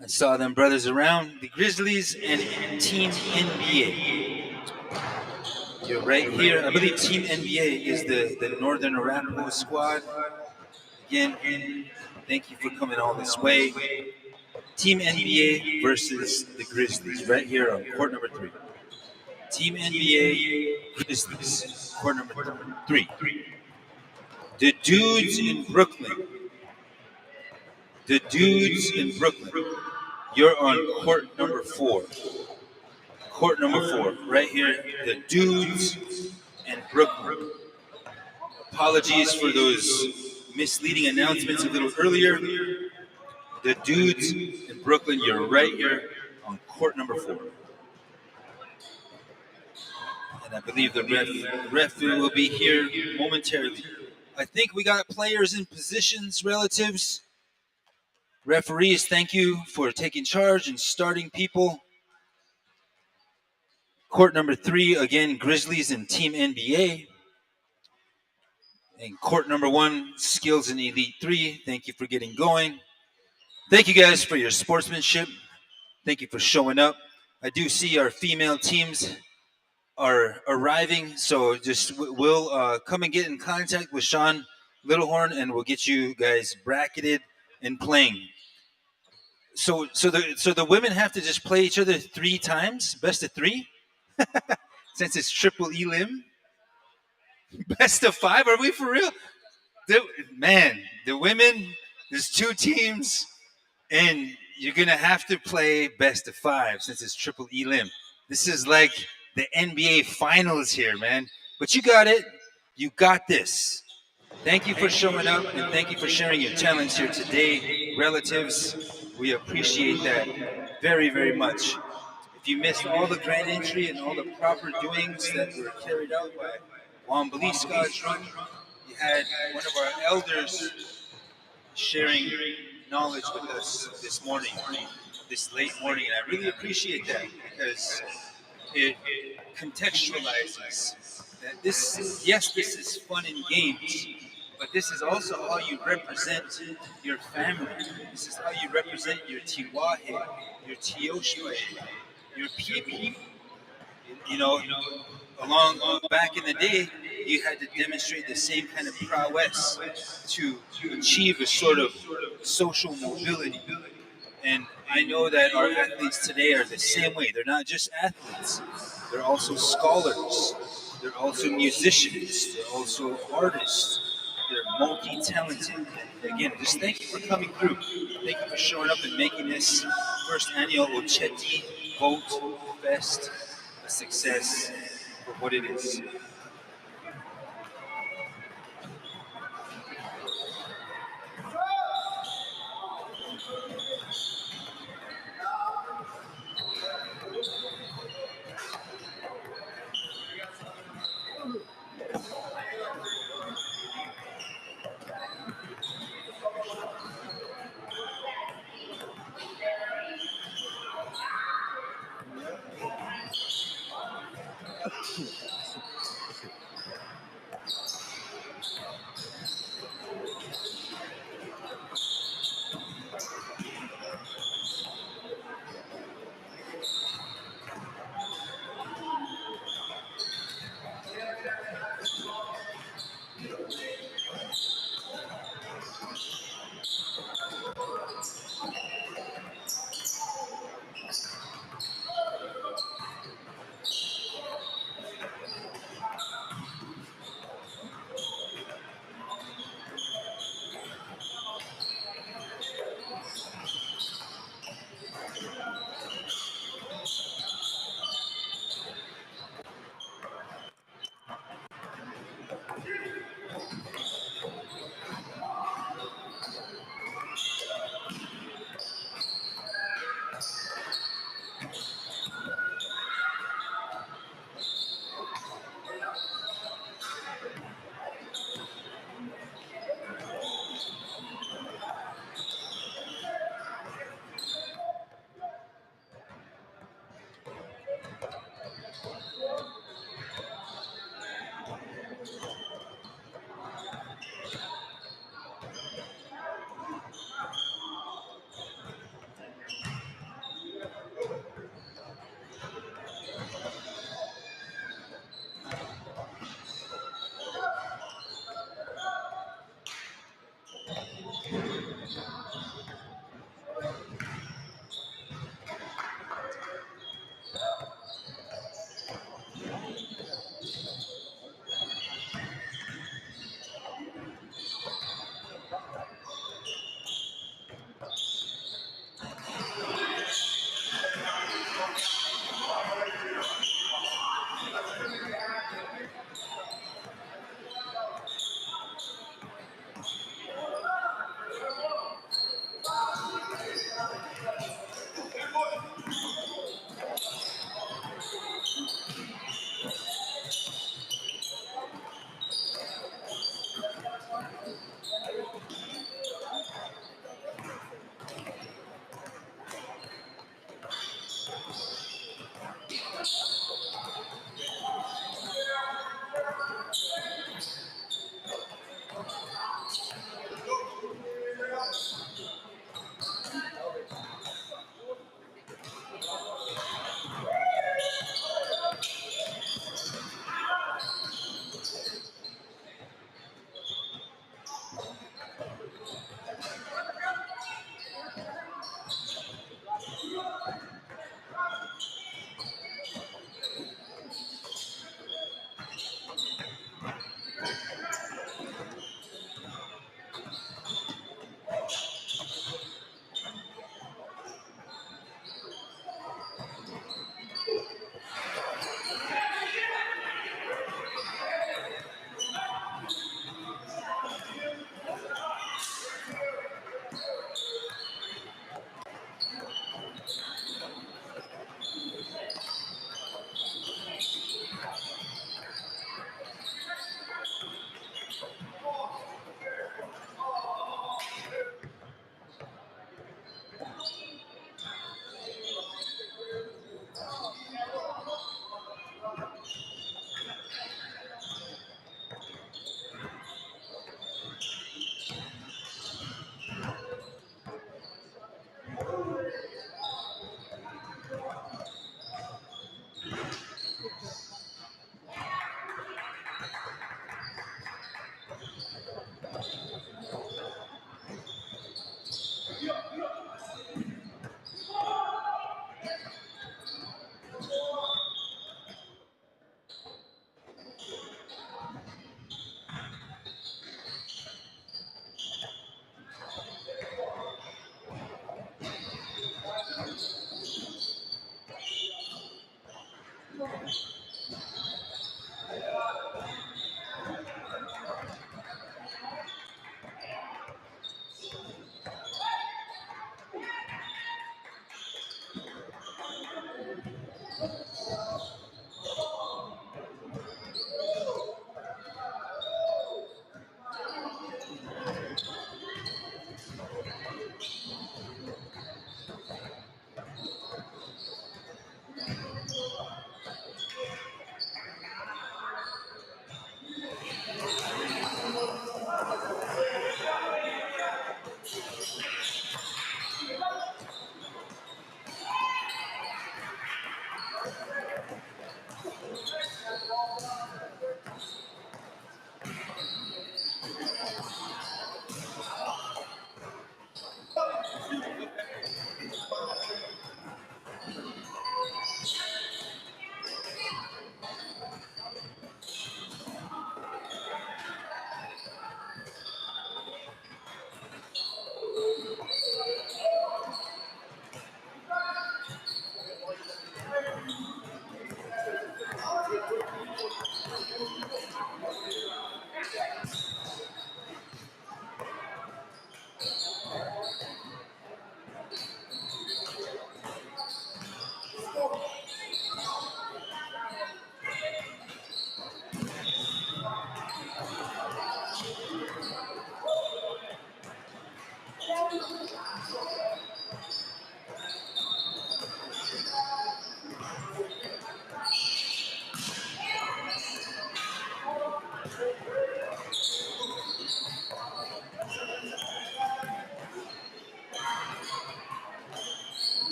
I saw them brothers around. The Grizzlies and Team NBA. You're right here. I believe Team NBA is the Northern Arapaho squad. Again, thank you for coming all this way. Team NBA versus the Grizzlies, right here on court number 3. Team NBA, Grizzlies, court number 3. The dudes in Brooklyn. The dudes in Brooklyn. You're on court number 4. Court number 4, right here. The dudes in Brooklyn. Apologies for those misleading announcements a little earlier. The dudes in Brooklyn, you're right here on court number 4. And I believe the ref will be here momentarily. I think we got players in positions, relatives. Referees, thank you for taking charge and starting people. Court number 3, again, Grizzlies and Team NBA. And court number 1, Skills and Elite 3. Thank you for getting going. Thank you guys for your sportsmanship. Thank you for showing up. I do see our female teams are arriving, so just we'll come and get in contact with Sean Littlehorn, and we'll get you guys bracketed and playing. So the women have to just play each other 3 times, best of 3, since it's triple elim. Best of 5? Are we for real? The women, there's 2 teams, and you're gonna have to play best of 5 since it's triple elim. This is like the NBA Finals here, man. But you got it. You got this. Thank you for showing up, and thank you for sharing your talents here today, relatives. We appreciate that very, very much. If you missed all the grand entry and all the proper doings that were carried out by Wambali Scotch Run, you had one of our elders sharing knowledge with us this morning, this late morning, and I really appreciate that because it contextualizes that this is fun and games, but this is also how you represent your family. This is how you represent your Tiwahe, your Tioshwe, your people. You know, along back in the day, you had to demonstrate the same kind of prowess to achieve a sort of social mobility. And I know that our athletes today are the same way. They're not just athletes. They're also scholars. They're also musicians. They're also artists. They're multi-talented. And again, just thank you for coming through. Thank you for showing up and making this first annual Oceti Vote Fest a success for what it is.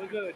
good.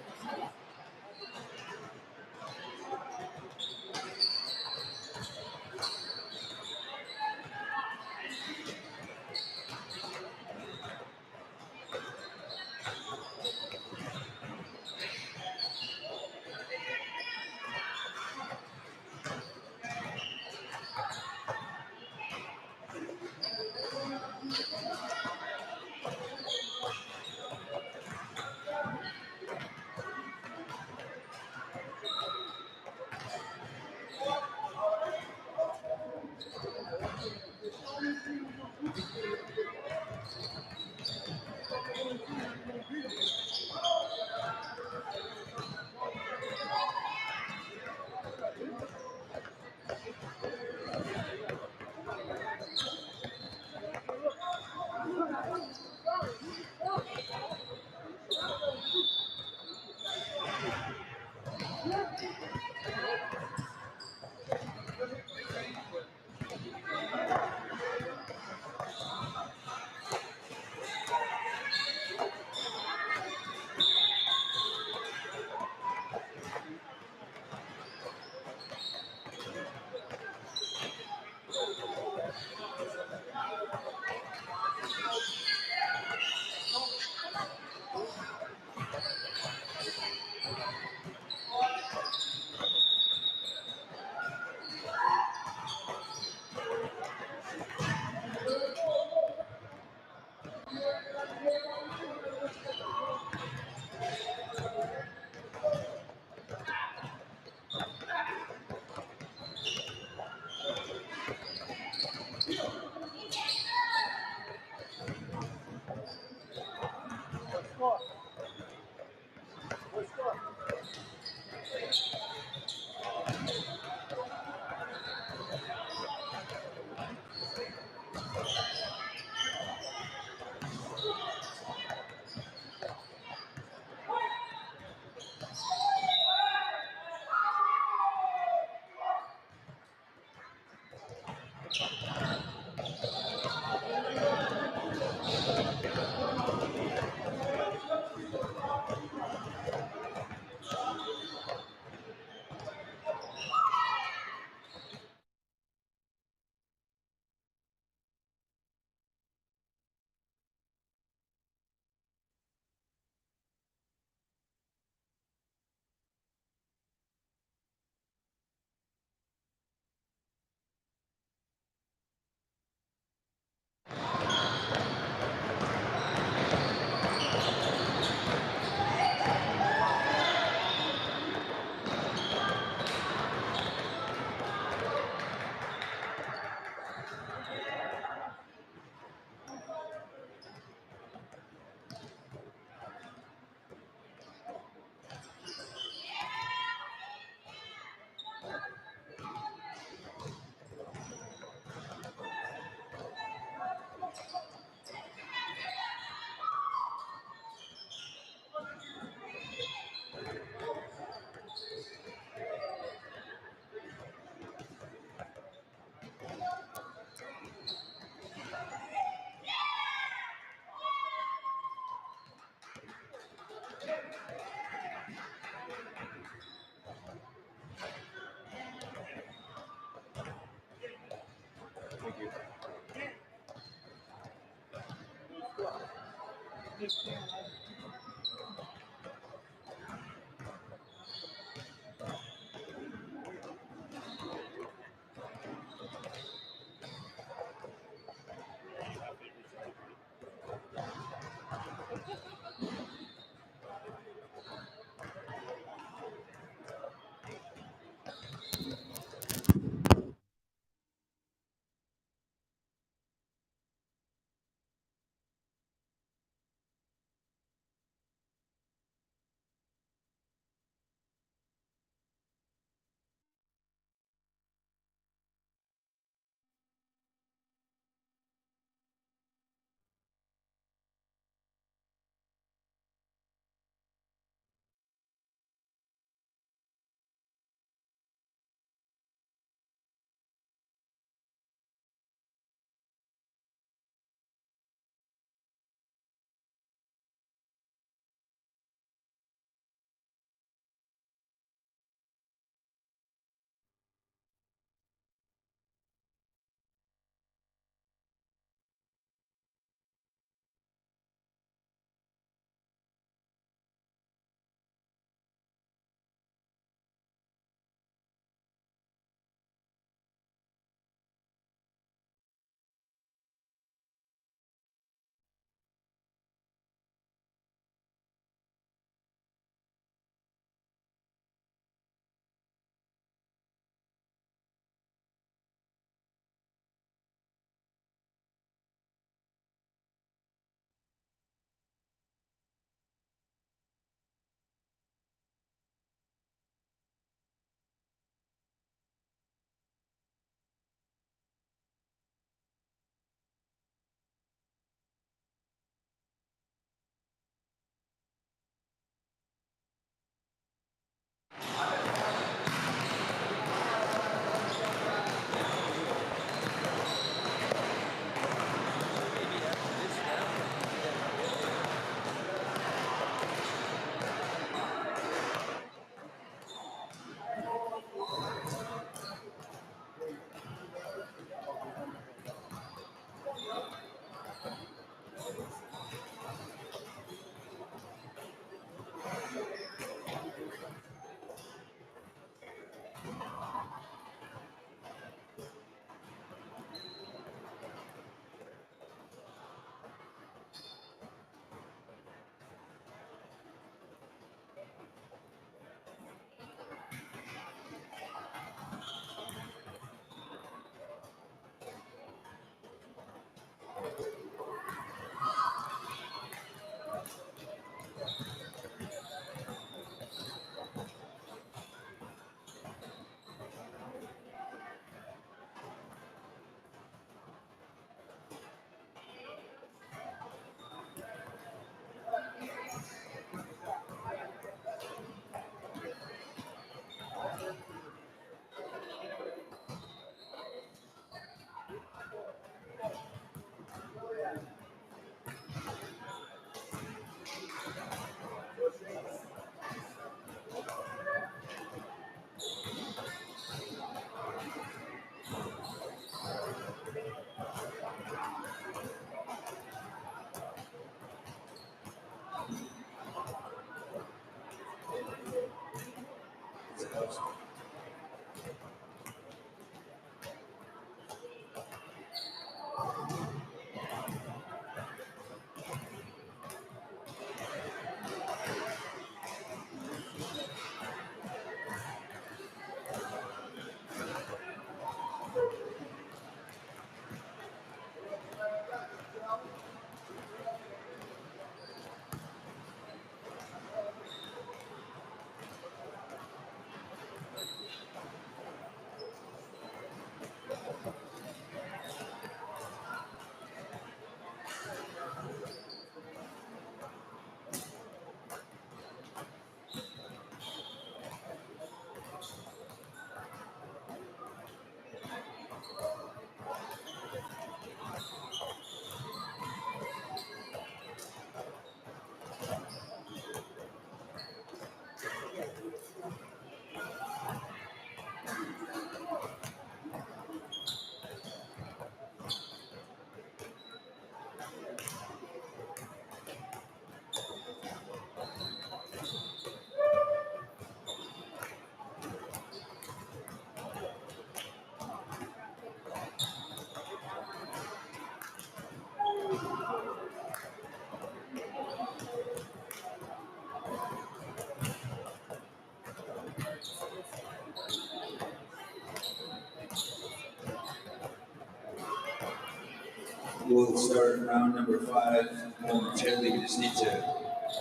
We'll start round number 5 momentarily. We just need to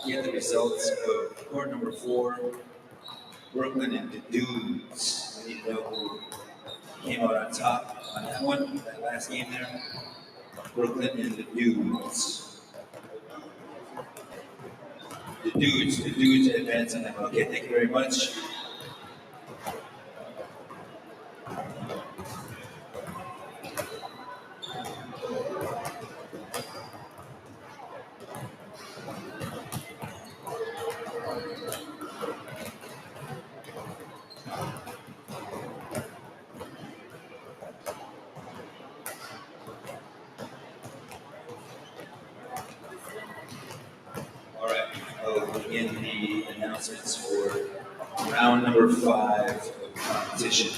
get the results of court number 4, Brooklyn and the Dudes. We need to know who came out on top on that one, that last game there. Brooklyn and the Dudes. The Dudes advance on that one. Okay, thank you very much. All right, I'll begin the announcements for round number 5 of the competition.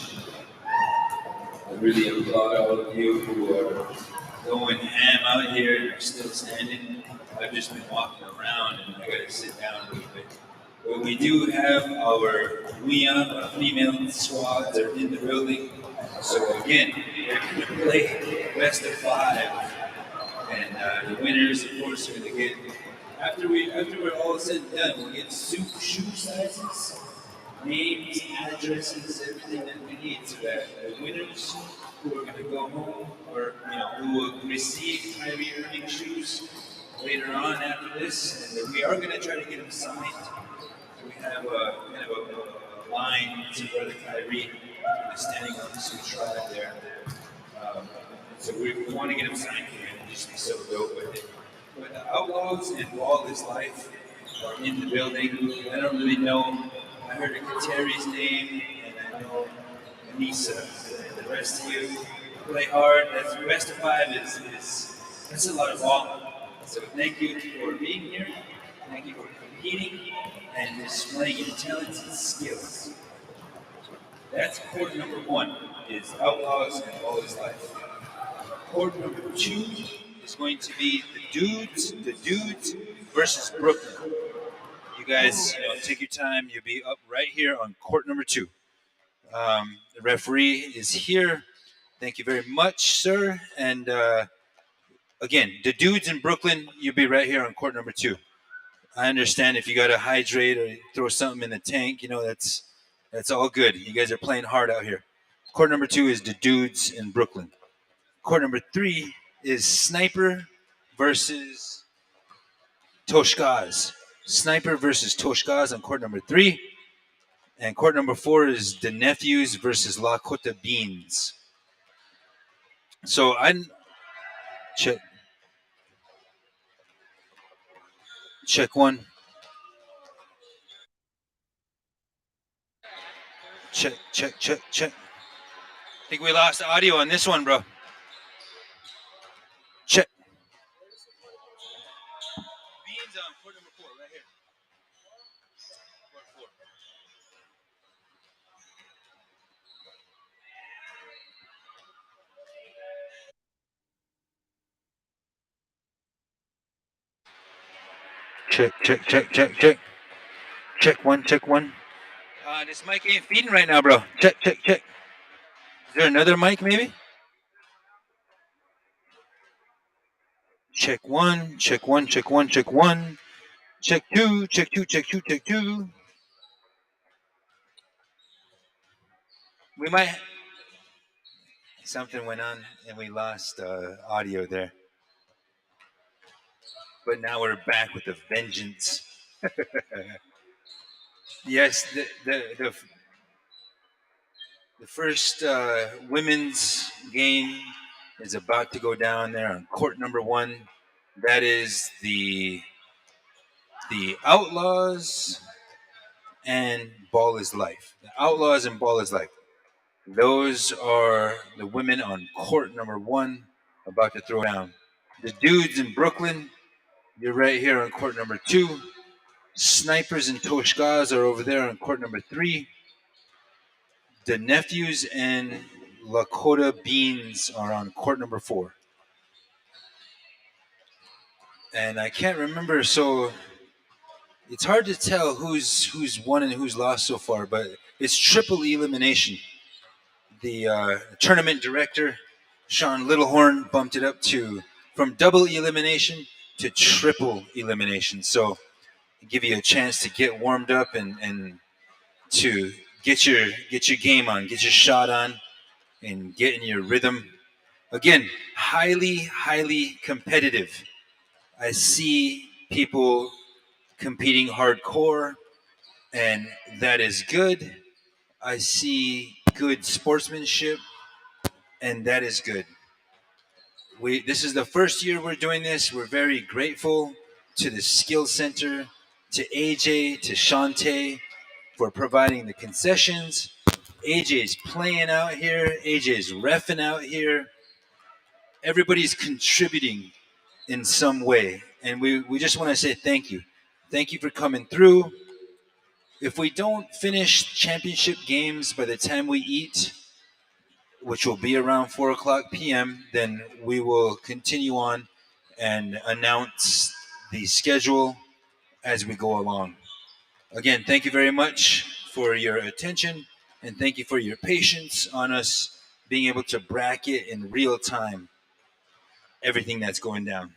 I really applaud all of you who are going ham out here and are still standing. I've just been walking around and I gotta sit down a little bit. But we do have our WIA, female squads are in the building. So again, we're gonna play best of 5. And the winners, of course, are gonna get, after we're all said and done, we'll get shoe sizes, names, addresses, everything that we need, so that the winners who are going to go home, or who will receive Kyrie Irving shoes later on after this, and we are going to try to get them signed. We have kind of a line to Brother Kyrie, Standing Rock Sioux Tribe there. So we want to get him signed here, and just be so dope with it. But the Outlaws and Wall is Life are in the building. I don't really know. I heard Terry's name, and I know Anissa, and the rest of you play hard. That's best of 5 is that's a lot of ball. So thank you for being here. Thank you for competing and displaying your talents and skills. That's court number 1 is Outlaws and Wall is Life. Court number 2 is going to be the Dudes versus Brooklyn. You guys, take your time. You'll be up right here on court number 2. The referee is here. Thank you very much, sir. And again, the Dudes in Brooklyn, you'll be right here on court number 2. I understand if you got to hydrate or throw something in the tank, that's all good. You guys are playing hard out here. Court number 2 is the Dudes in Brooklyn. Court number 3 is Sniper versus Toshkaz. Sniper versus Toshkaz on court number 3. And court number 4 is the Nephews versus Lakota Beans. So check 1. Check. I think we lost the audio on this one, bro. Check. Beans on court number 4, right here. Court 4. Check. Check 1. This mic ain't feeding right now, bro. Check. Is there another mic, maybe? Check 1. Check 2. We might. Something went on and we lost audio there. But now we're back with a vengeance. Yes, the first women's game is about to go down there on court number 1. That is the Outlaws and Ball is Life. The Outlaws and Ball is Life. Those are the women on court number 1 about to throw down. The Dudes in Brooklyn, you're right here on court number 2. Snipers and Toshkaz are over there on court number 3. The Nephews and Lakota Beans are on court number 4. And I can't remember, so it's hard to tell who's won and who's lost so far, but it's triple elimination. The tournament director, Sean Littlehorn, bumped it up to from double elimination to triple elimination. So give you a chance to get warmed up and to get your game on, get your shot on, and get in your rhythm. Again, highly competitive. I see people competing hardcore, and that is good. I see good sportsmanship, and that is good. This is the first year we're doing this. We're very grateful to the Skill Center, to AJ, to Shantae for providing the concessions. AJ's playing out here. AJ's reffing out here. Everybody's contributing in some way. And we just want to say thank you. Thank you for coming through. If we don't finish championship games by the time we eat, which will be around 4 o'clock p.m., then we will continue on and announce the schedule as we go along. Again, thank you very much for your attention, and thank you for your patience on us being able to bracket in real time everything that's going down.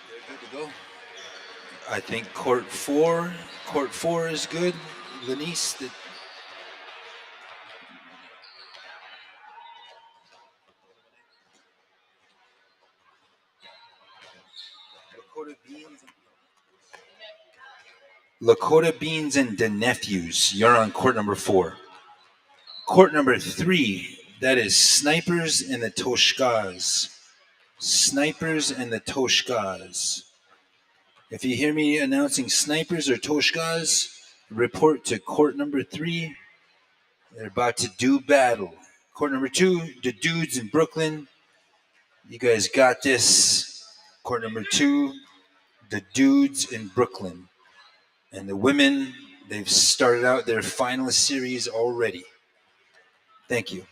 They're good to go. I think court four is good. Lenice, Lakota Beans and the Nephews, you're on court number 4. Court number 3, that is Snipers and the Toshkas. Snipers and the Toshkas. If you hear me announcing Snipers or Toshkas, report to court number 3. They're about to do battle. Court number 2, the Dudes in Brooklyn. You guys got this. Court number 2, the Dudes in Brooklyn. And the women, they've started out their finalist series already. Thank you.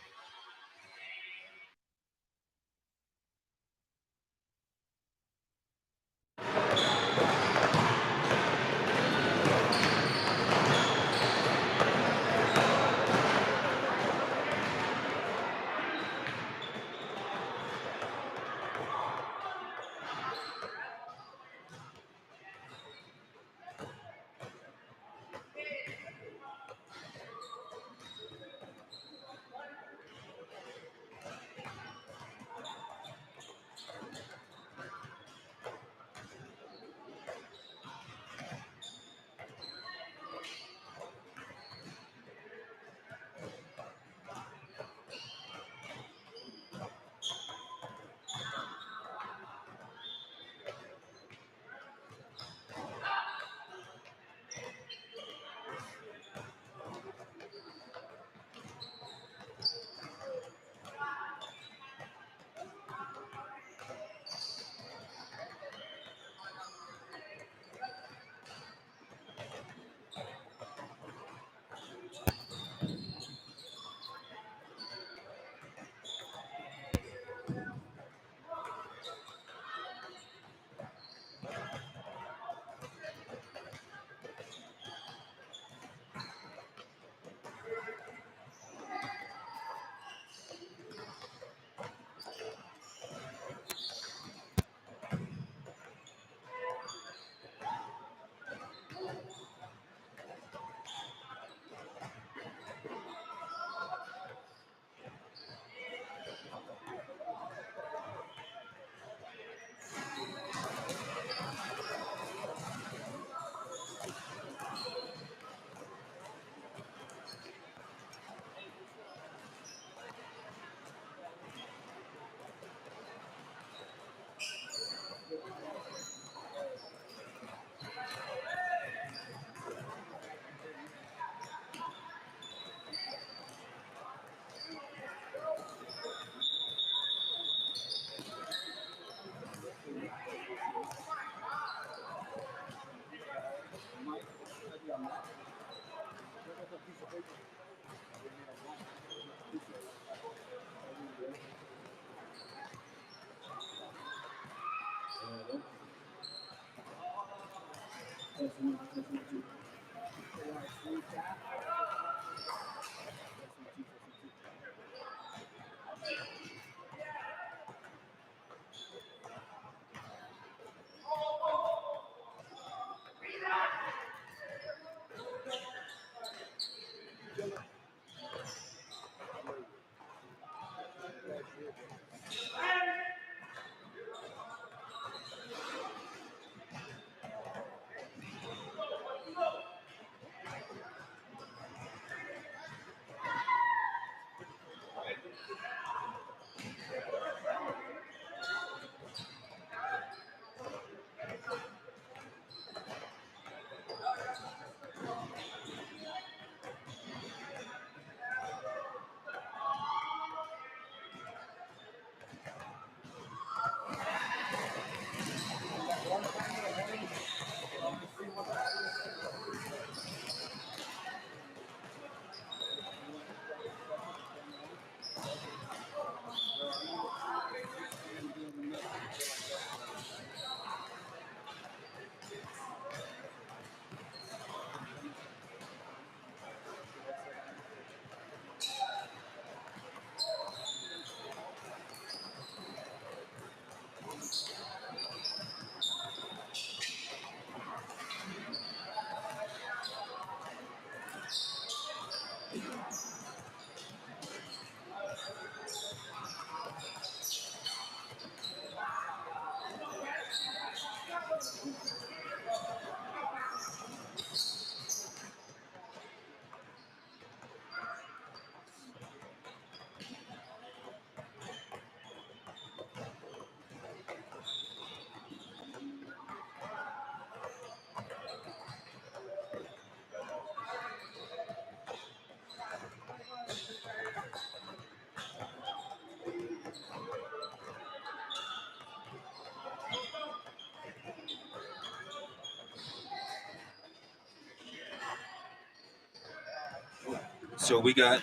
So we got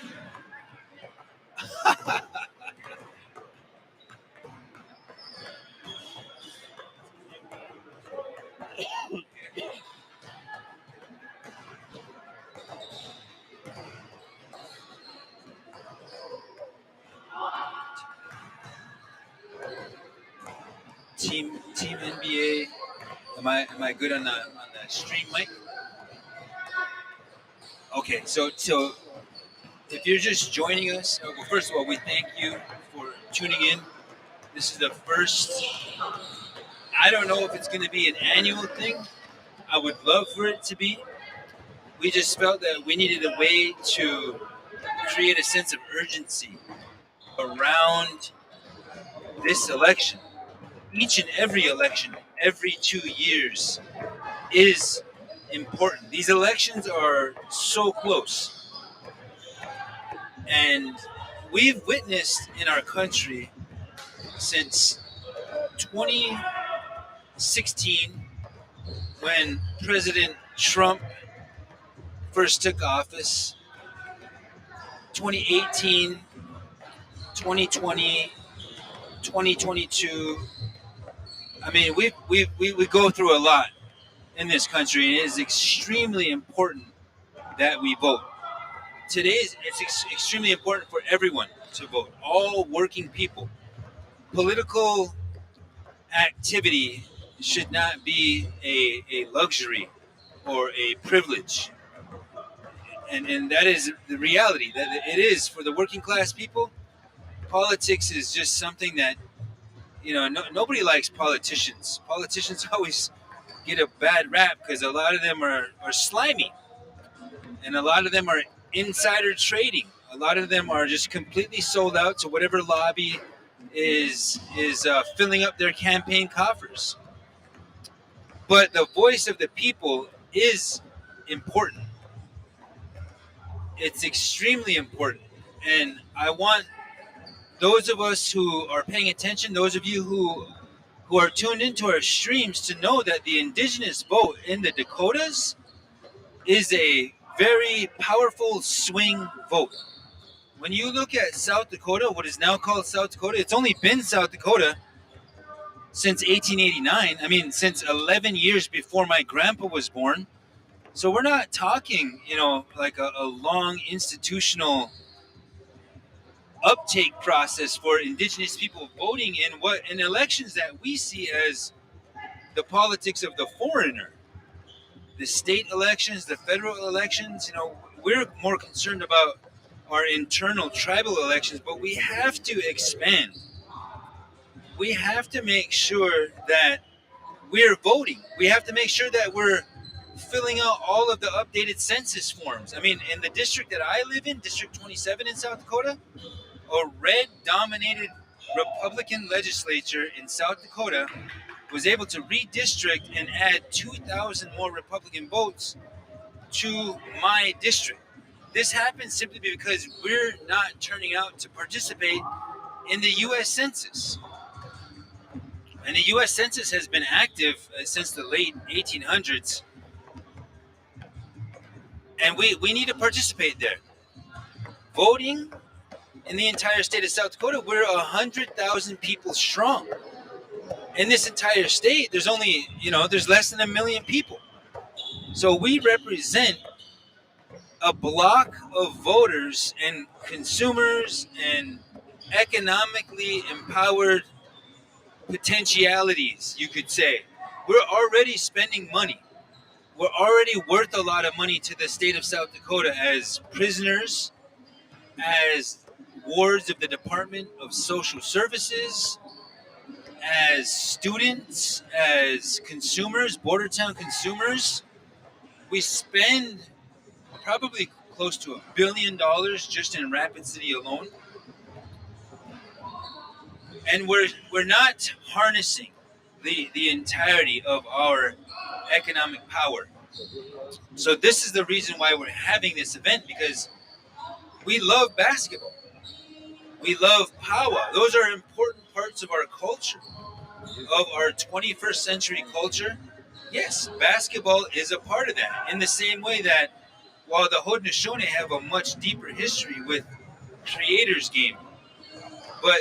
Team NBA. Am I good on the stream mic? Okay, so if you're just joining us, well, first of all, we thank you for tuning in. This is the first. I don't know if it's going to be an annual thing. I would love for it to be. We just felt that we needed a way to create a sense of urgency around this election. Each and every election, every 2 years, is important. These elections are so close. And we've witnessed in our country since 2016, when President Trump first took office, 2018, 2020, 2022. I mean, we go through a lot in this country, and it is extremely important that we vote. Today, it's extremely important for everyone to vote, all working people. Political activity should not be a luxury or a privilege. And that is the reality, that it is for the working class people. Politics is just something that, nobody likes politicians. Politicians always get a bad rap because a lot of them are slimy, and a lot of them are insider trading. A lot of them are just completely sold out to whatever lobby is filling up their campaign coffers. But the voice of the people is important. It's extremely important. And I want those of us who are paying attention, those of you who are tuned into our streams, to know that the indigenous vote in the Dakotas is a very powerful swing vote. When you look at South Dakota, what is now called South Dakota, it's only been South Dakota since 1889. I mean, since 11 years before my grandpa was born. So we're not talking, like a long institutional uptake process for Indigenous people voting in elections that we see as the politics of the foreigner. The state elections, the federal elections, we're more concerned about our internal tribal elections, but we have to expand. We have to make sure that we're voting. We have to make sure that we're filling out all of the updated census forms. I mean, in the district that I live in, District 27 in South Dakota, a red-dominated Republican legislature in South Dakota was able to redistrict and add 2,000 more Republican votes to my district. This happens simply because we're not turning out to participate in the U.S. Census. And the U.S. Census has been active since the late 1800s. And we need to participate there. Voting in the entire state of South Dakota, we're 100,000 people strong. In this entire state, there's only, there's less than 1 million people. So we represent a block of voters and consumers and economically empowered potentialities, you could say. We're already spending money. We're already worth a lot of money to the state of South Dakota as prisoners, as wards of the Department of Social Services, as students, as consumers, border town consumers. We spend probably close to $1 billion just in Rapid City alone. And we're not harnessing the entirety of our economic power. So this is the reason why we're having this event, because we love basketball. We love powwow. Those are important parts of our culture, of our 21st century culture. Yes, basketball is a part of that. In the same way that while the Haudenosaunee have a much deeper history with Creator's Game, but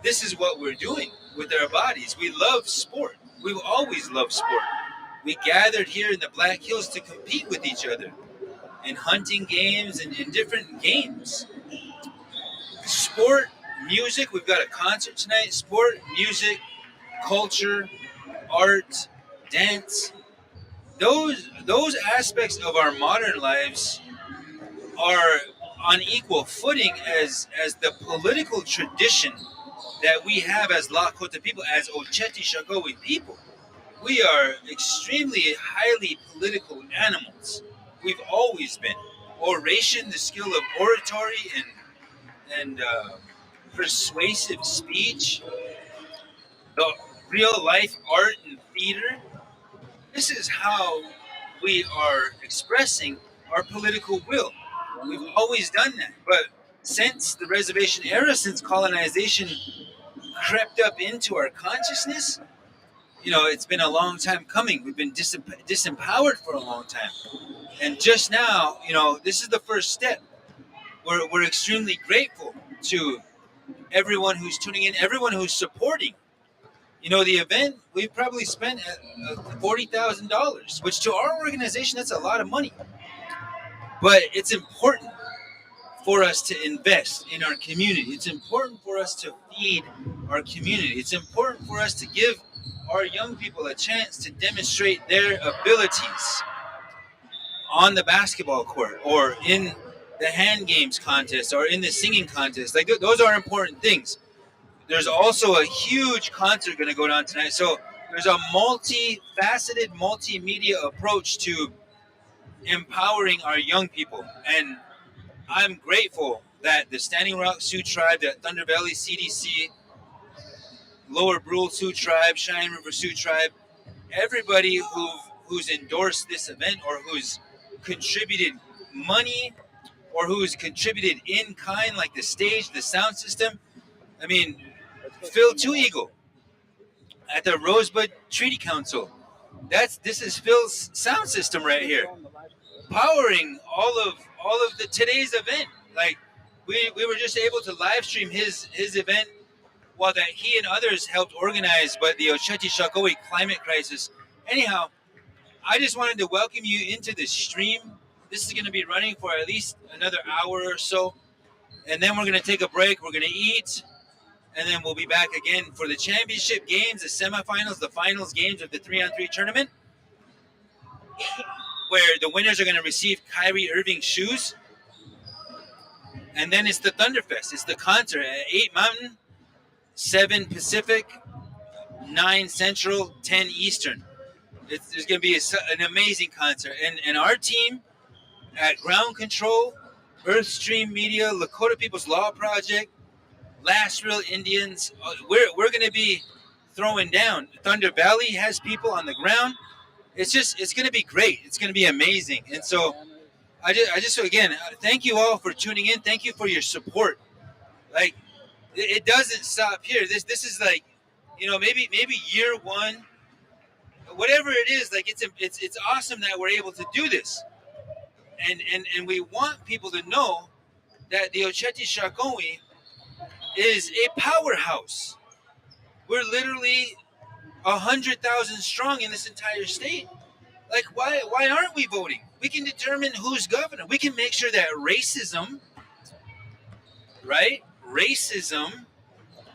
this is what we're doing with our bodies. We love sport. We've always loved sport. We gathered here in the Black Hills to compete with each other in hunting games and in different games. Sport, music, we've got a concert tonight. Sport, music, culture, art, dance. Those aspects of our modern lives are on equal footing as the political tradition that we have as Lakota people, as Oceti Vote people. We are extremely highly political animals. We've always been. Oration, the skill of oratory and persuasive speech, the real life art and theater. This is how we are expressing our political will. We've always done that. But since the reservation era, since colonization crept up into our consciousness, it's been a long time coming. We've been disempowered for a long time. And just now, this is the first step. We're extremely grateful to everyone who's tuning in, everyone who's supporting. The event, we've probably spent $40,000, which to our organization, that's a lot of money. But it's important for us to invest in our community. It's important for us to feed our community. It's important for us to give our young people a chance to demonstrate their abilities on the basketball court or in the hand games contest or in the singing contest. Like those are important things. There's also a huge concert going to go down tonight. So there's a multifaceted, multimedia approach to empowering our young people. And I'm grateful that the Standing Rock Sioux Tribe, the Thunder Valley CDC, Lower Brule Sioux Tribe, Cheyenne River Sioux Tribe, everybody who's endorsed this event or who's contributed money or who's contributed in kind, like the stage, the sound system. I mean, Phil Two Eagle at the Rosebud Treaty Council. This is Phil's sound system right here, powering all of the today's event. Like we were just able to live stream his event while that he and others helped organize, but the Oceti Vote climate crisis. Anyhow, I just wanted to welcome you into the stream. This is going to be running for at least another hour or so. And then we're going to take a break. We're going to eat. And then we'll be back again for the championship games, the semifinals, the finals games of the 3-on-3 tournament, where the winners are going to receive Kyrie Irving shoes. And then it's the Thunderfest. It's the concert at 8 Mountain, 7 Pacific, 9 Central, 10 Eastern. There's going to be an amazing concert. And our team at Ground Control, Earthstream Media, Lakota People's Law Project, Last Real Indians, we're going to be throwing down. Thunder Valley has people on the ground. It's going to be great. It's going to be amazing. And so I just again, thank you all for tuning in. Thank you for your support. Like, it doesn't stop here. This is like, maybe year one, whatever it is. Like, it's awesome that we're able to do this, and we want people to know that the Oceti Shakoni is a powerhouse. We're literally 100,000 strong in this entire state. Like, why aren't we voting? We can determine who's governor. We can make sure that racism, right? Racism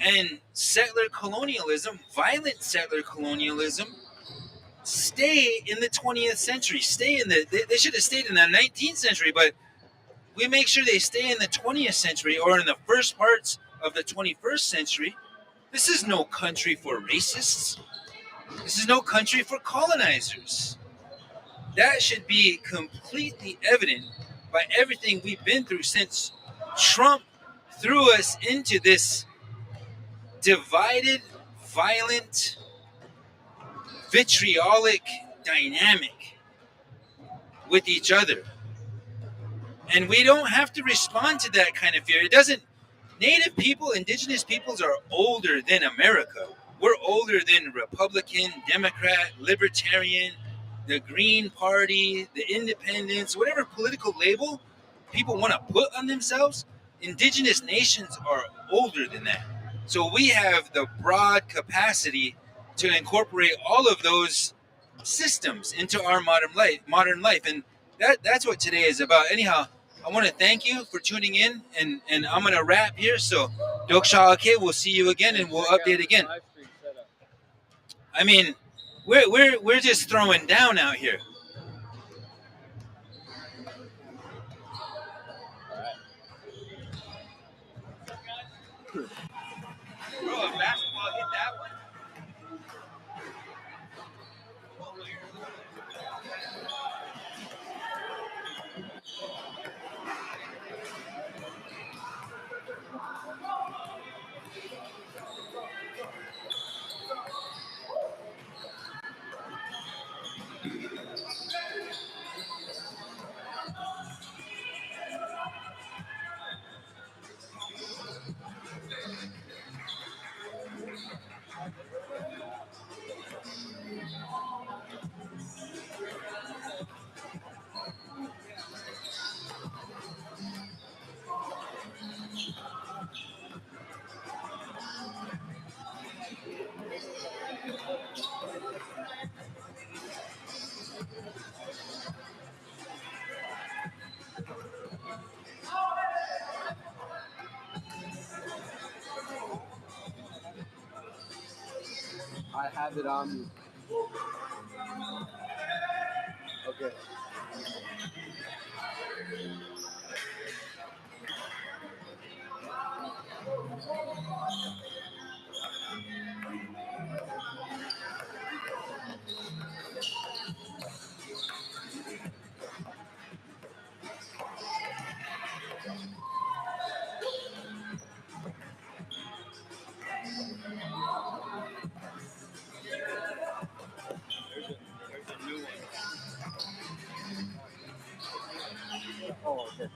and settler colonialism, violent settler colonialism, stay in the 20th century. They should have stayed in the 19th century, but we make sure they stay in the 20th century or in the first parts of the 21st century. This is no country for racists. This is no country for colonizers. That should be completely evident by everything we've been through since Trump threw us into this divided, violent, vitriolic dynamic with each other. And we don't have to respond to that kind of fear. It doesn't. Native people, indigenous peoples are older than America. We're older than Republican, Democrat, Libertarian, the Green Party, the Independents, whatever political label people want to put on themselves. Indigenous nations are older than that. So we have the broad capacity to incorporate all of those systems into our modern life. And that's what today is about. Anyhow, I want to thank you for tuning in, and I'm going to wrap here. So, Doksha, we'll see you again, and we'll update again. I mean, we're just throwing down out here. Bro, if basketball hit that one. I have it on me. Okay. Oh, okay.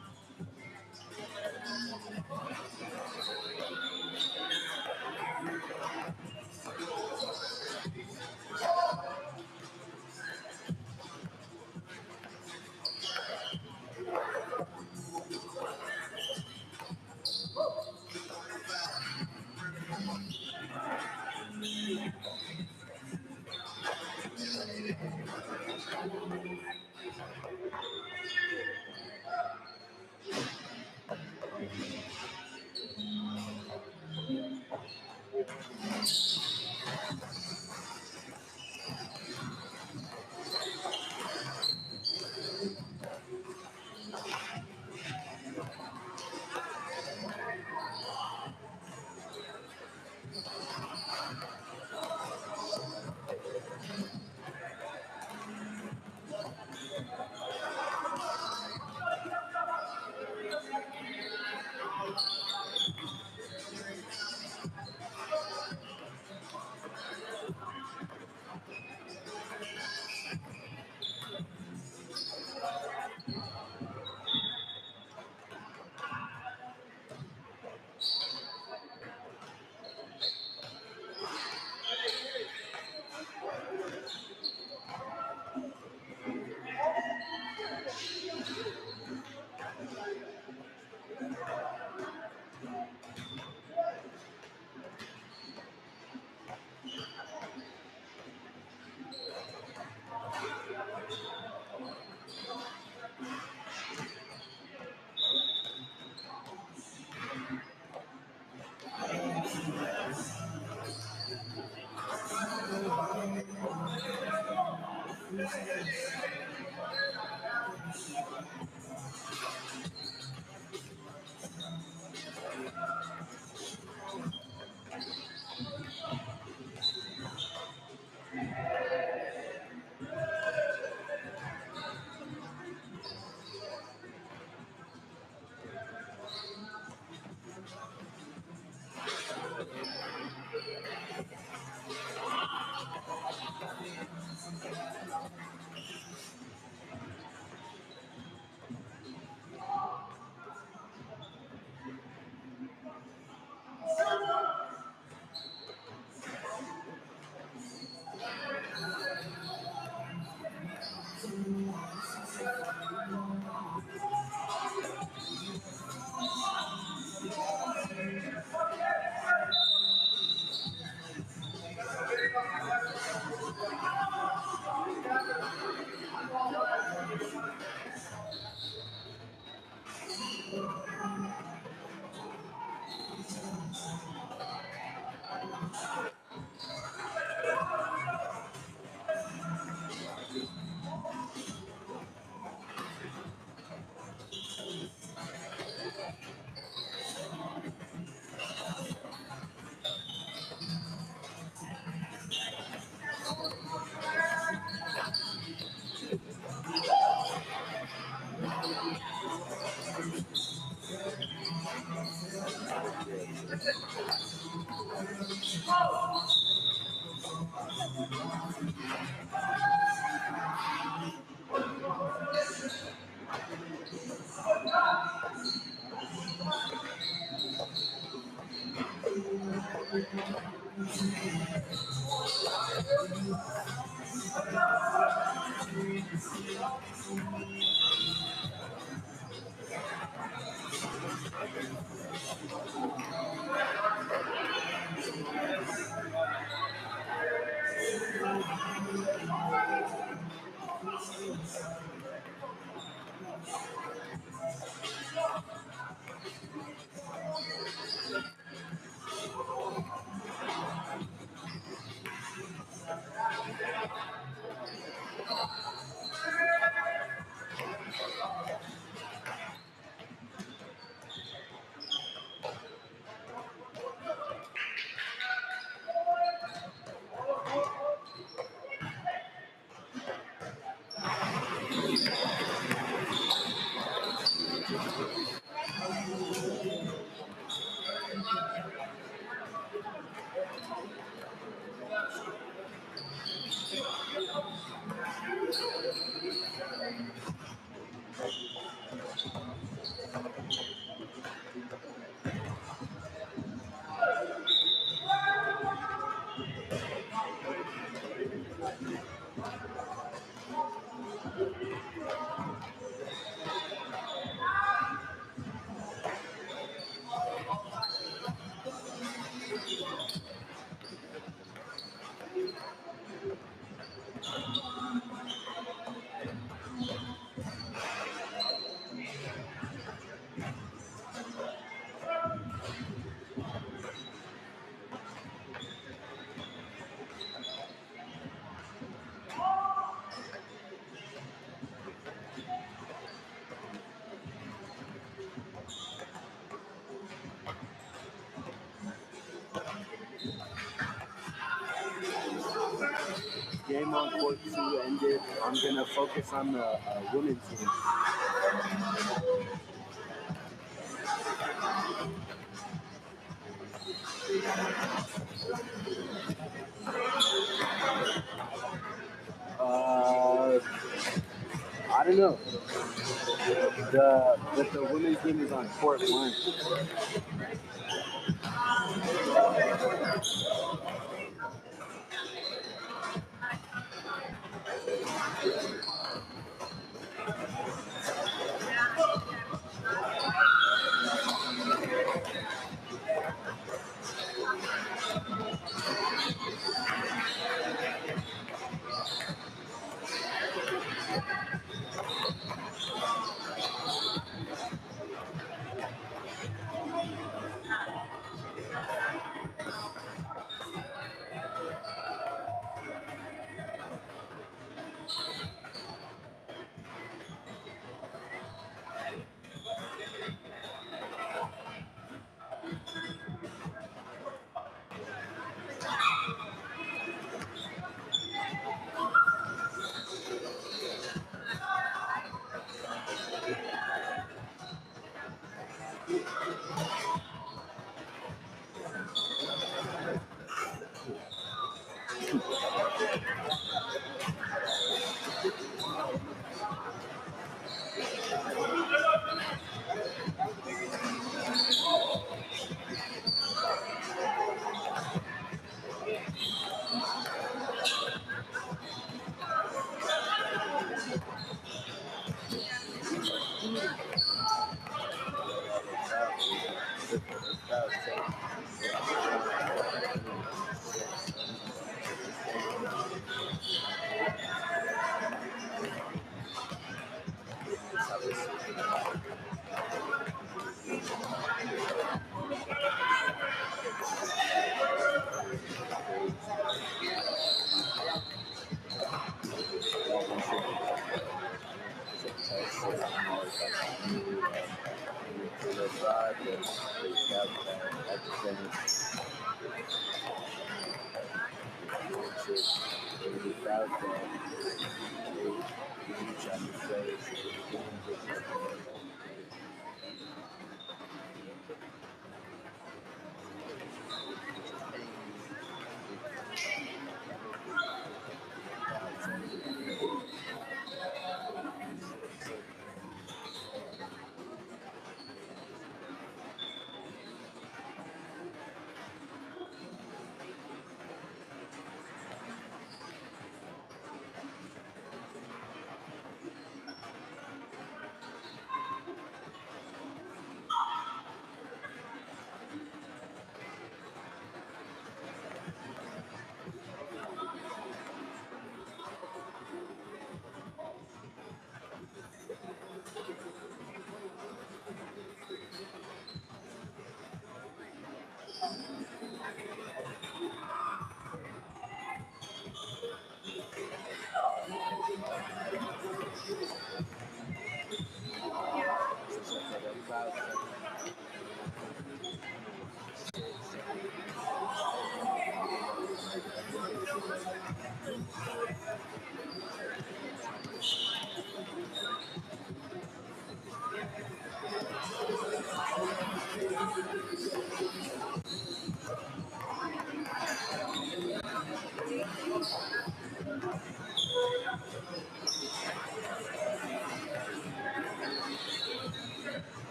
game on court 2 ended. I'm gonna focus on the women's team. I don't know. But the women's team is on court 1.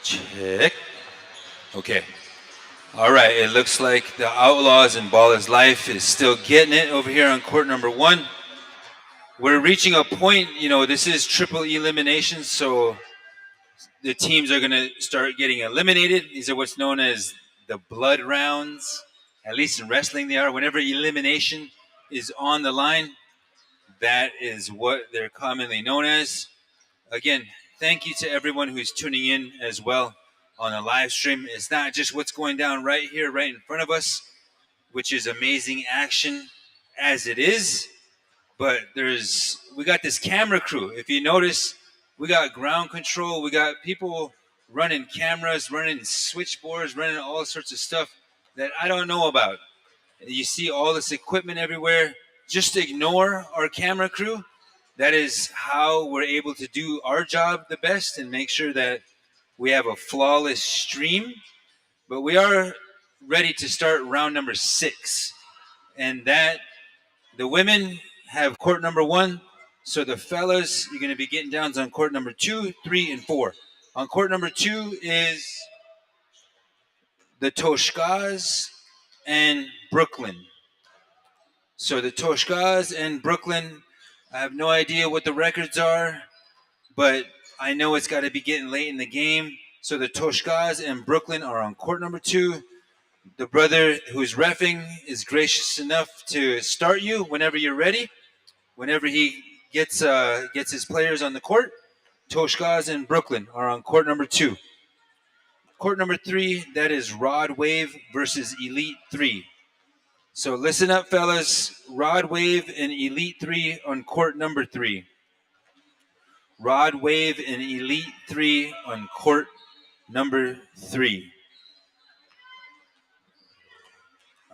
Check. Okay. All right. It looks like the Outlaws and Ball is Life is still getting it over here on court number 1. We're reaching a point, this is triple elimination, so the teams are going to start getting eliminated. These are what's known as the blood rounds. At least in wrestling, they are. Whenever elimination is on the line, that is what they're commonly known as. Again, thank you to everyone who's tuning in as well on the live stream. It's not just what's going down right here, right in front of us, which is amazing action as it is. But we got this camera crew. If you notice, we got ground control. We got people running cameras, running switchboards, running all sorts of stuff that I don't know about. You see all this equipment everywhere. Just ignore our camera crew. That is how we're able to do our job the best and make sure that we have a flawless stream. But we are ready to start round number 6. And that the women have court number 1. So the fellas, you're going to be getting downs on court number 2, 3, and 4. On court number 2 is the Toshkas and Brooklyn. So the Toshkas and Brooklyn, I have no idea what the records are, but I know it's got to be getting late in the game. So the Toshkas and Brooklyn are on court number 2. The brother who's reffing is gracious enough to start you whenever you're ready. Whenever he gets his players on the court, Toshkas and Brooklyn are on court number 2. Court number 3, that is Rod Wave versus Elite 3. So listen up, fellas. Rod Wave and Elite 3 on court number 3. Rod Wave and Elite 3 on court number 3.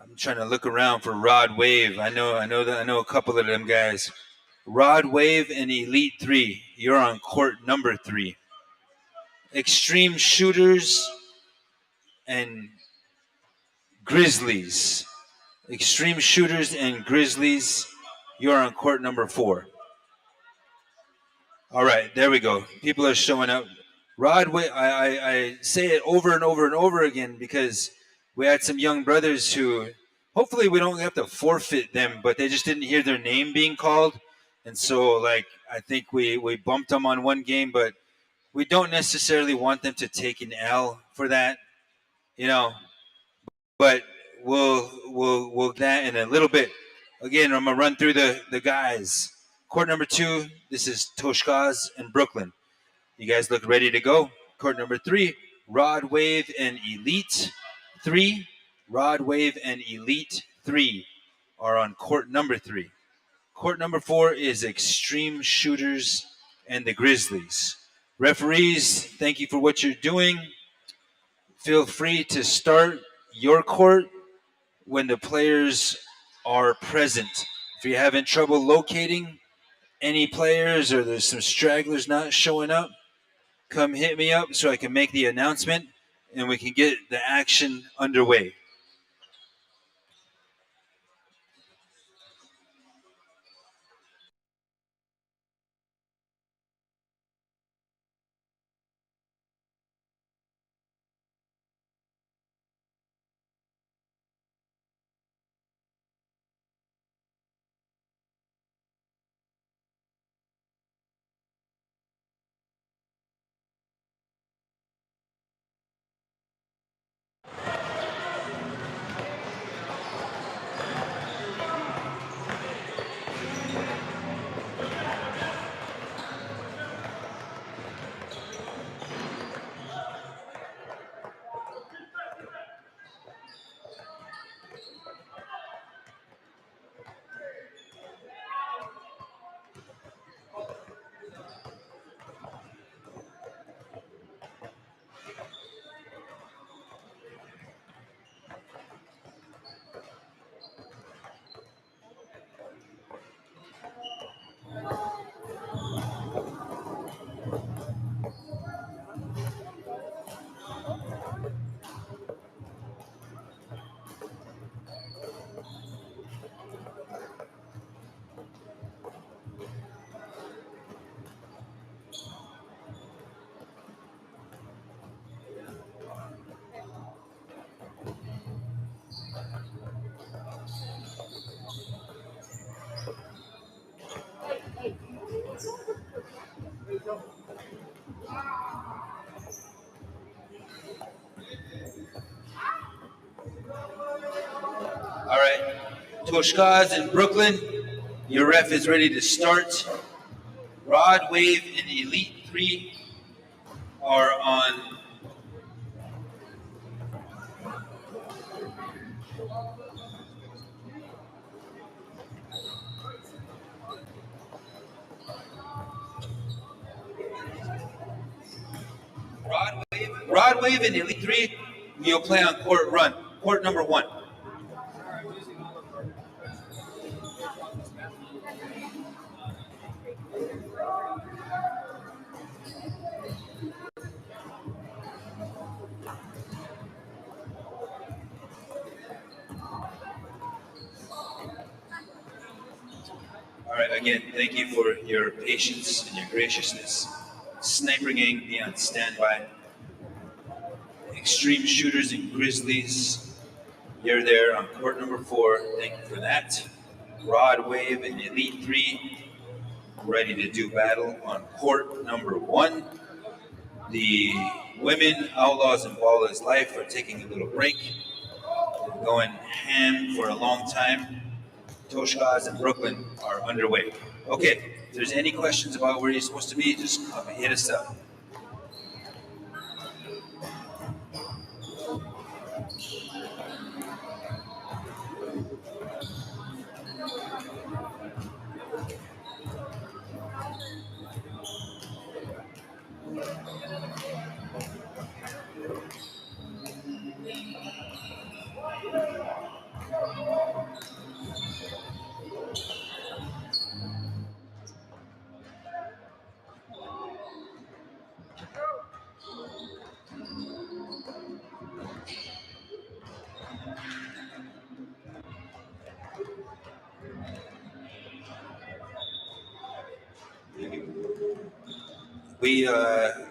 I'm trying to look around for Rod Wave. I know a couple of them guys. Rod Wave and Elite 3, you're on court number 3. Extreme Shooters and Grizzlies. Extreme Shooters and Grizzlies, you're on court number 4. All right, there we go. People are showing up. Rod Wave, I say it over and over and over again because we had some young brothers who, hopefully we don't have to forfeit them, but they just didn't hear their name being called. And so, I think we bumped them on one game, but we don't necessarily want them to take an L for that, But we'll that in a little bit. Again, I'm gonna run through the guys. Court number 2, this is Toshkas and Brooklyn. You guys look ready to go. Court number 3, Rod Wave and Elite 3. Rod Wave and Elite 3 are on court number 3. Court number 4 is Extreme Shooters and the Grizzlies. Referees, thank you for what you're doing. Feel free to start your court when the players are present. If you're having trouble locating any players or there's some stragglers not showing up, come hit me up so I can make the announcement and we can get the action underway. Toshkaz in Brooklyn, your ref is ready to start. Rod Wave and Elite 3 are on. Rod Wave and Elite 3, you'll play on court run, court number 1. All right, again, thank you for your patience and your graciousness. Sniper Gang, be on standby. Extreme Shooters and Grizzlies, you're there on court number 4. Thank you for that. Rod Wave and Elite 3, ready to do battle on court number 1. The women, Outlaws and Ballers Life, are taking a little break. They're going ham for a long time. Toshkaz and Brooklyn are underway. Okay, if there's any questions about where you're supposed to be, just come and hit us up.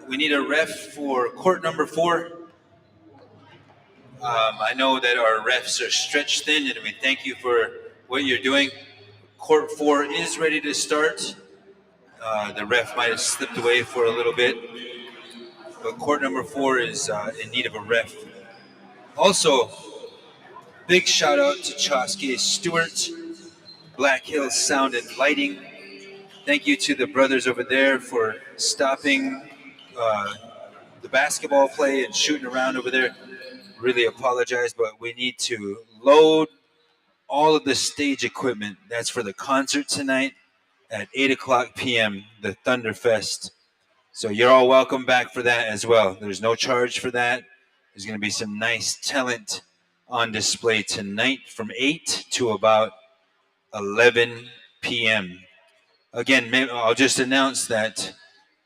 We need a ref for court number 4. I know that our refs are stretched thin, and we thank you for what you're doing. Court 4 is ready to start. The ref might have slipped away for a little bit, but court number 4 is in need of a ref. Also, big shout out to Chosky Stewart, Black Hills Sound and Lighting. Thank you to the brothers over there for stopping the basketball play and shooting around over there. Really apologize, but we need to load all of the stage equipment. That's for the concert tonight at 8 o'clock p.m., the Thunder Fest. So you're all welcome back for that as well. There's no charge for that. There's going to be some nice talent on display tonight from 8 to about 11 p.m. Again, I'll just announce that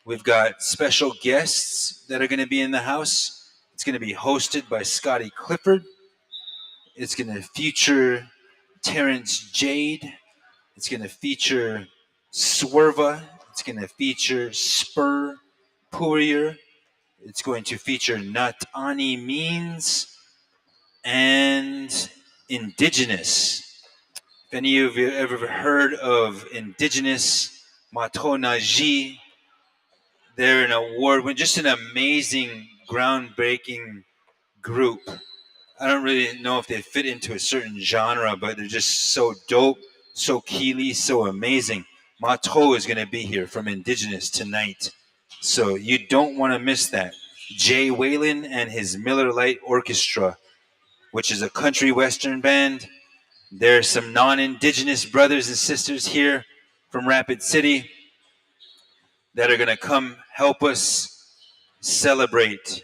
we've got special guests that are going to be in the house. It's going to be hosted by Scotty Clifford. It's going to feature Terrence Jade. It's going to feature Swerva. It's going to feature Spur Poirier. It's going to feature Not Ani Means and Indigenous. If any of you ever heard of Indigenous Matonaji, they're an award, just an amazing, groundbreaking group. I don't really know if they fit into a certain genre, but they're just so dope, so keely, so amazing. Mato is going to be here from Indigenous tonight, so you don't want to miss that. Jay Whalen and his Miller Lite Orchestra, which is a country western band. There's some non-Indigenous brothers and sisters here from Rapid City that are going to come help us celebrate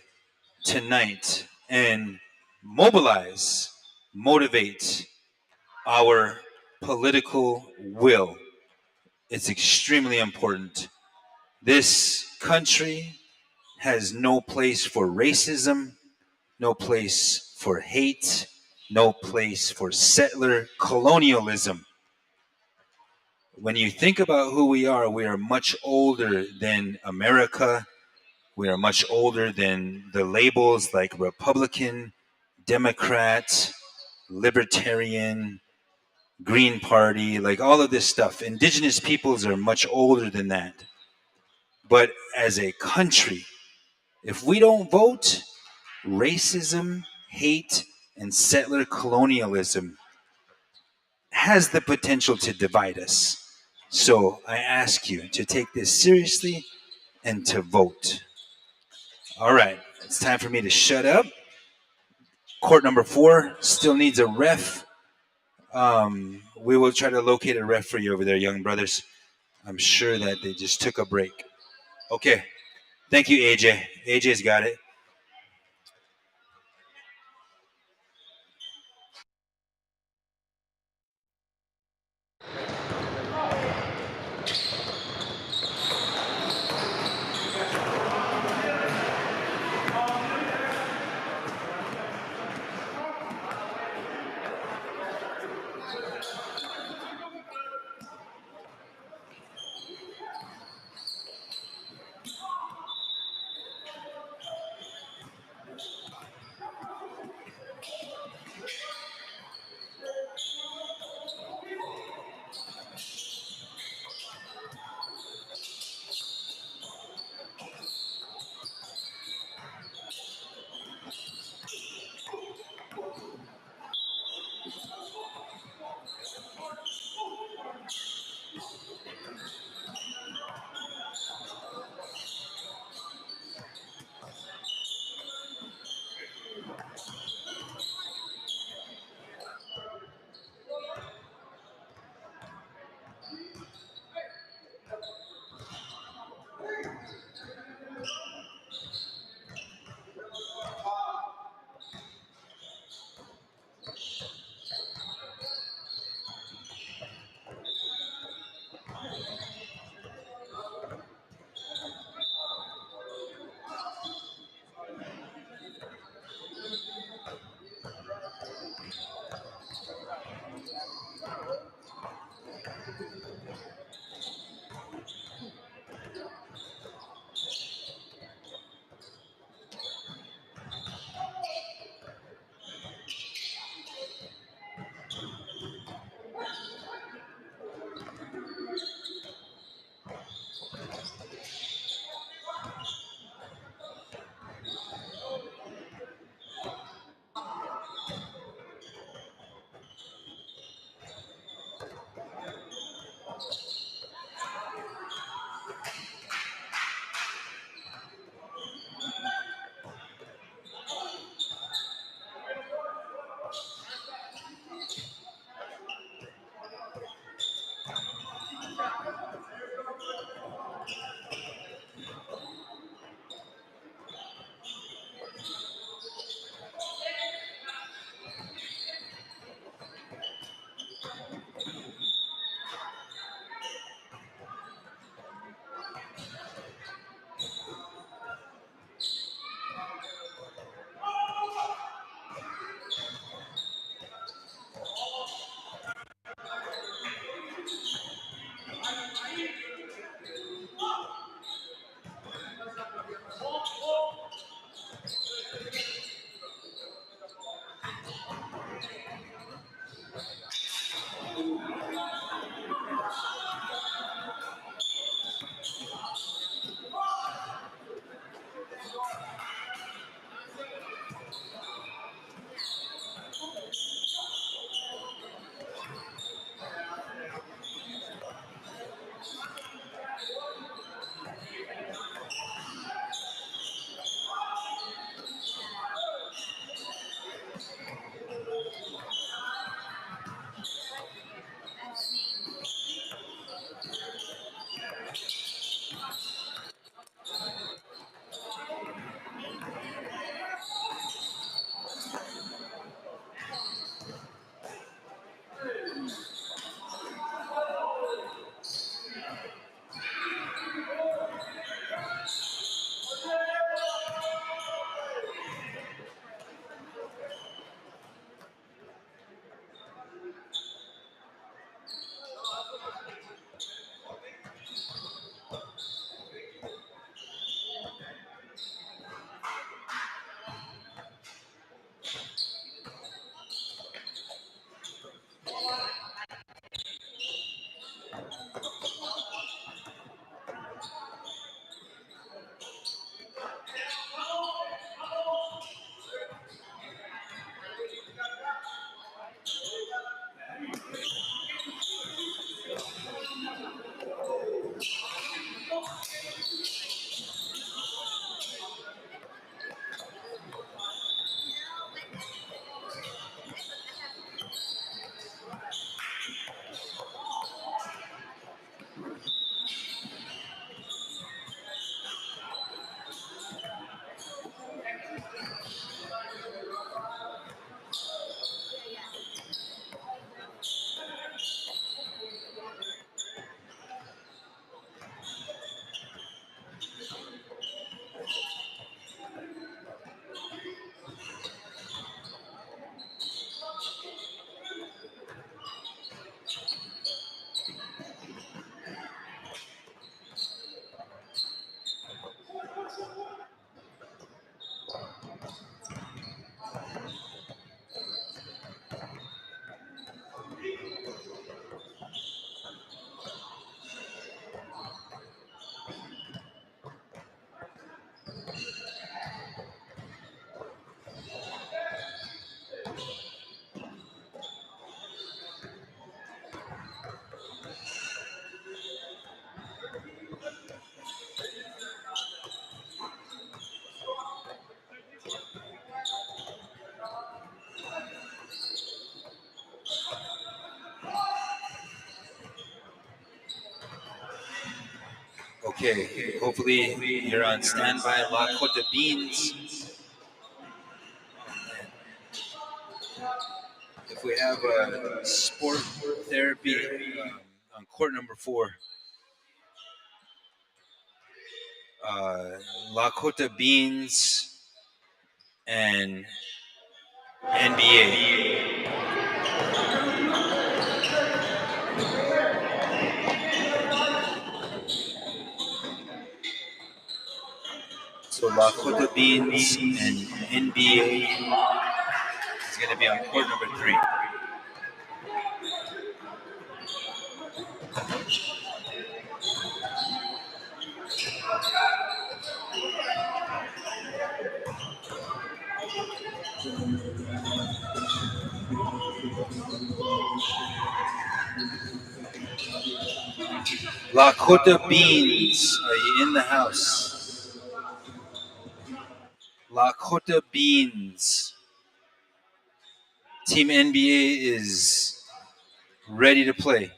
tonight and mobilize, motivate our political will. It's extremely important. This country has no place for racism, no place for hate, no place for settler colonialism. When you think about who we are much older than America. We are much older than the labels like Republican, Democrat, Libertarian, Green Party, like all of this stuff. Indigenous peoples are much older than that. But as a country, if we don't vote, racism, hate, and settler colonialism has the potential to divide us. So I ask you to take this seriously and to vote. All right, it's time for me to shut up. Court number 4 still needs a ref. We will try to locate a ref for you over there, young brothers. I'm sure that they just took a break. Okay. Thank you, AJ. AJ's got it. Okay, hopefully you're on standby. Lakota Beans. If we have sport therapy on court number 4, Lakota Beans and NBA. So Lakota Beans and NBA is going to be on court number 3. Lakota Beans, are you in the house? Lakota Beans. Team NBA is ready to play.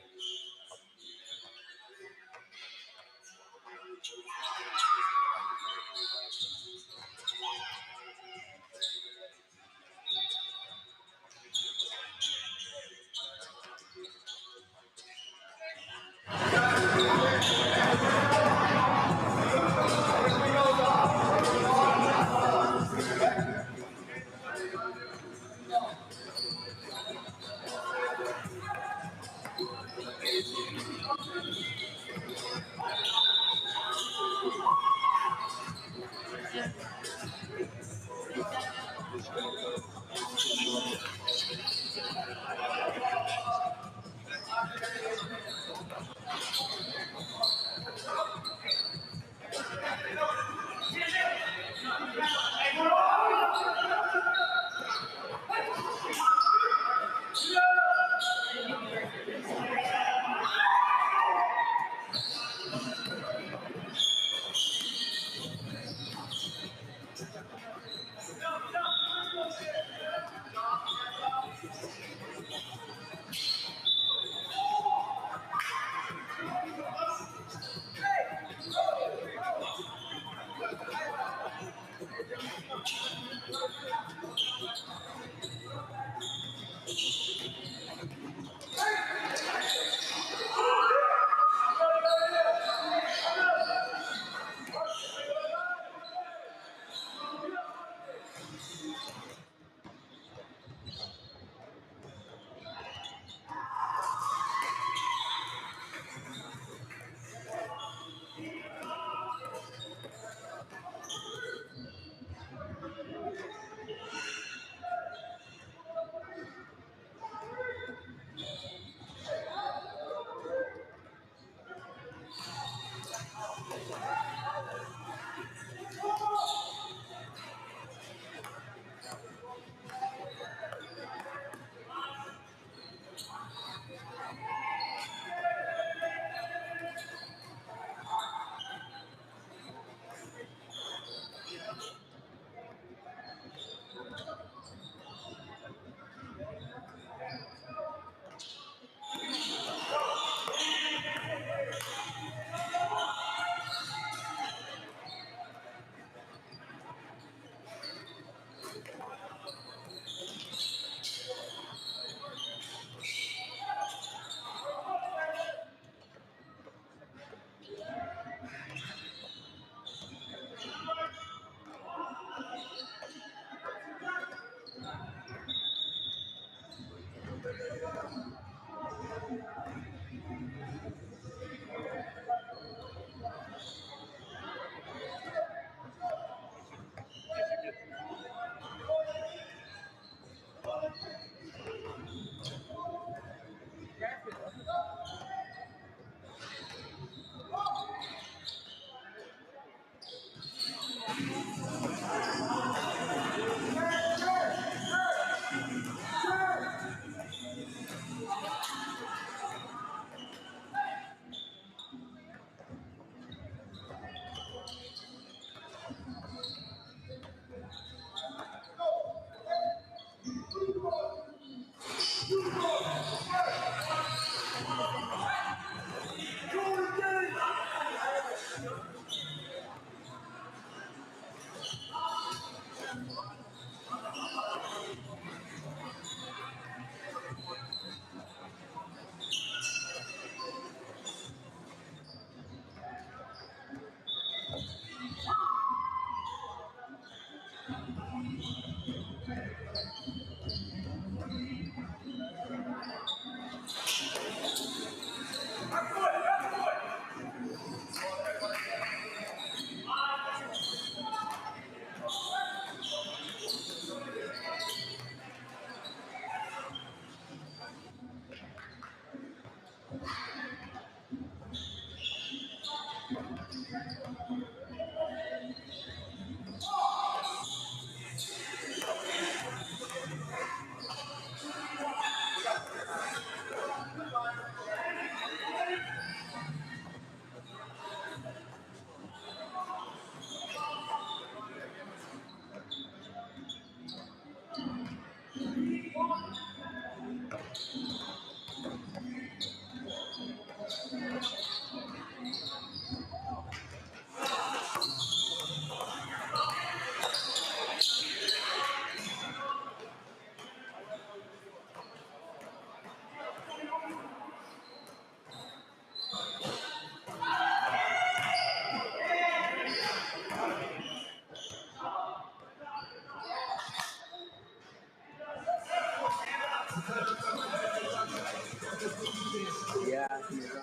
Yeah, he's on.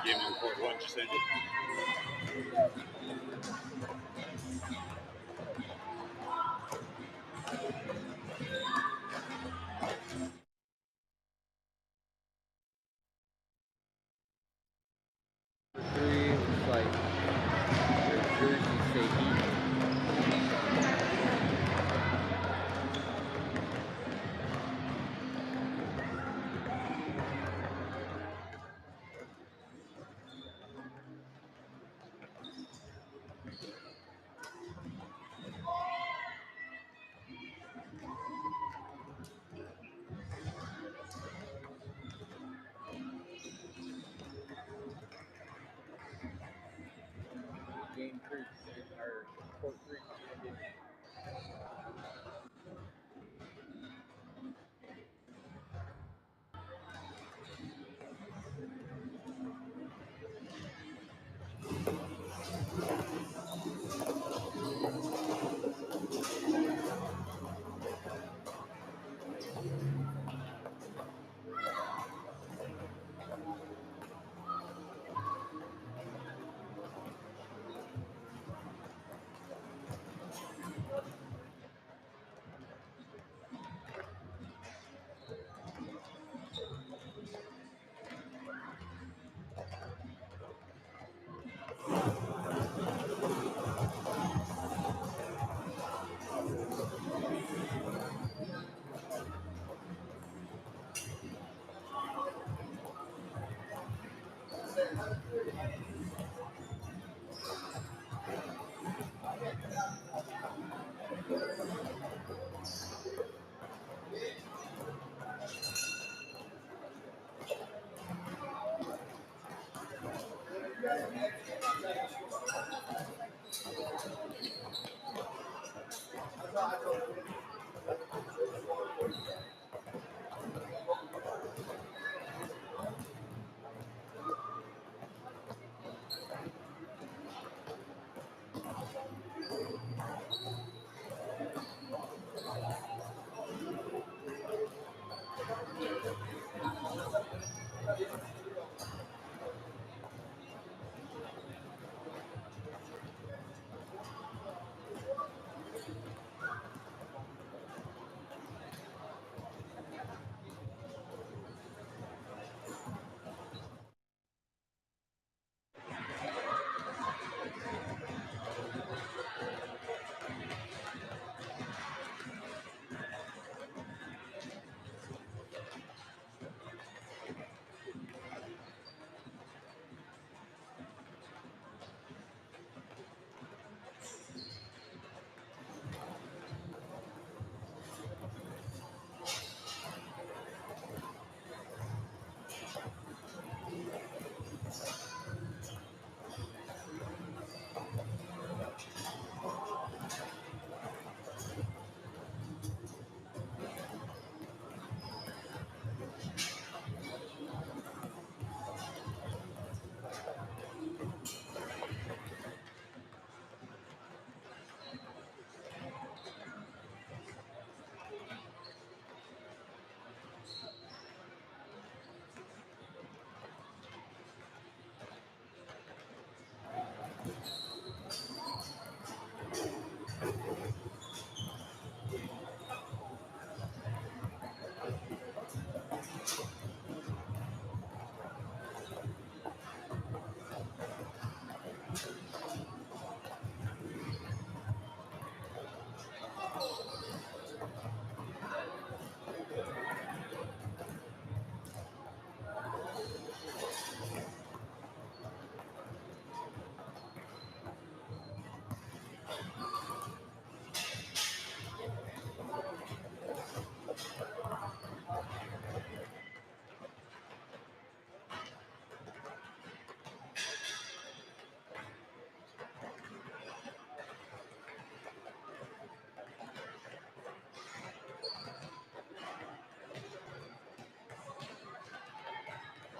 Game report. Why don't you send it? Three, it's like their jerseys say Heat. Game Creek, or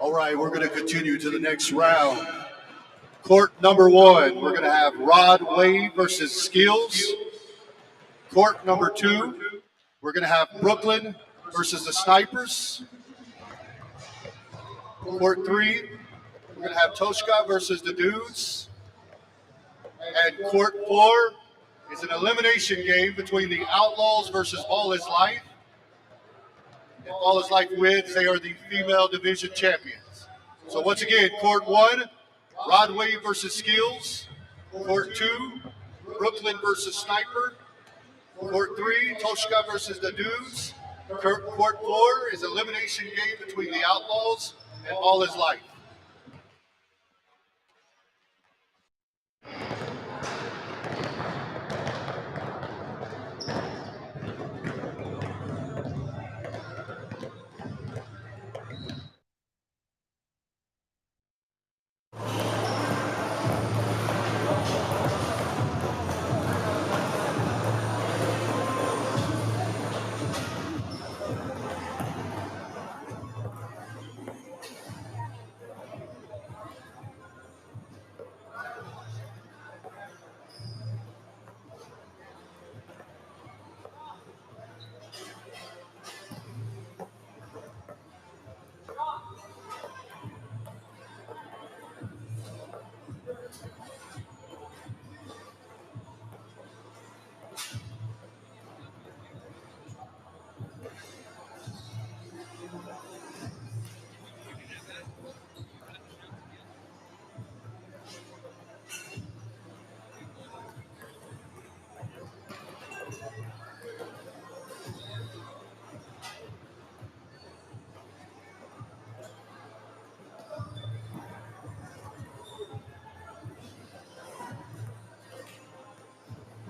All right, we're going to continue to the next round. Court number one, we're going to have Rod Wave versus Skills. Court number two, we're going to have Brooklyn versus the Snipers. Court three, we're going to have Toshka versus the Dudes. And court four is an elimination game between the Outlaws versus All Is Life. If All Is Life wins, they are the female division champions. So once again, court one, Rod Wave versus Skills. Court two, Brooklyn versus Sniper. Court three, Toshka versus the Dudes. Court four is elimination game between the Outlaws and All Is Life.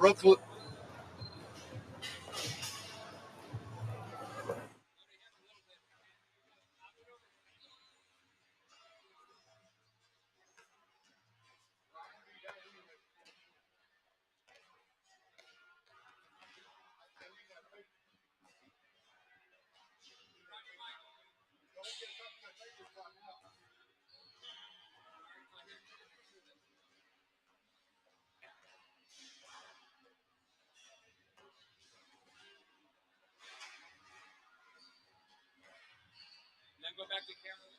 Brooklyn. Then go back to camera.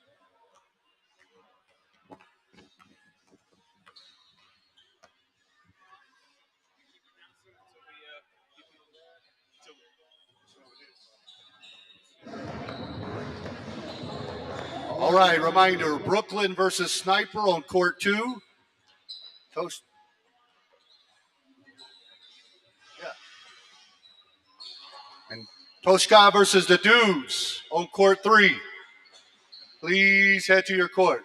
All right, reminder, Brooklyn versus Sniper on court 2. Toast. Yeah. And Toshka versus the Dudes on court 3. Please head to your court.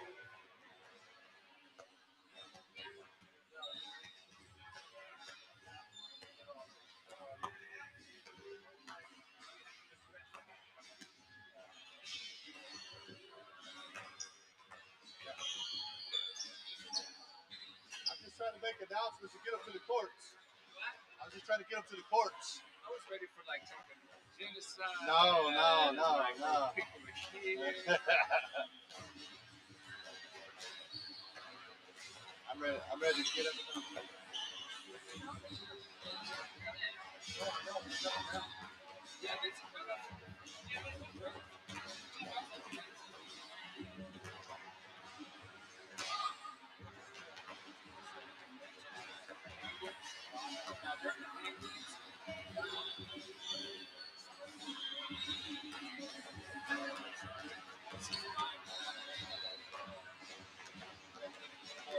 I'm just trying to make announcements to get up to the courts. I was just trying to get up to the courts. I was ready for like genocide. No. I'm ready to get up.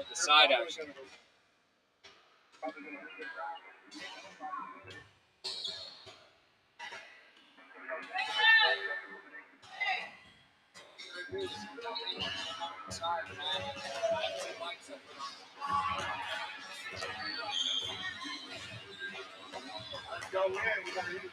The side action. Let's go in. We got to hit it.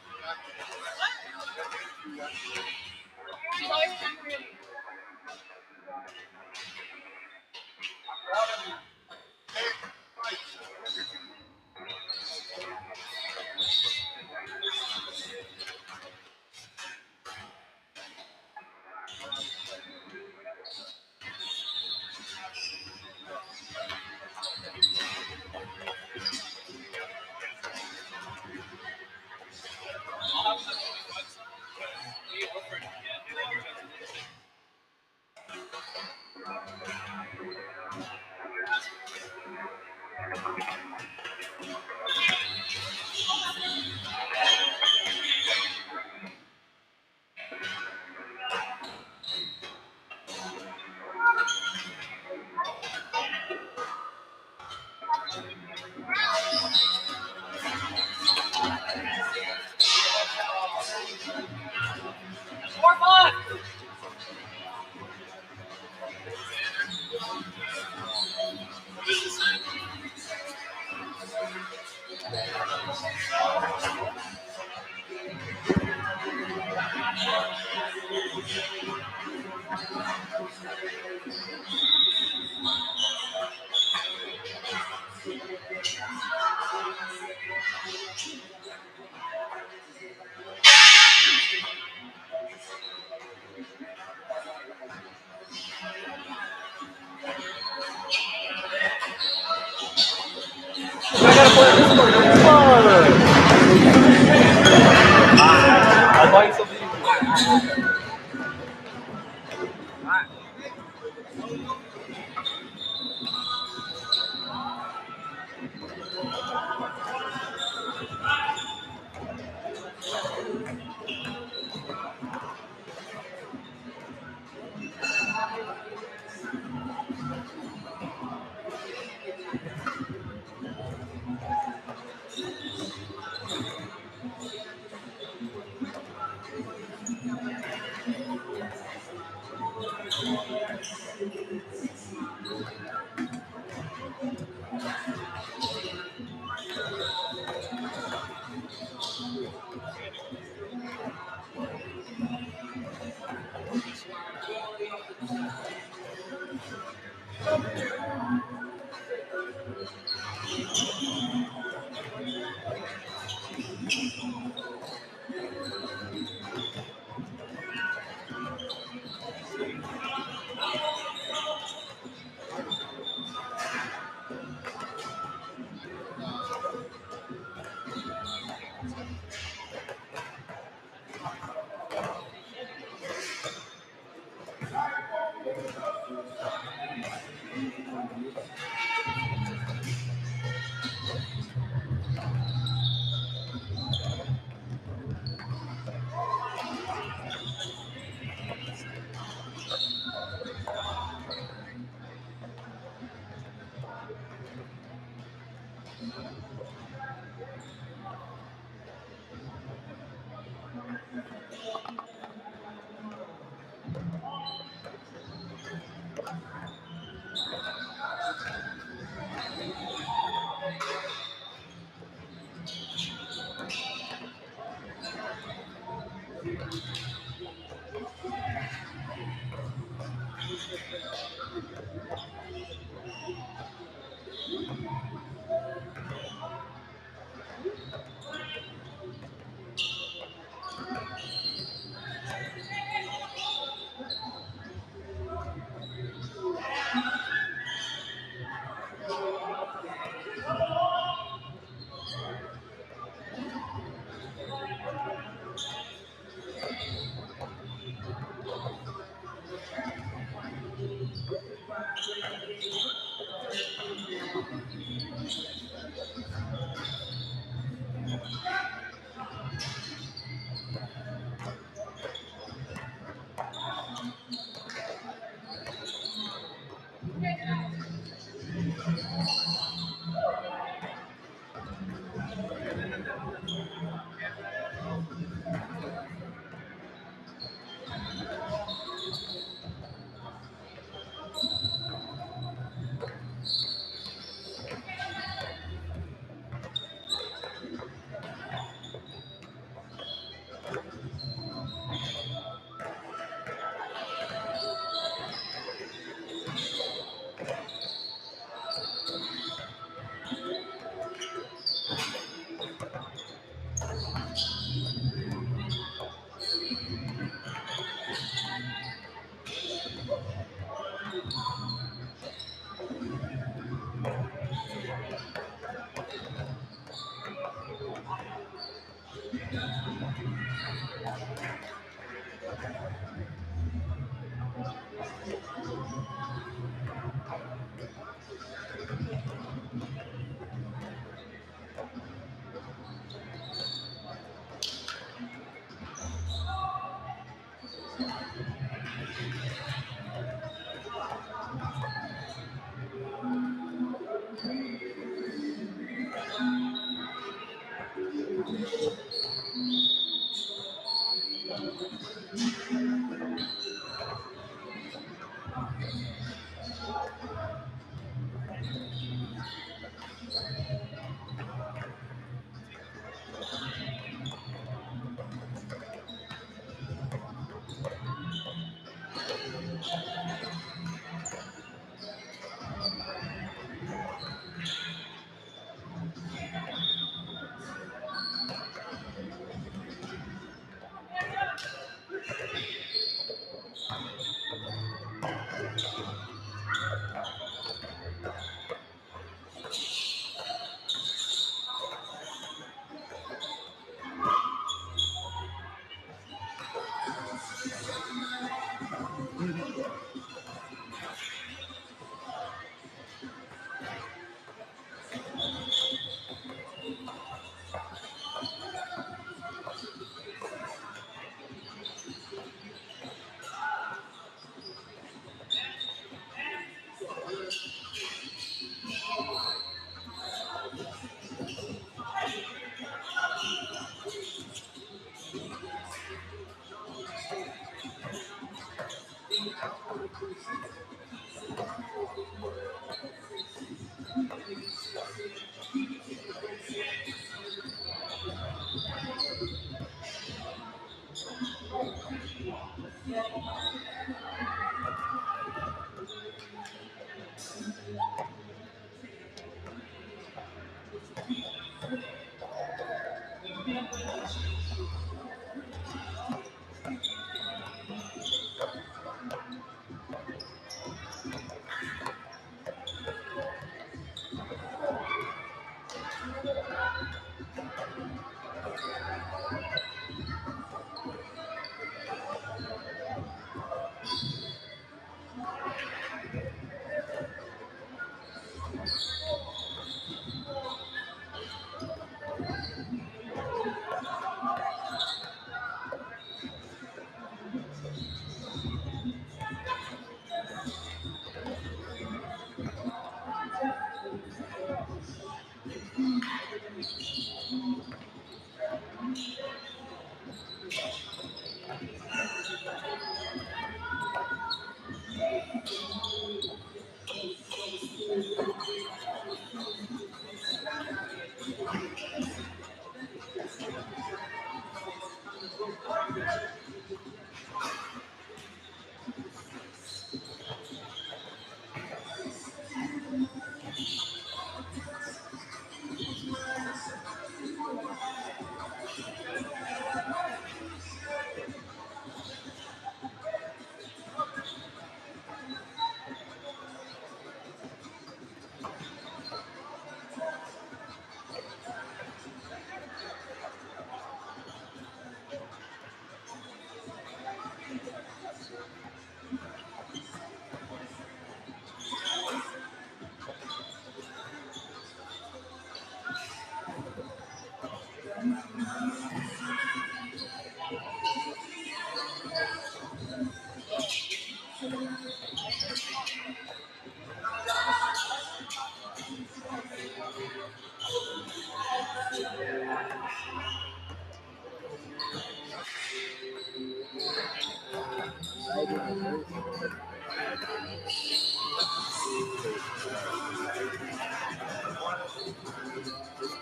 Just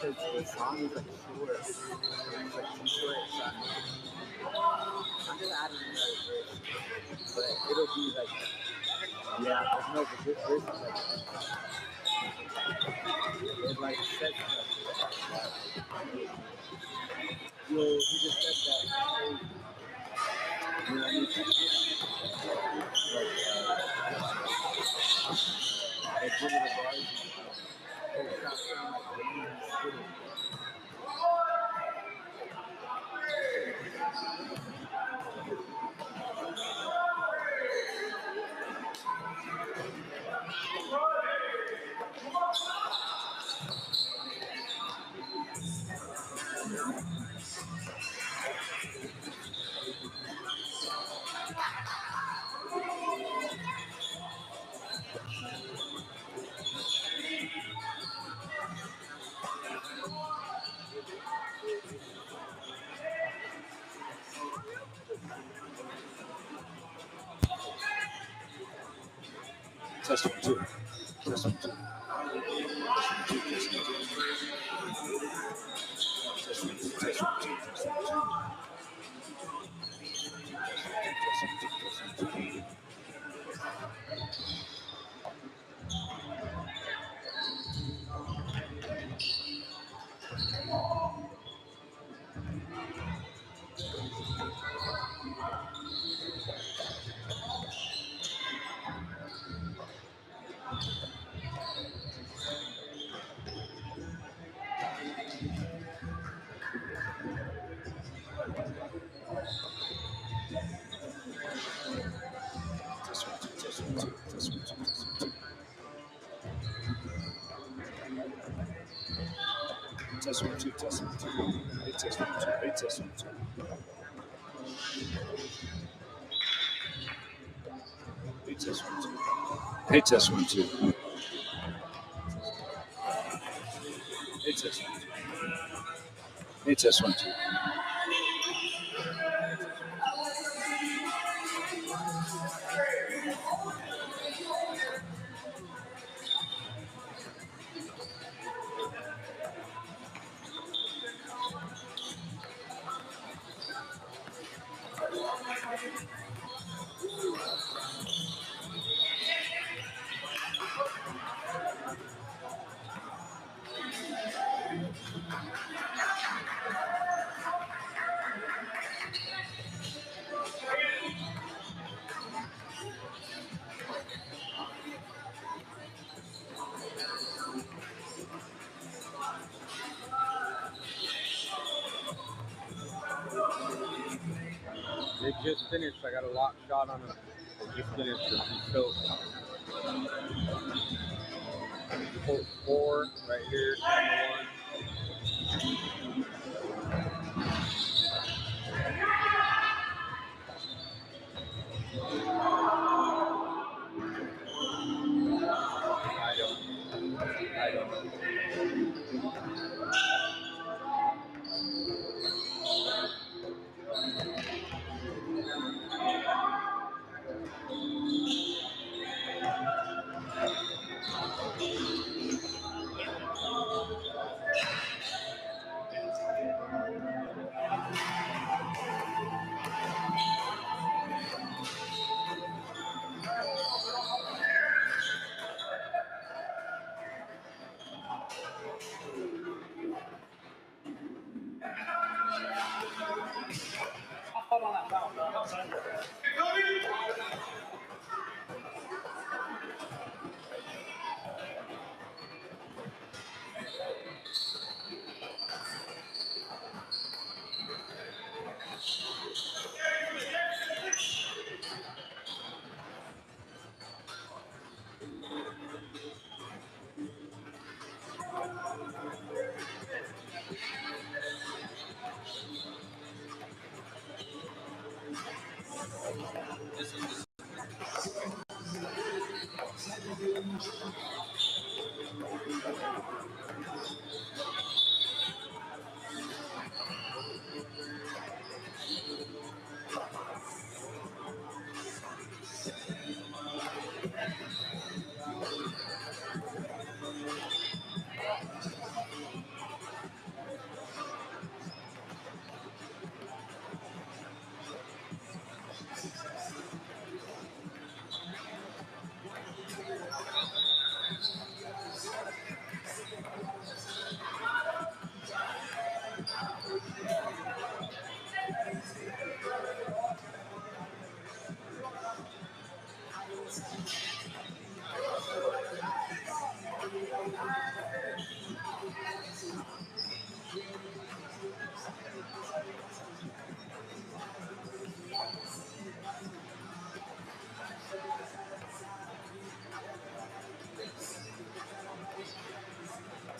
because the song is like short, it's like too short. So I'm gonna add another verse, but it'll be like, yeah, but no, but this verse is like, it like says stuff. Yo, he just said that. You know what I mean? Like one of the bars. Test one, two. Test one, two. Test one, two, test one, two. Hey, test one, two. Hey, test one, two. Hey, test one, two. Hey, test one, two. Hey, test one, two. Hey, test one, two. They just finished. I got a lock shot on them. They just finished. So, Colt 4 right here, number 1. I don't know.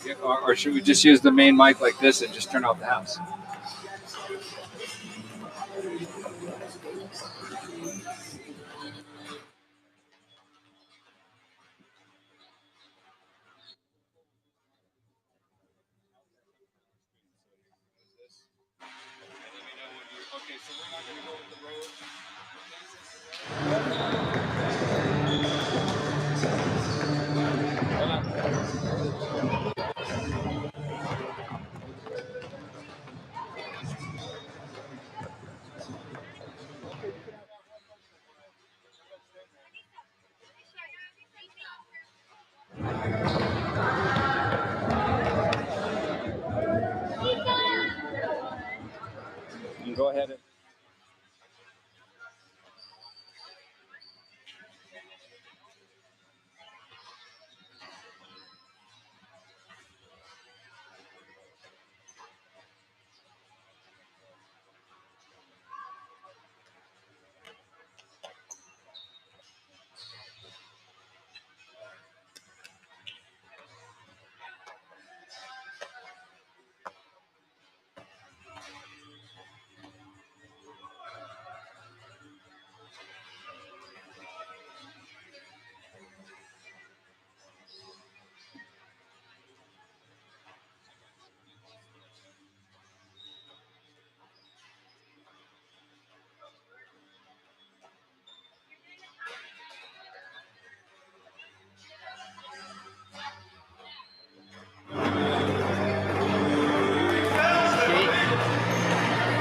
Yeah, or should we just use the main mic like this and just turn off the house? Okay, so we're not going to go with the road. You go ahead and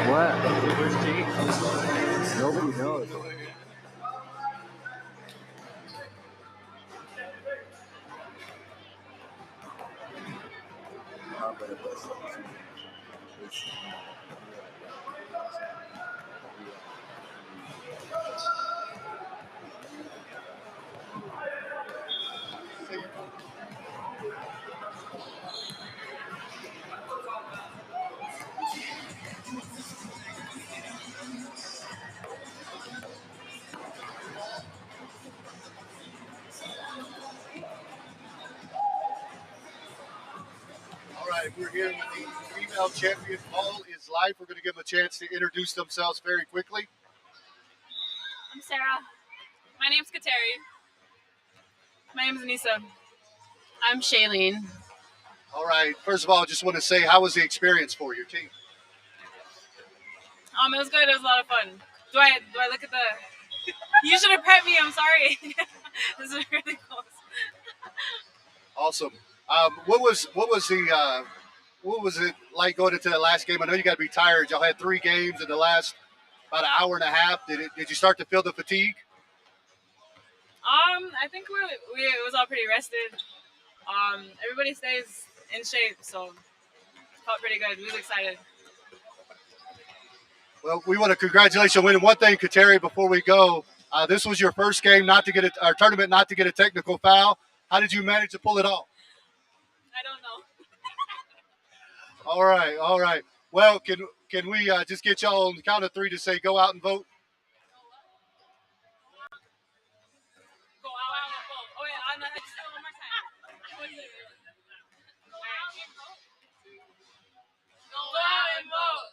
what? Where's Jake? Nobody knows. All right, we're here with the female champion. All is life. We're going to give them a chance to introduce themselves very quickly. I'm Sarah. My name's Kateri. My name's Anissa. I'm Shailene. All right, first of all, I just want to say, how was the experience for your team? It was good. It was a lot of fun. Do I look at the? You should have prepped me. I'm sorry. This is really close. Awesome. What was it like going into the last game? I know you got to be tired. Y'all had 3 games in the last about an hour and a half. Did you start to feel the fatigue? I think it was all pretty rested. Everybody stays in shape, so it felt pretty good. We was excited. Well, we want to congratulate you on winning. One thing, Kateri, before we go, this was your first game our tournament not to get a technical foul. How did you manage to pull it off? I don't know. All right. Well, can we just get y'all on the count of 3 to say go out and vote? Go out and vote. Oh yeah, one more time. Go out and vote.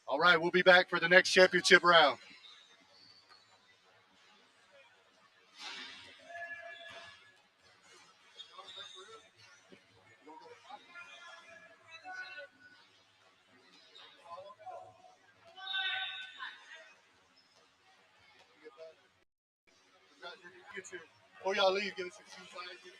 All right, we'll be back for the next championship round. Before y'all leave, give us your shoe size.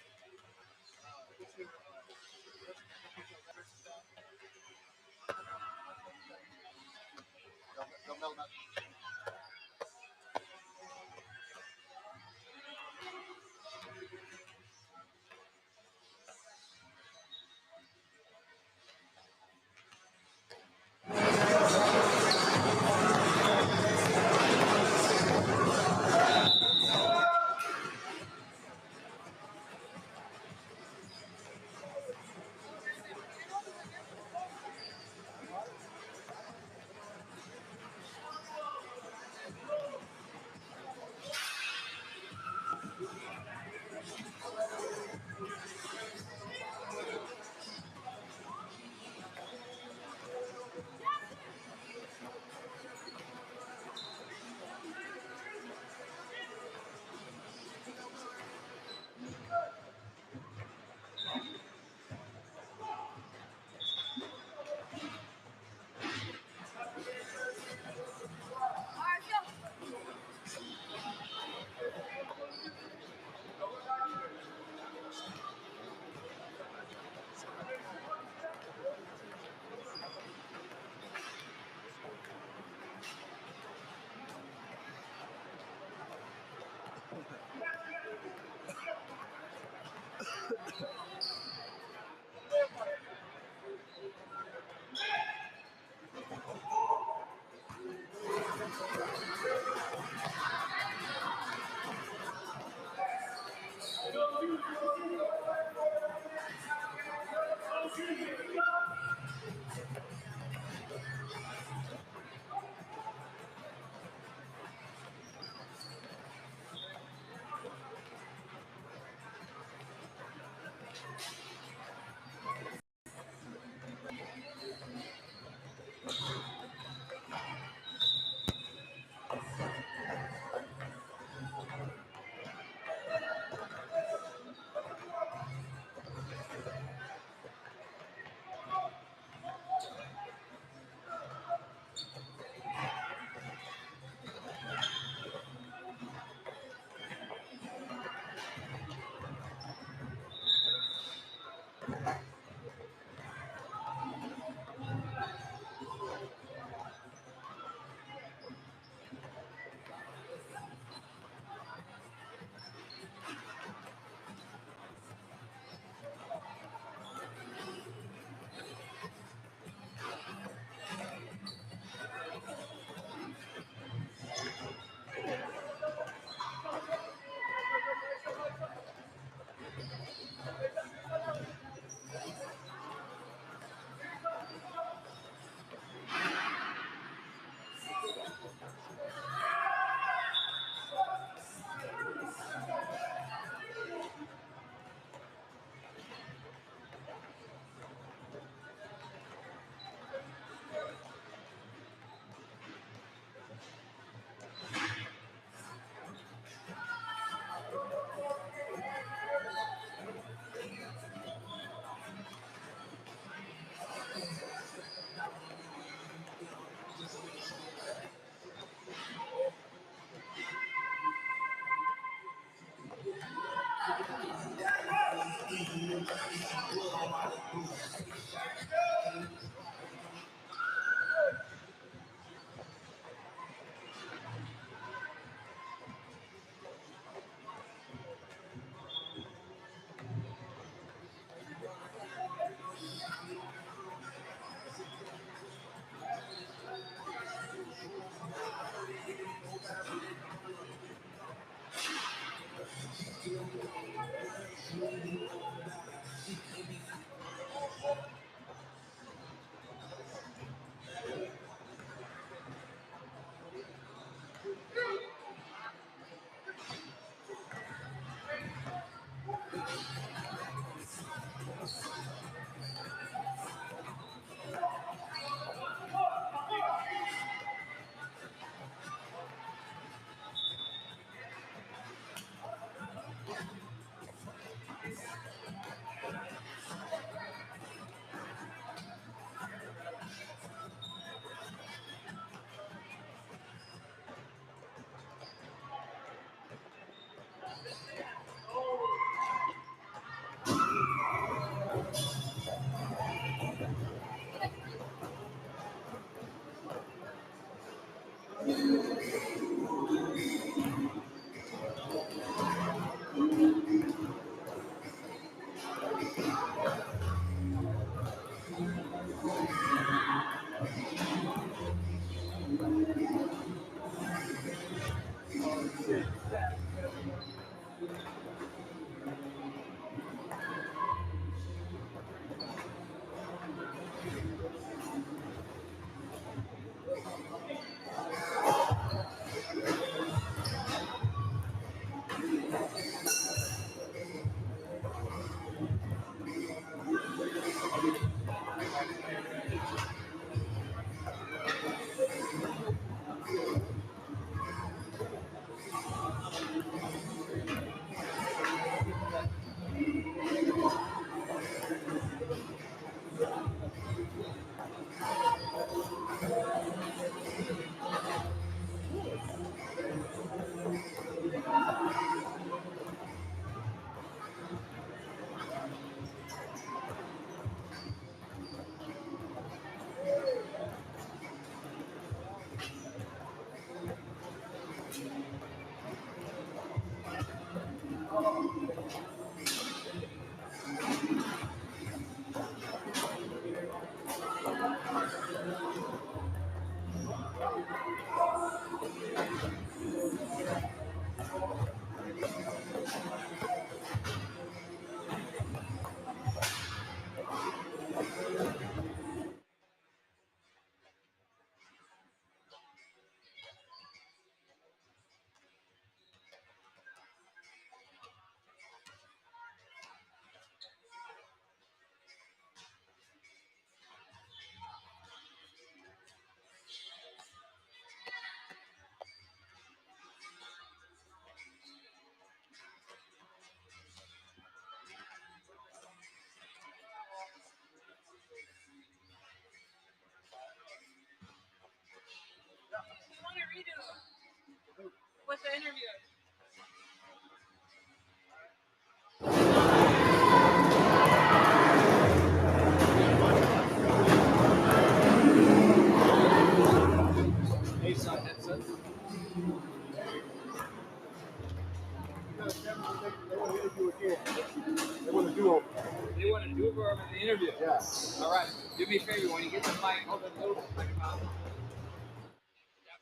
over over the interview. Yeah. All right. Do me a favor when you get the mic, hold it a little bit like about that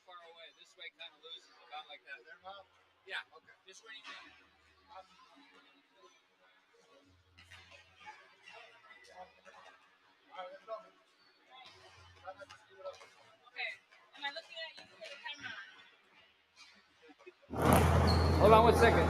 far away. This way kind of loses about like that. Yeah. Okay. Just where you can. Okay. Am I looking at you for the camera? Hold on 1 second.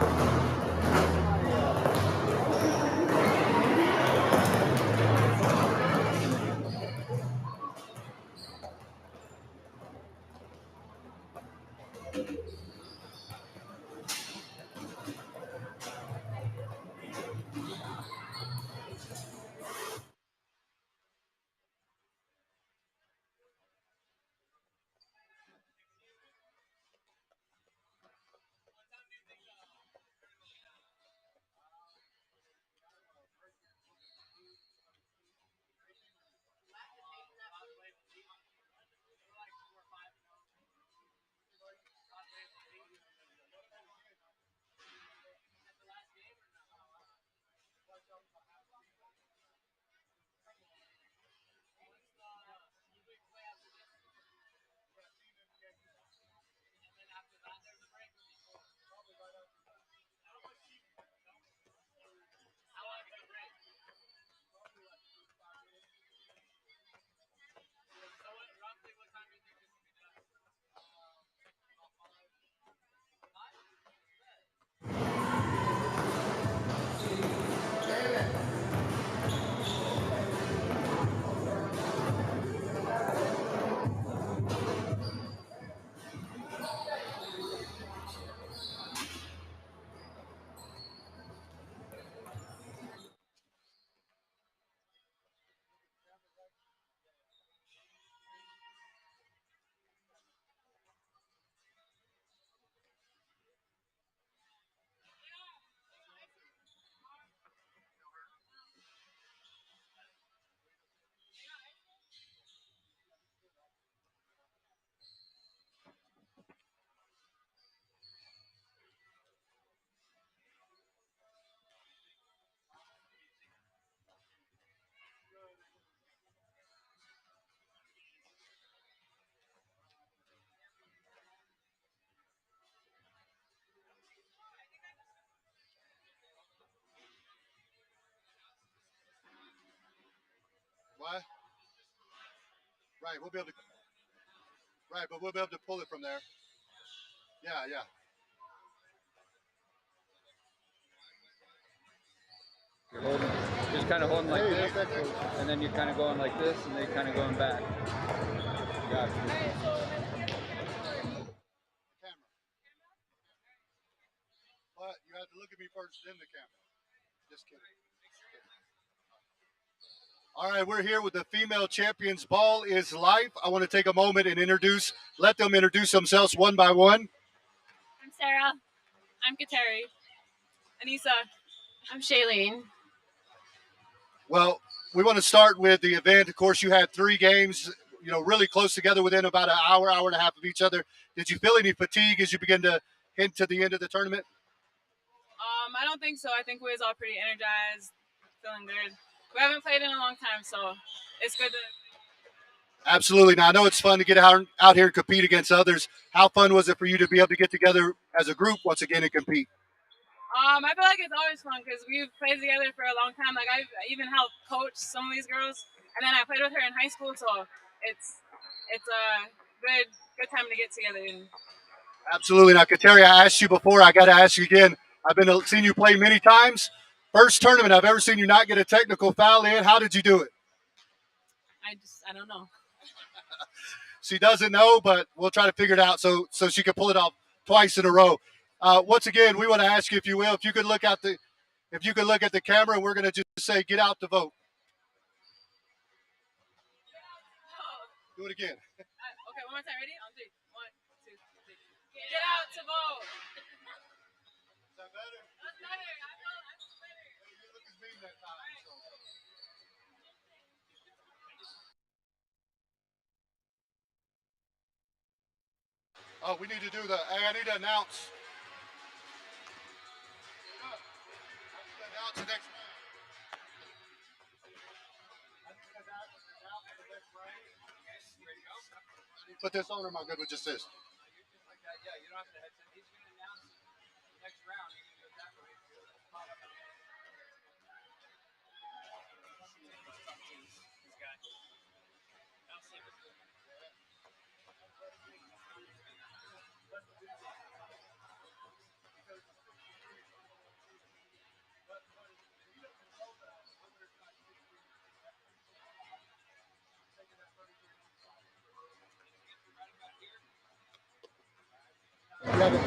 What? Right, we'll be able to. Right, but we'll be able to pull it from there. Yeah, yeah. You're holding, just kind of holding like this, and then you're kind of going like this, and then you're kind of going back. Gotcha. Camera. But you have to look at me first, then the camera. Just kidding. All right, we're here with the female champions. Ball is life. I want to take a moment and let them introduce themselves one by one. I'm Sarah. I'm Kateri. Anissa. I'm Shailene. Well, we want to start with the event. Of course, you had 3 games, really close together within about an hour, hour and a half of each other. Did you feel any fatigue as you begin to hint to the end of the tournament? I don't think so. I think we was all pretty energized, feeling good. We haven't played in a long time, so it's good to. Absolutely. Now, I know it's fun to get out here and compete against others. How fun was it for you to be able to get together as a group once again and compete? I feel like it's always fun because we've played together for a long time. Like I even helped coach some of these girls, and then I played with her in high school, so it's a good time to get together. Absolutely. Now, Kateri, I asked you before. I got to ask you again. I've been seeing you play many times. First tournament I've ever seen you not get a technical foul in. How did you do it? I don't know. She doesn't know, but we'll try to figure it out so she can pull it off twice in a row. Once again, we want to ask you, if you will, if you could look at the camera, and we're going to just say, "Get out to vote." Do it again. Okay, one more time. Ready? On 3. 1, 2, 3. Get out to vote. Is that better? That's better. I feel better. You look as mean that time. So. Oh, we need to do I need to announce. Announce the next round. Put this on, or am I good with just this?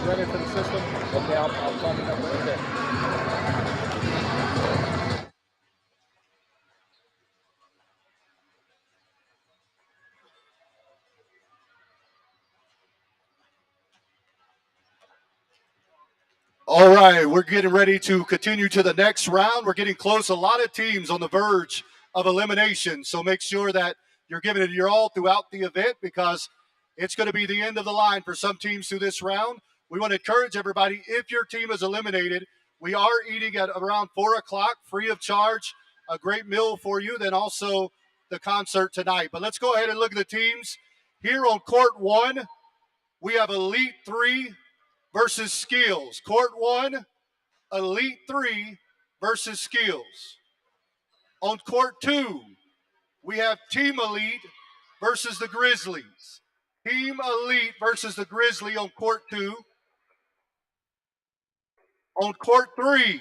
Ready for the system? Okay, I'll plug it up right there. All right, we're getting ready to continue to the next round. We're getting close. A lot of teams on the verge of elimination. So make sure that you're giving it your all throughout the event because it's going to be the end of the line for some teams through this round. We want to encourage everybody, if your team is eliminated, we are eating at around 4 o'clock, free of charge, a great meal for you, then also the concert tonight. But let's go ahead and look at the teams. Here on court 1, we have Elite 3 versus Skills. Court 1, Elite 3 versus Skills. On court 2, we have Team Elite versus the Grizzlies. Team Elite versus the Grizzly on court 2. On court 3,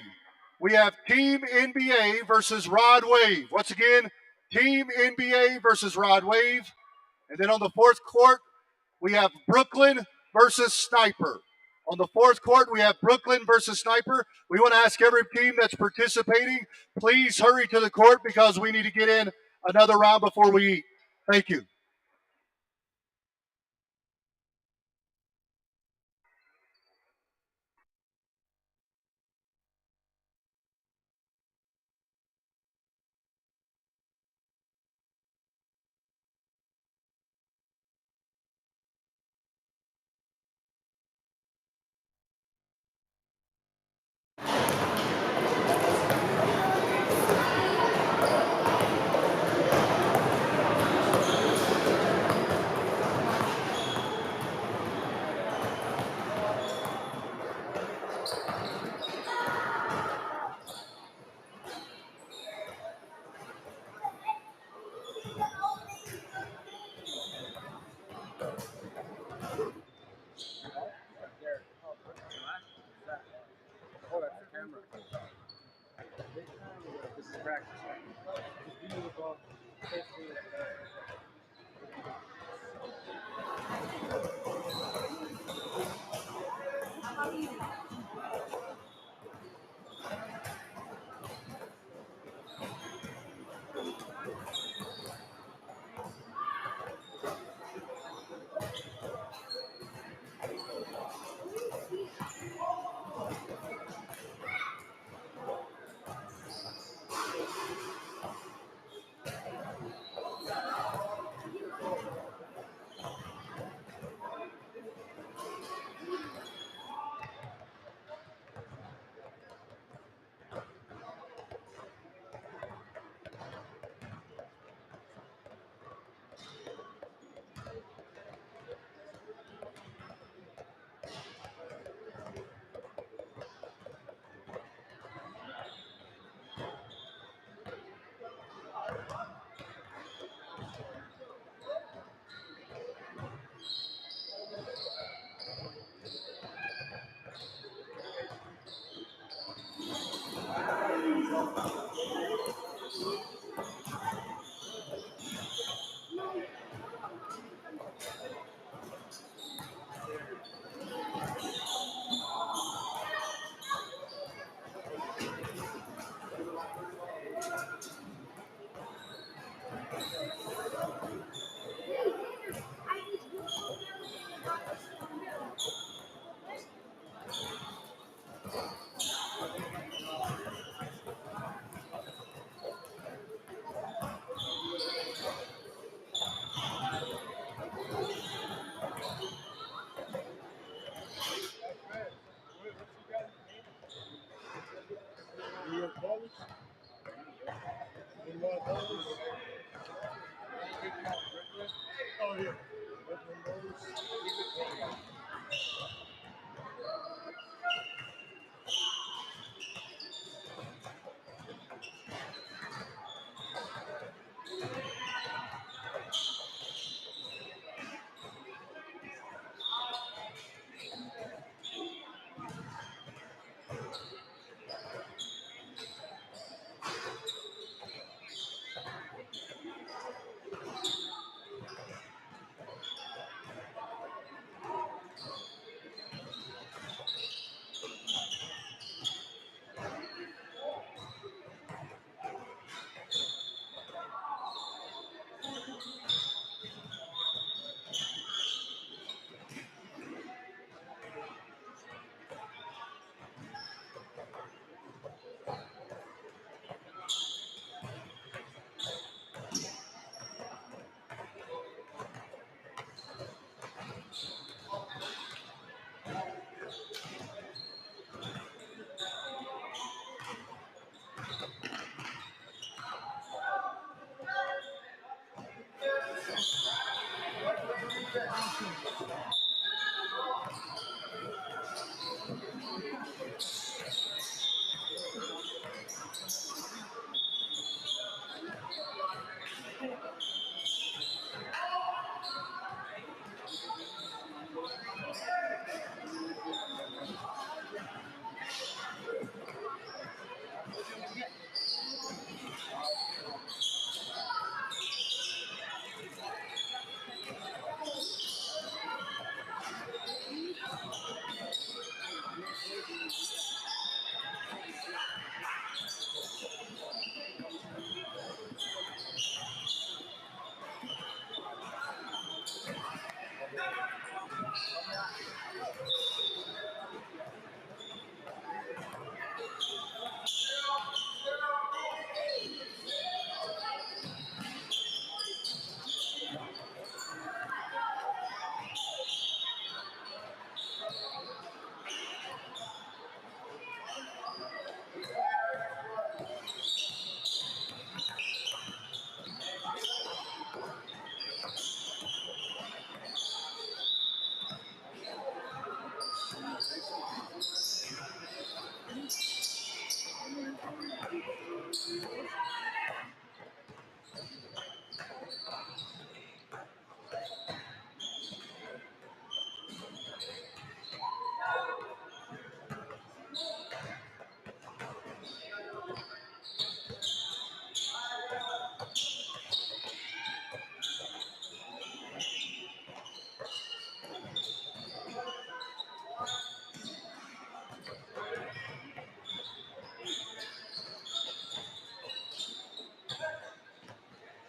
we have Team NBA versus Rod Wave. Once again, Team NBA versus Rod Wave. And then on the fourth court, we have Brooklyn versus Sniper. On the fourth court, we have Brooklyn versus Sniper. We want to ask every team that's participating, please hurry to the court because we need to get in another round before we eat. Thank you. This is practice,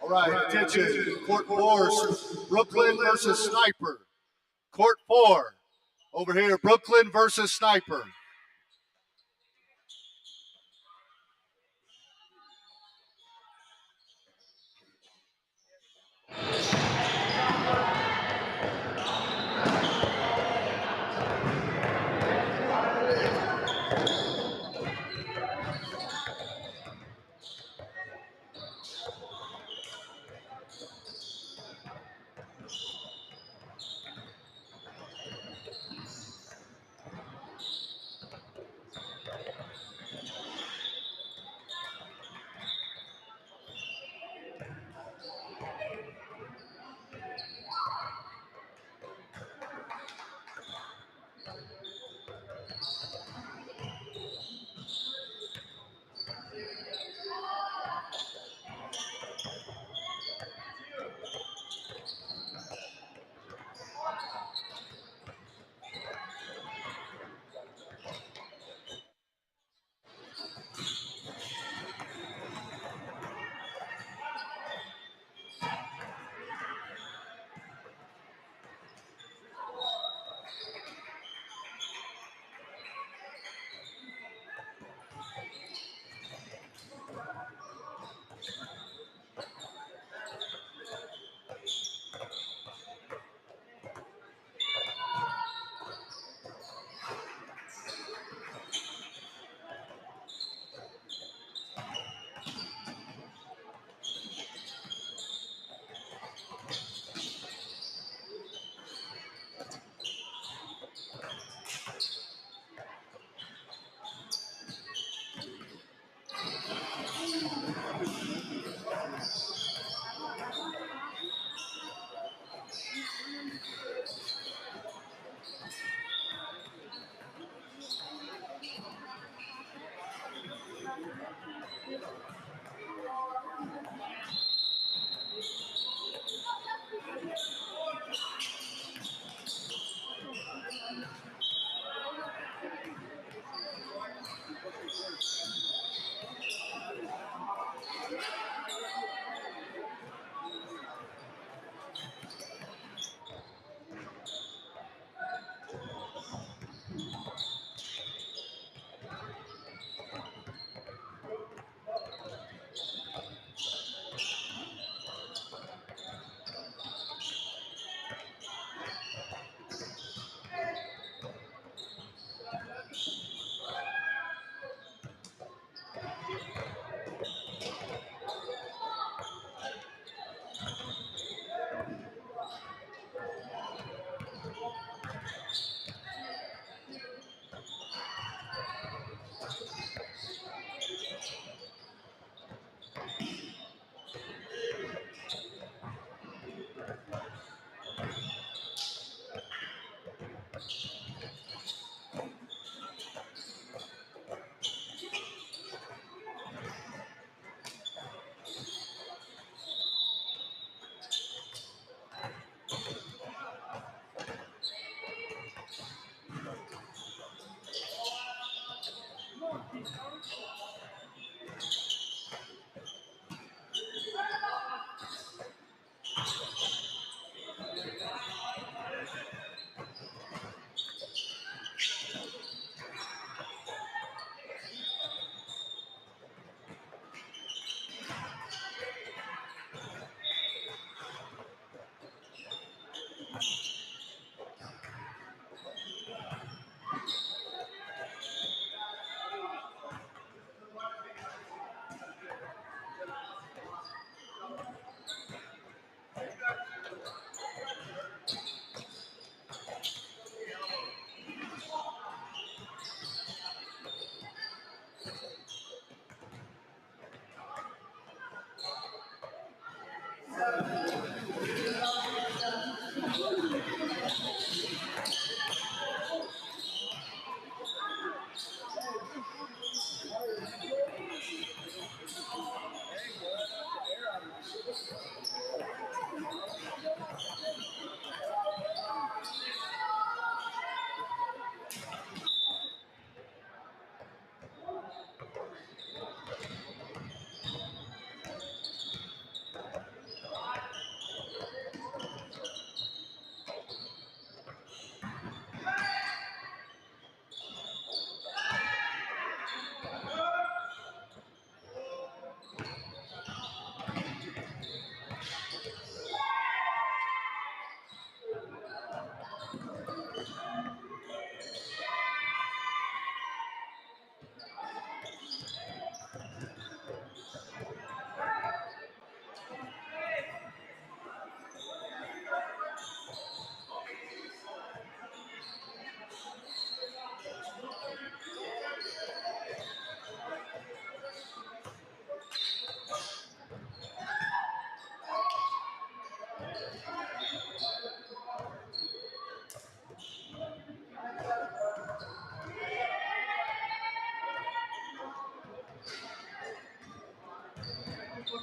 All right, attention. Court 4, Brooklyn versus Sniper. Court 4. Over here, Brooklyn versus Sniper.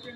You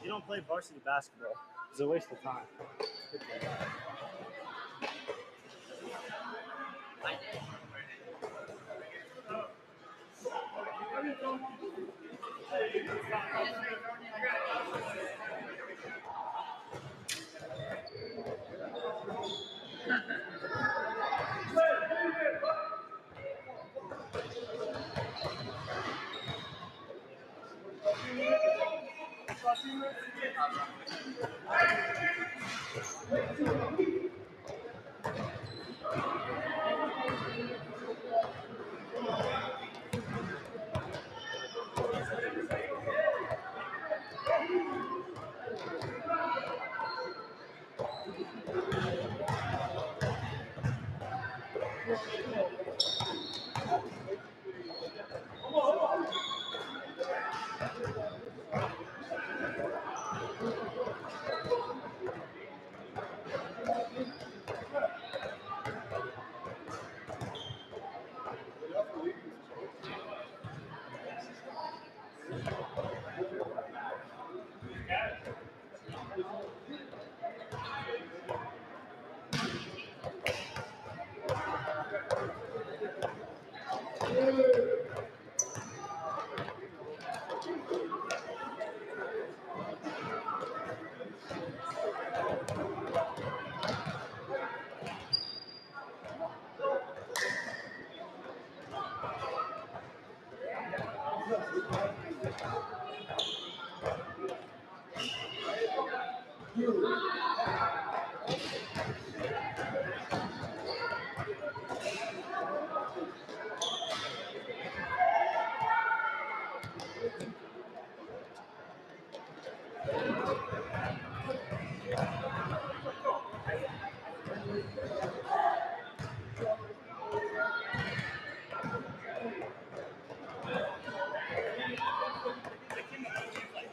don't play varsity basketball. It's a waste of time.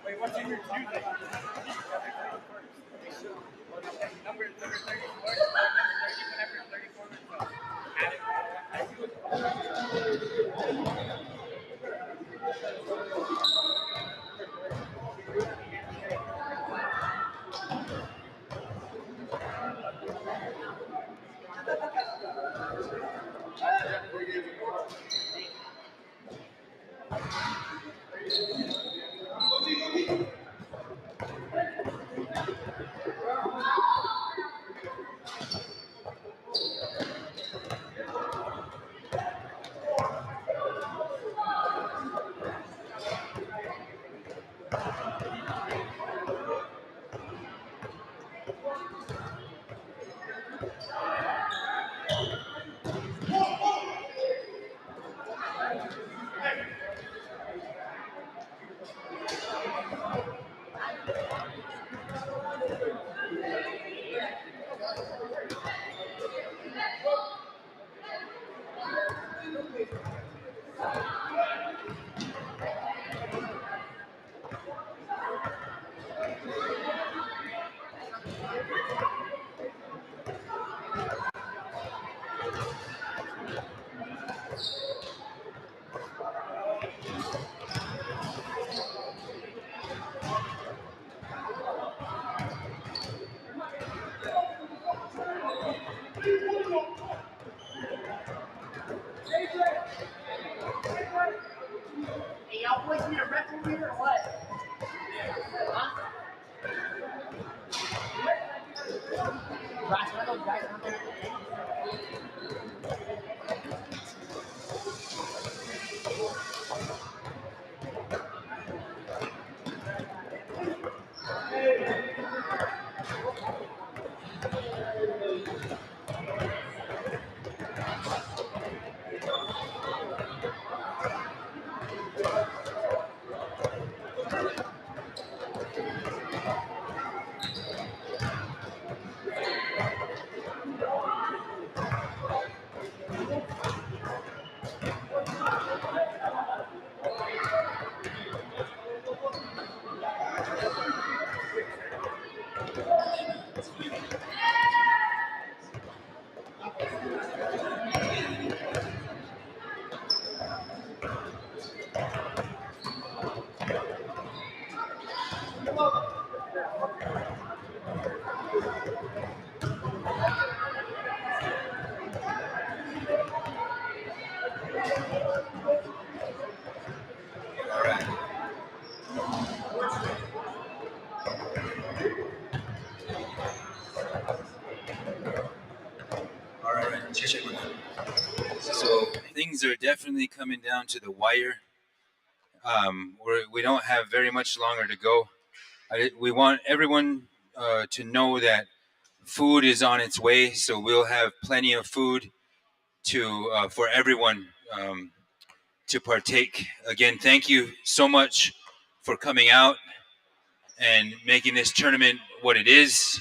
Wait, what's in your Tuesday? Number 34, whatever 34 was. Hey, y'all boys need a record here or what? Huh? Ross, one of those guys out there. All right, check it out. So things are definitely coming down to the wire. We don't have very much longer to go. We want everyone to know that food is on its way, so we'll have plenty of food to for everyone to partake. Again, thank you so much for coming out and making this tournament what it is,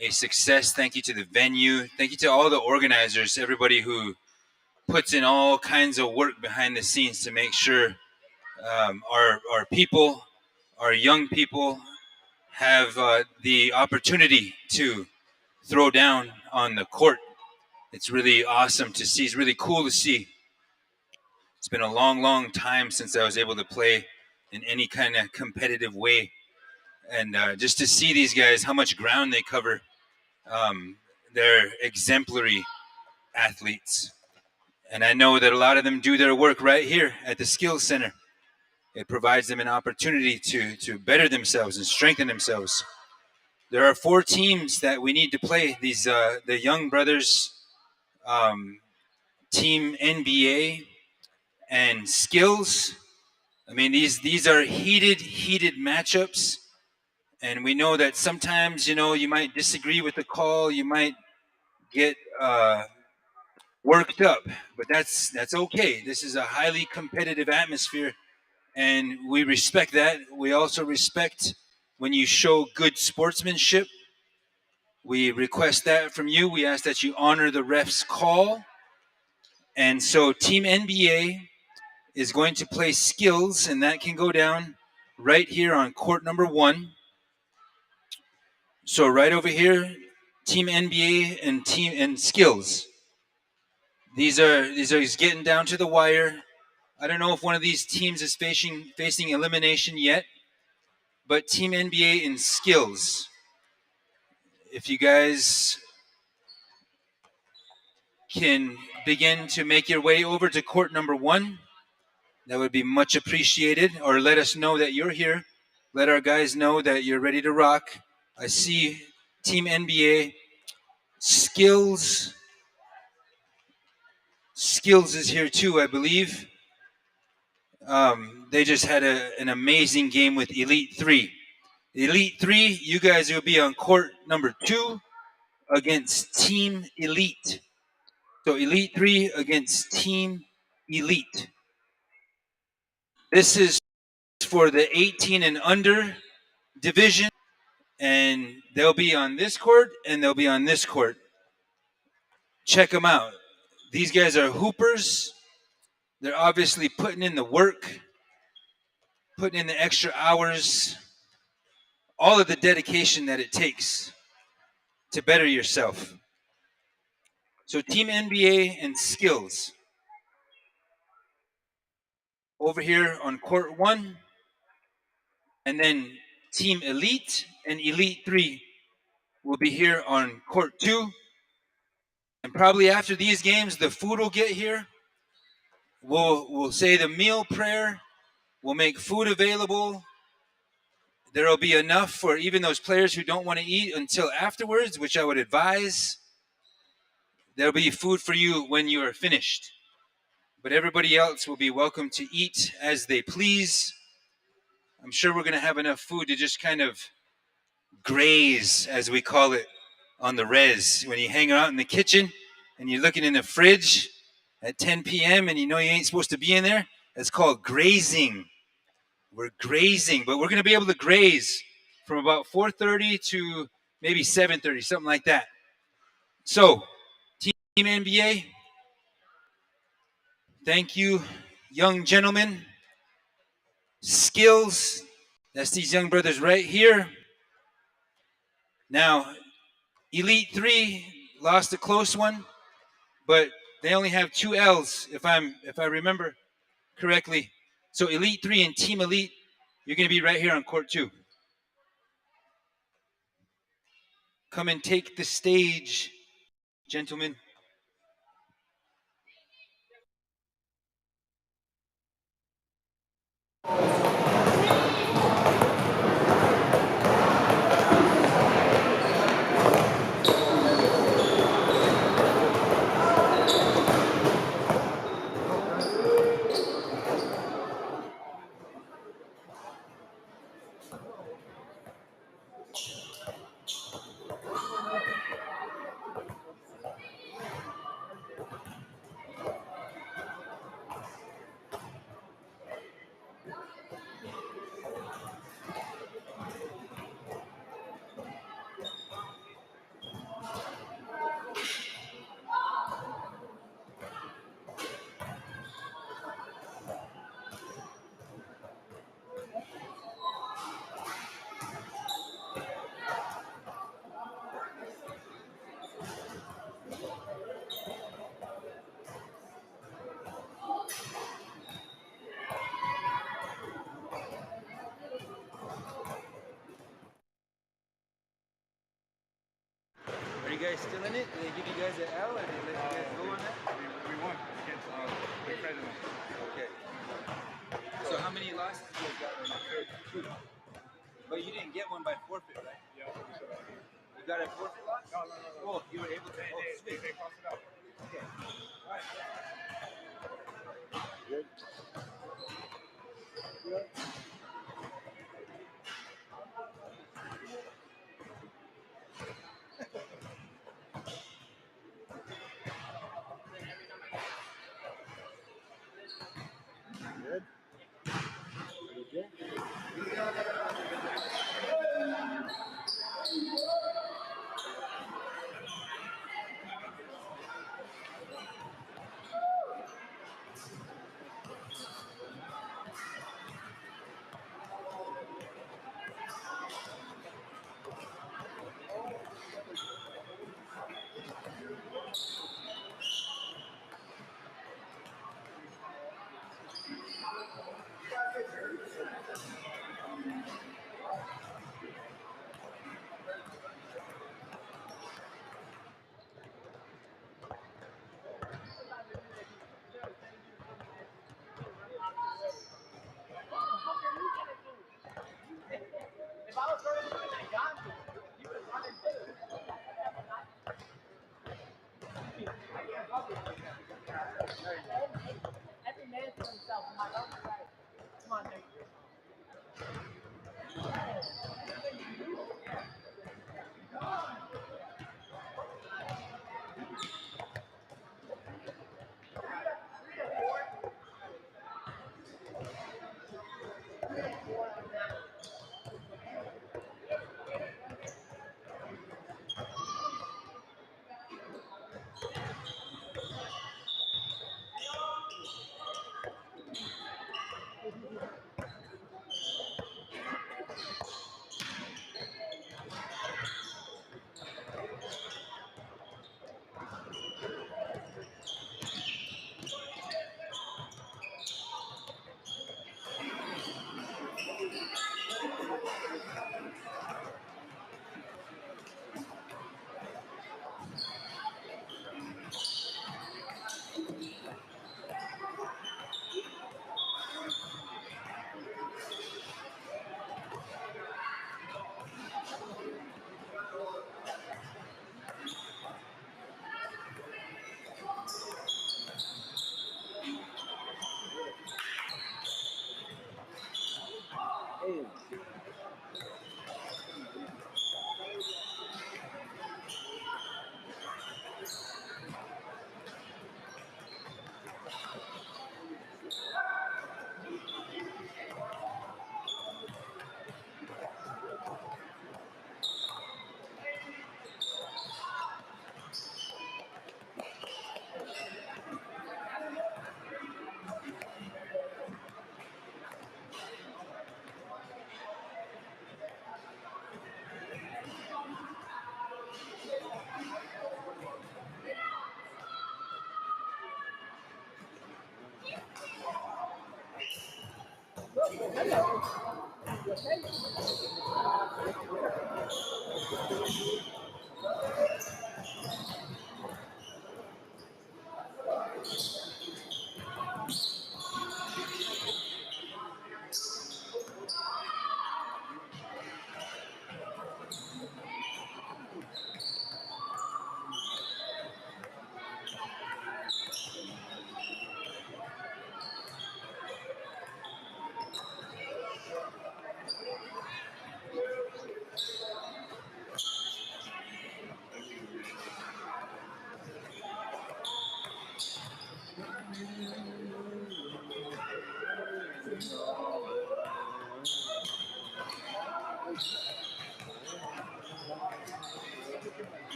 a success. Thank you to the venue. Thank you to all the organizers, everybody who puts in all kinds of work behind the scenes to make sure our people, our young people, have the opportunity to throw down on the court. It's really awesome to see. It's really cool to see. It's been a long, long time since I was able to play in any kind of competitive way. And just to see these guys, how much ground they cover, they're exemplary athletes. And I know that a lot of them do their work right here at the Skills Center. It provides them an opportunity to better themselves and strengthen themselves. There are 4 teams that we need to play. These the young brothers, Team NBA and Skills. I mean, these are heated matchups, and we know that sometimes, you know, you might disagree with the call, you might get worked up, but that's okay. This is a highly competitive atmosphere, and we respect that. We also respect when you show good sportsmanship. We request that from you. We ask that you honor the ref's call. And so Team NBA is going to play Skills, and that can go down right here on court number 1. So right over here, Team NBA and Skills. These are getting down to the wire. I don't know if one of these teams is facing elimination yet, but Team NBA and Skills. If you guys can begin to make your way over to court number 1, that would be much appreciated. Or let us know that you're here. Let our guys know that you're ready to rock. I see Team NBA. Skills is here too, I believe. They just had an amazing game with Elite 3. Elite 3, you guys will be on court number 2 against Team Elite. So Elite 3 against Team Elite. This is for the 18 and under division, and they'll be on this court and they'll be on this court. Check them out. These guys are hoopers. They're obviously putting in the work, putting in the extra hours, all of the dedication that it takes to better yourself. So Team NBA and Skills. Over here on court 1, and then Team Elite and Elite 3 will be here on court 2. And probably after these games, the food will get here. We'll say the meal prayer. We'll make food available. There will be enough for even those players who don't want to eat until afterwards, which I would advise. There'll be food for you when you are finished. But everybody else will be welcome to eat as they please. I'm sure we're going to have enough food to just kind of graze, as we call it, on the res. When you hang out in the kitchen and you're looking in the fridge at 10 p.m. and you know you ain't supposed to be in there, that's called grazing. We're grazing, but we're going to be able to graze from about 4:30 to maybe 7:30, something like that. So, Team NBA, thank you, young gentlemen. Skills, that's these young brothers right here. Now, Elite 3 lost a close one, but they only have 2 L's, if I remember correctly. So Elite 3 and Team Elite, you're going to be right here on court 2. Come and take the stage, gentlemen. you guys still in it? Did they give you guys an L, or did they let you guys go on that? We won against the president. Okay. So how many losses you guys got right now? 2. But you didn't get one by forfeit, right? Yeah. You got a forfeit loss? No. Oh, you were able to. Oh, sweet. They crossed it out. Okay. All right. Good. Good. Good.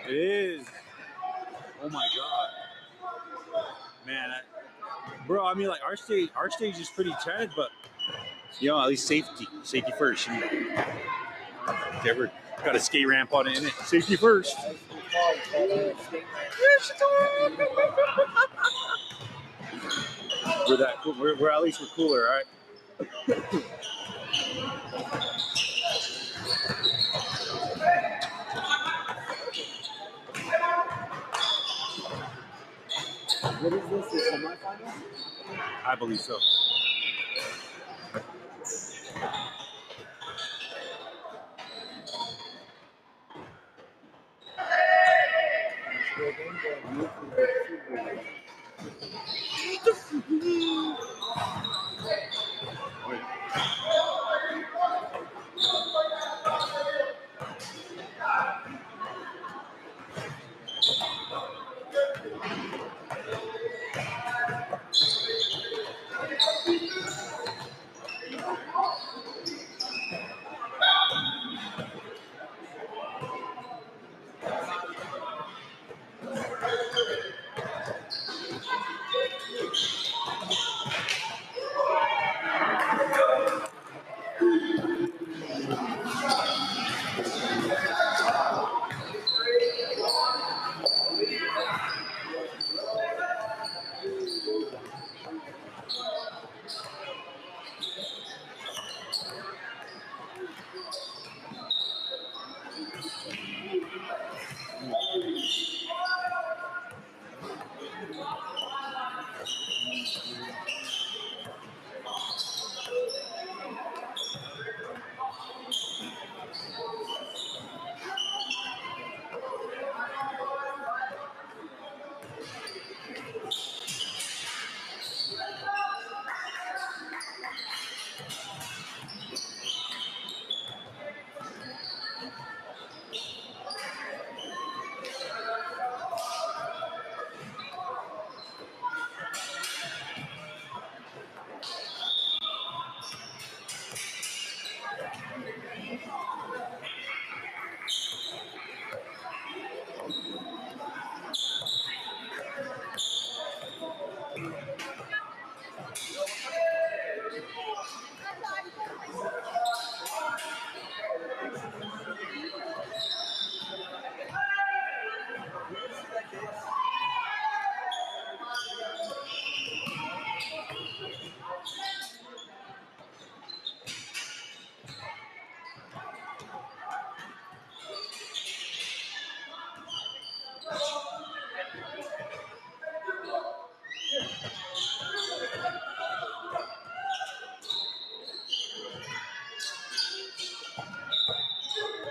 It is. Oh my God, man, bro. I mean, like our stage is pretty tense, but you know, at least safety first. You know, if you ever got a skate ramp on it, safety first. We're that cool. We're at least we're cooler, right? What is this? The semifinal? I believe so.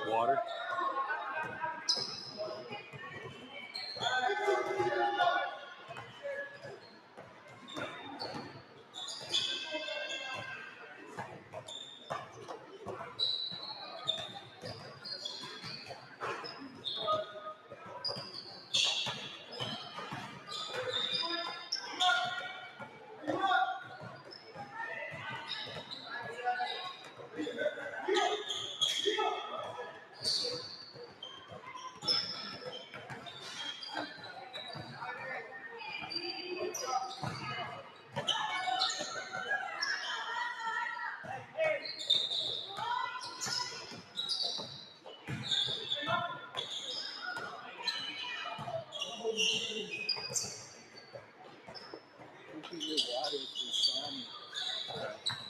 Water.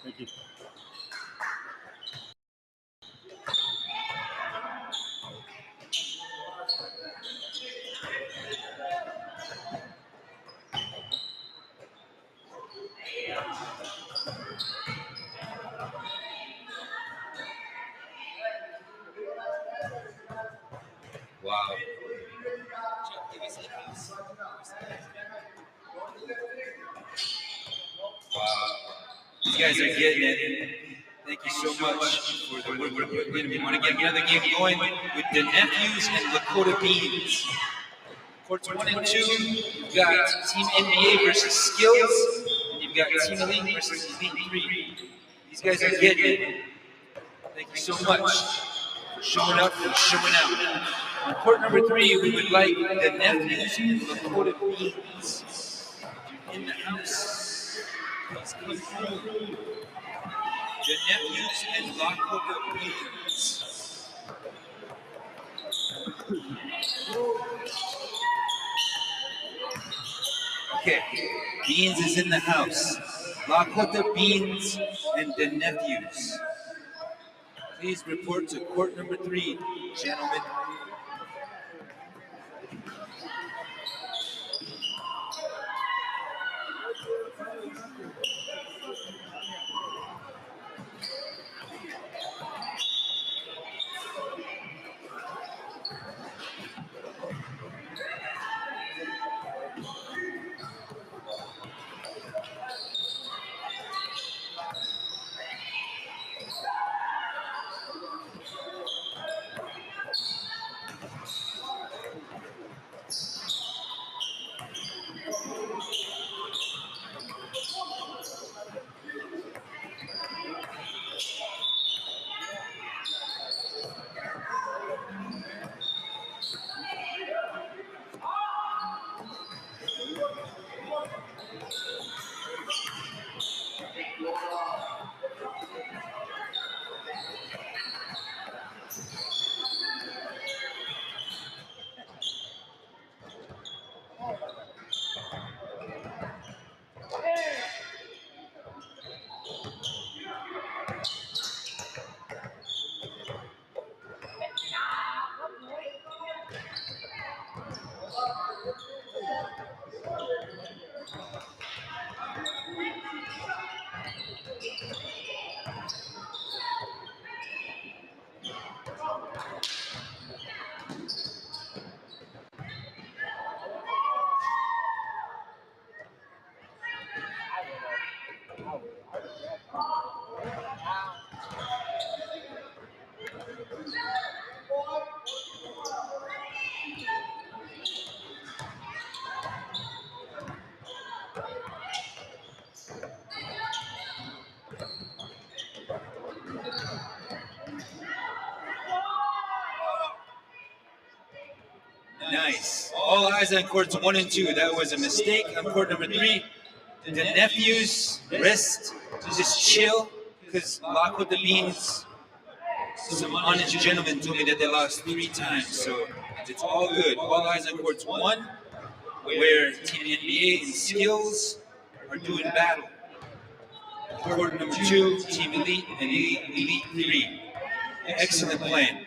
Thank you. Wow. Wow. These guys are getting it. Thank you so much for the work we're putting in. We want to get another game going with the Nephews and Lakota Beans. Courts 1 and 2, you've got Team NBA versus Skills, and you've got Team Elite versus Elite 3. These guys are getting it. Thank you so much for showing up and showing out. On court number 3, we would like the nephews and Lakota Beans. In the house, please come forward. The nephews and Lakota Beans. Okay, Beans is in the house. Lakota Beans and the nephews. Please report to court number 3, gentlemen. Nice. All eyes on courts 1 and 2. That was a mistake on court number 3. The nephews rest, just chill, because Lakota Beans, some honest gentlemen told me that they lost 3 times, so it's all good. All eyes on courts 1, where Team NBA and Skills are doing battle. Court number 2, Team Elite and Elite 3. Excellent playing.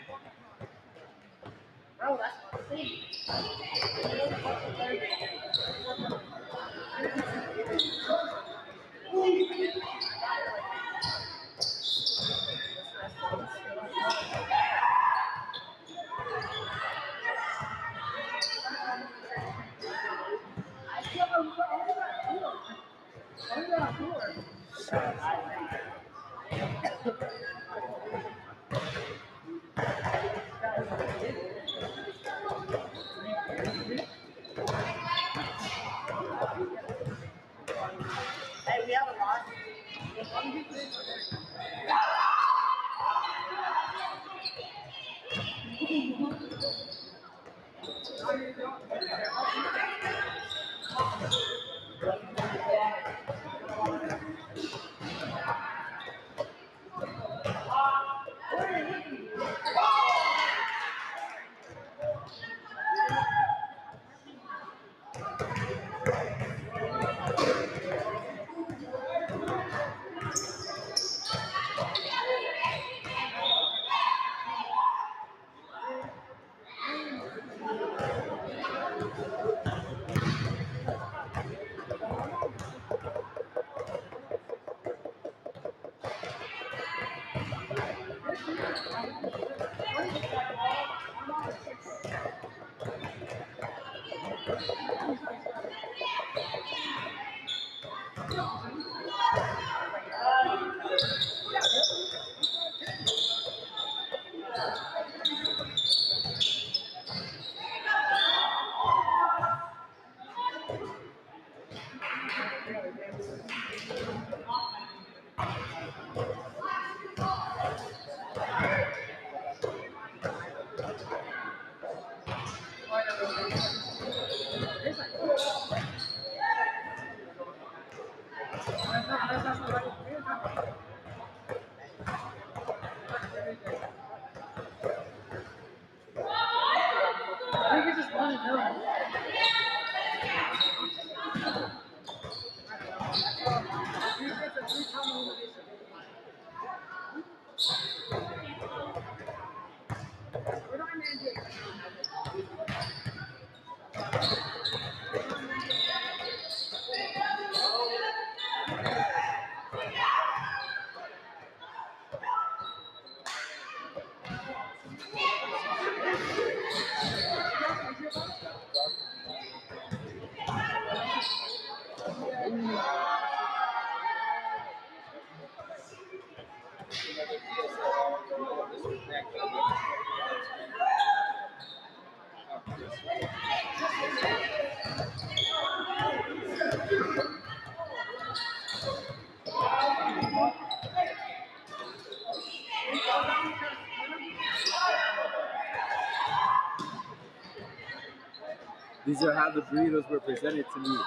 These are how the burritos were presented to me.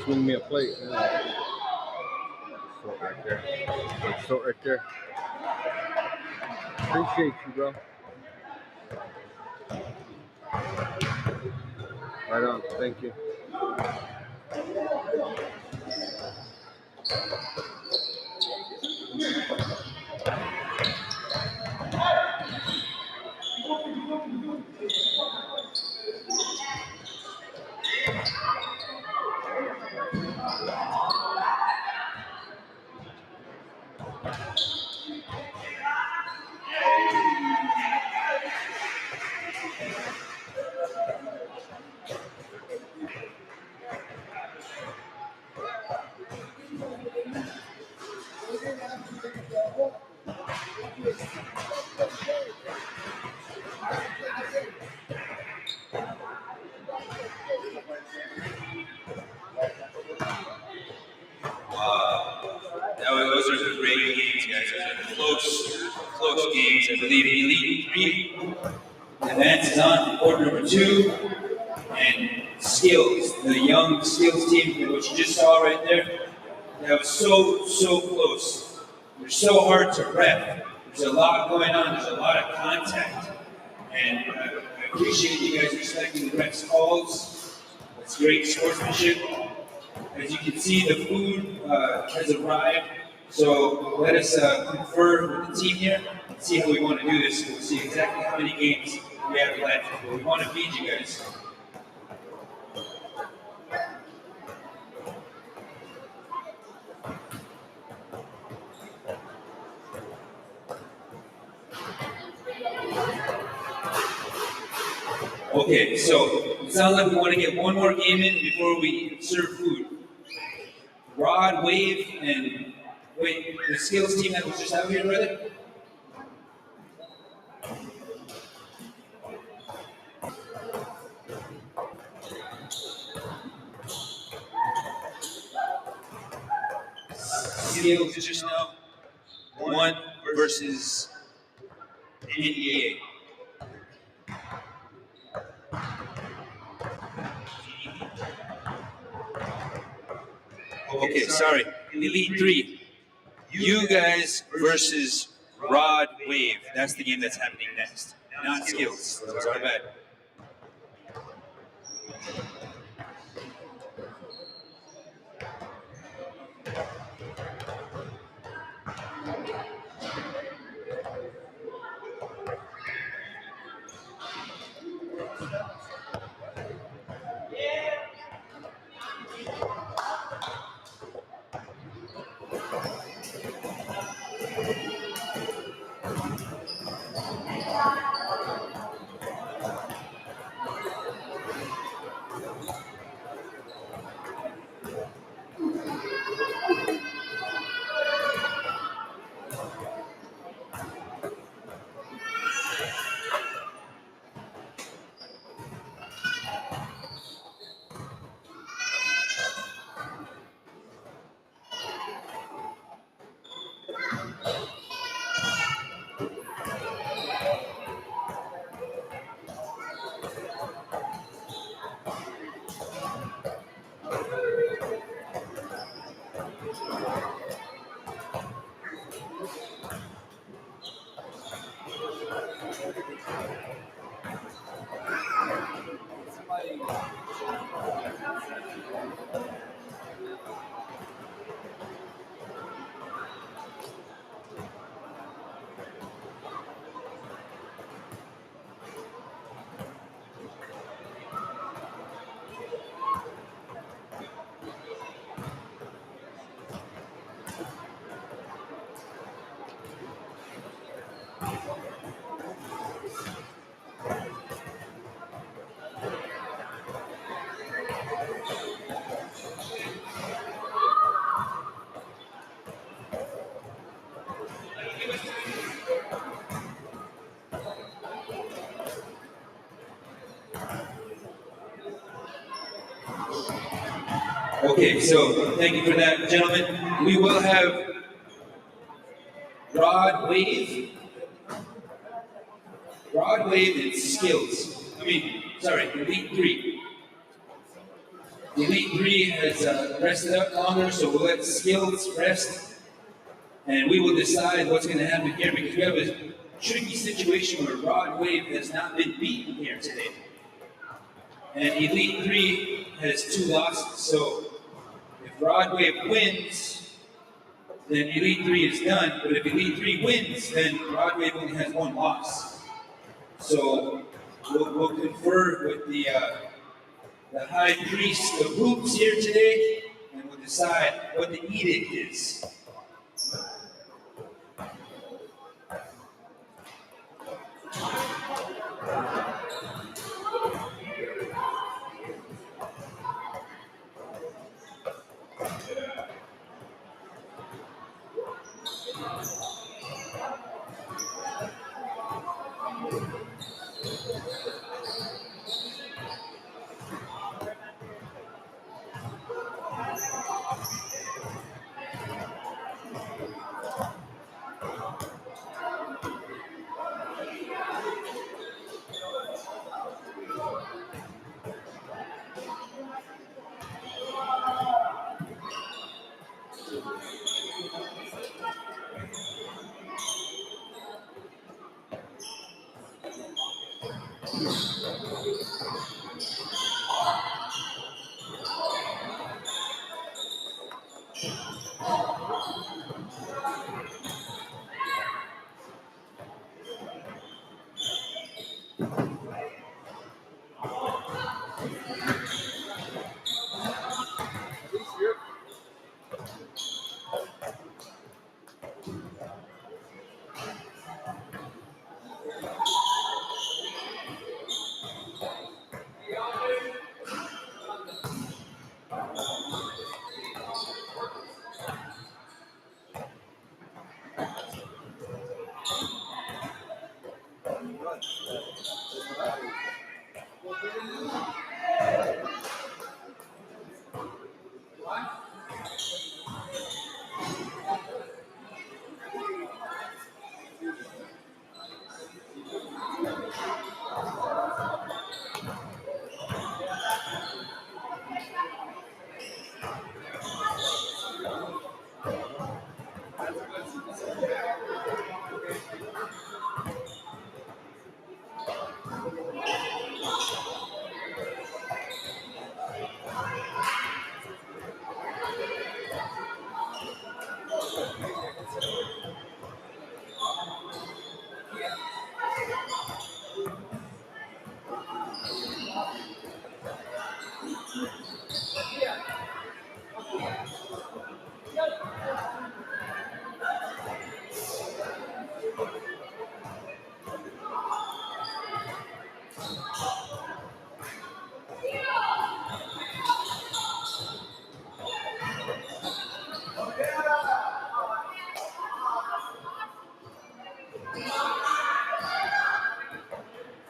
Swing me a plate. Yeah. Salt right there. Salt right there. Appreciate you, bro. Right on. Thank you. Those are the great games, guys. Those are close games. I believe Elite 3 advances on to quarter number 2. And Skills, the young Skills team, which you just saw right there, that was so close. They're so hard to rep. There's a lot going on. There's a lot of contact. And I appreciate you guys respecting the refs' calls. It's great sportsmanship. As you can see, the food has arrived. So let us confer with the team here and see how we want to do this. We'll see exactly how many games we have left. But we want to feed you guys. Okay, so it sounds like we want to get one more game in before we serve food. Rod, Wave, and wait, the Skills team that was just out here, brother? Skills just now, 1 versus NDAA. Okay, sorry, Elite 3. You guys versus Rod, Wave. That's the game that's happening next. Not Skills. Those are bad. Okay, so thank you for that, gentlemen. We will have rod wave and skills. Elite three. The Elite Three has rested up longer, so we'll let skills rest, and we will decide what's going to happen here, because we have a tricky situation where Rod Wave has not been beaten here today. And Elite Three has 2 losses, so if Rod Wave wins, then Elite Three is done, but if Elite Three wins, then Rod Wave only has 1 loss. So we'll confer with the high priest of hoops here today, and we'll decide what the edict is.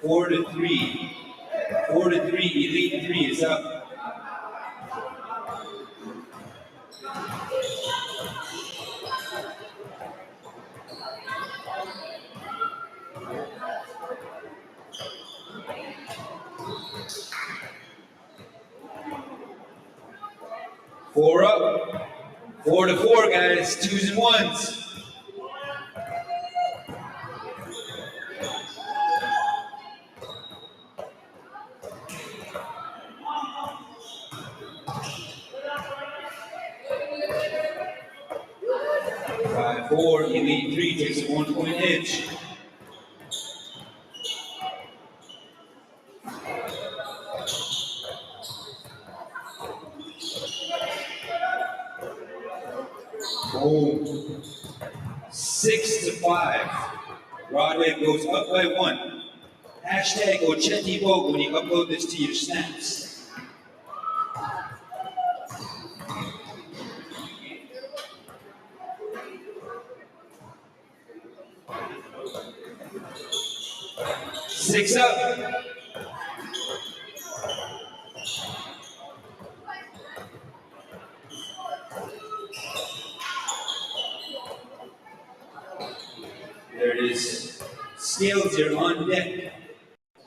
Four to three, Elite Three is up. Four up. 4 to 4, guys. 2s and 1s. Five, 4, Elite Three takes a 1-point edge. Oh, 6 to 5. Broadway goes up by 1. Hashtag Oceti Vote when you upload this to your snaps. Six up. Scales are on deck.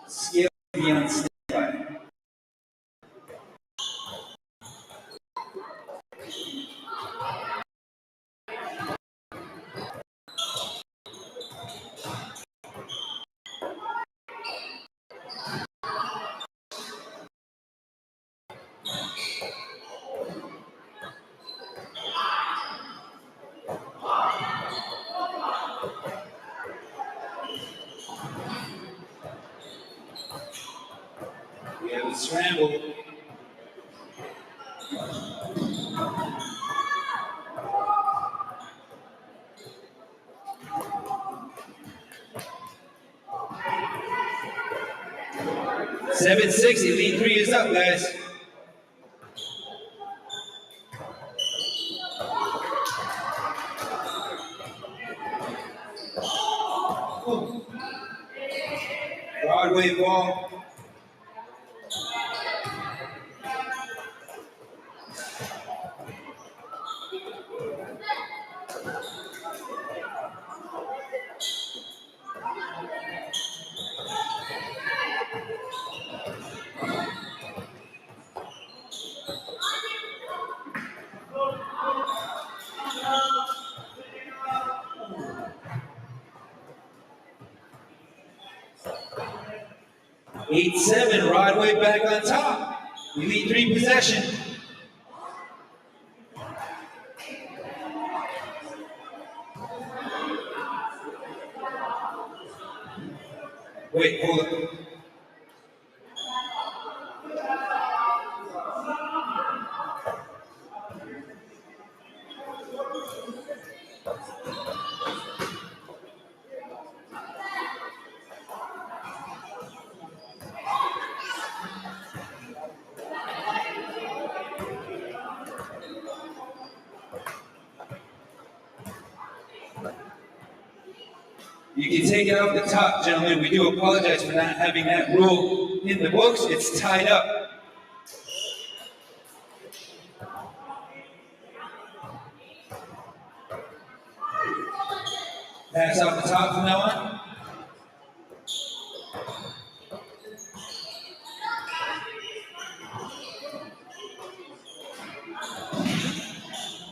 Scales be on standby. We have a scramble. Seven 6, Elite 3 is up, guys. Broadway ball. Eight 7, Broadway back on top. Elite 3 possession. Wait, hold on. You can take it off the top, gentlemen. We do apologize for not having that rule in the books. It's tied up. Pass off the top from now on.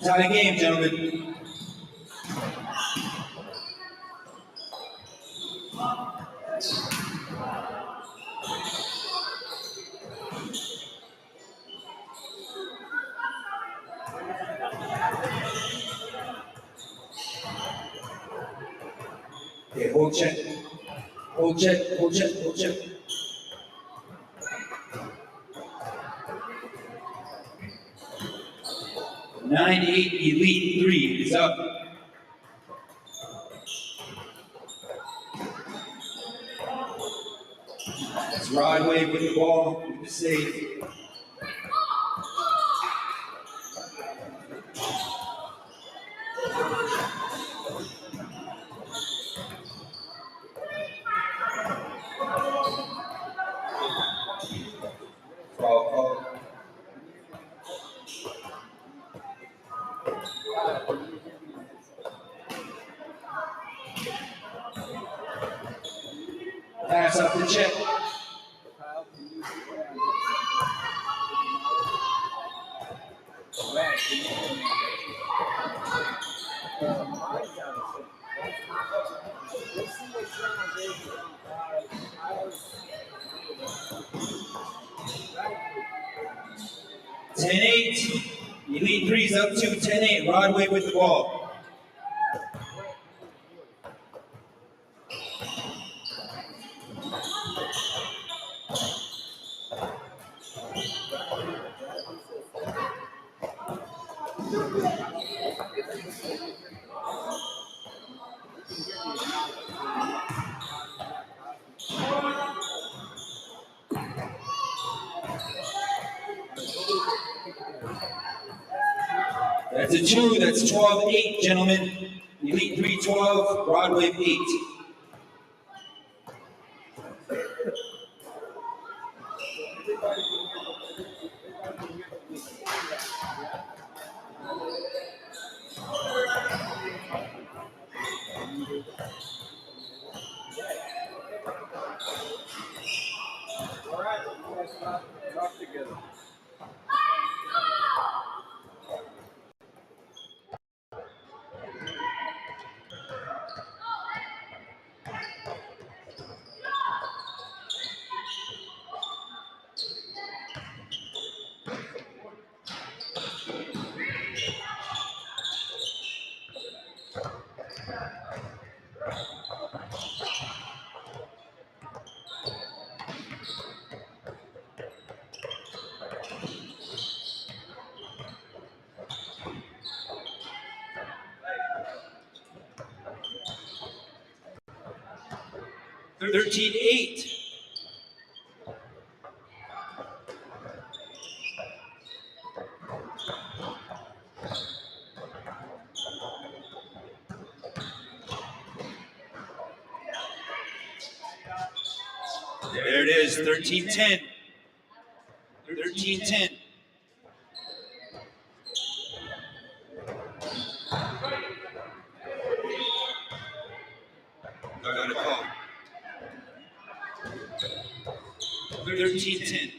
Tie game, gentlemen. Okay, hold check. Hold check, hold check, hold check. Nine 8, Elite 3 is up. That's Broadway with the ball, with the save. Call. Pass off the check. 10-8. Elite 3's up to 10-8. Broadway with the ball. That's a 2. That's 12-8, gentlemen. Elite 3 12, Broadway 8. 13-8. There it is, 13-10. 13-10. Got a call. 13-10.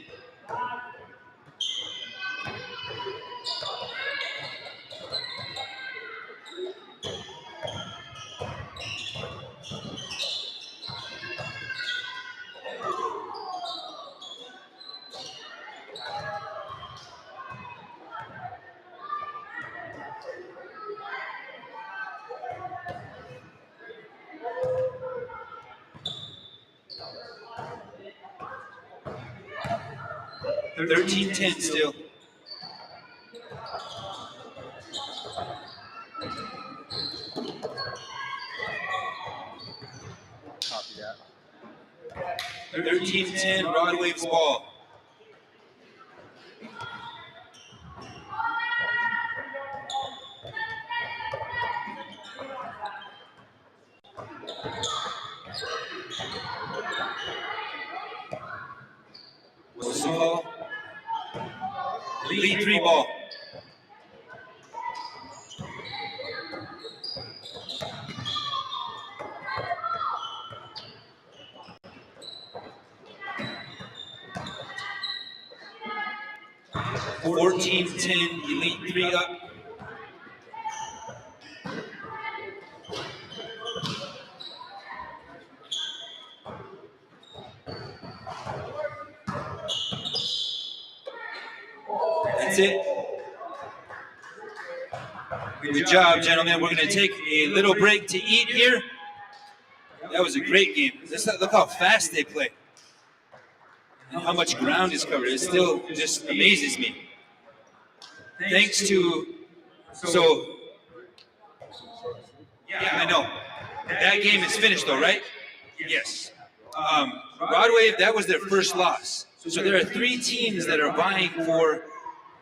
$13-10 still. Copy that. 13-10, Broadway's ball. Whistle ball. Lead 3 ball. $14-10, Elite 3 up. That's it. Good job, gentlemen. We're going to take a little break to eat here. That was a great game. Look how fast they play. And how much ground is covered. It still just amazes me. Thanks to, yeah, I know. That game is finished though, right? Yes. Broadway, that was their first loss. So there are 3 teams that are vying for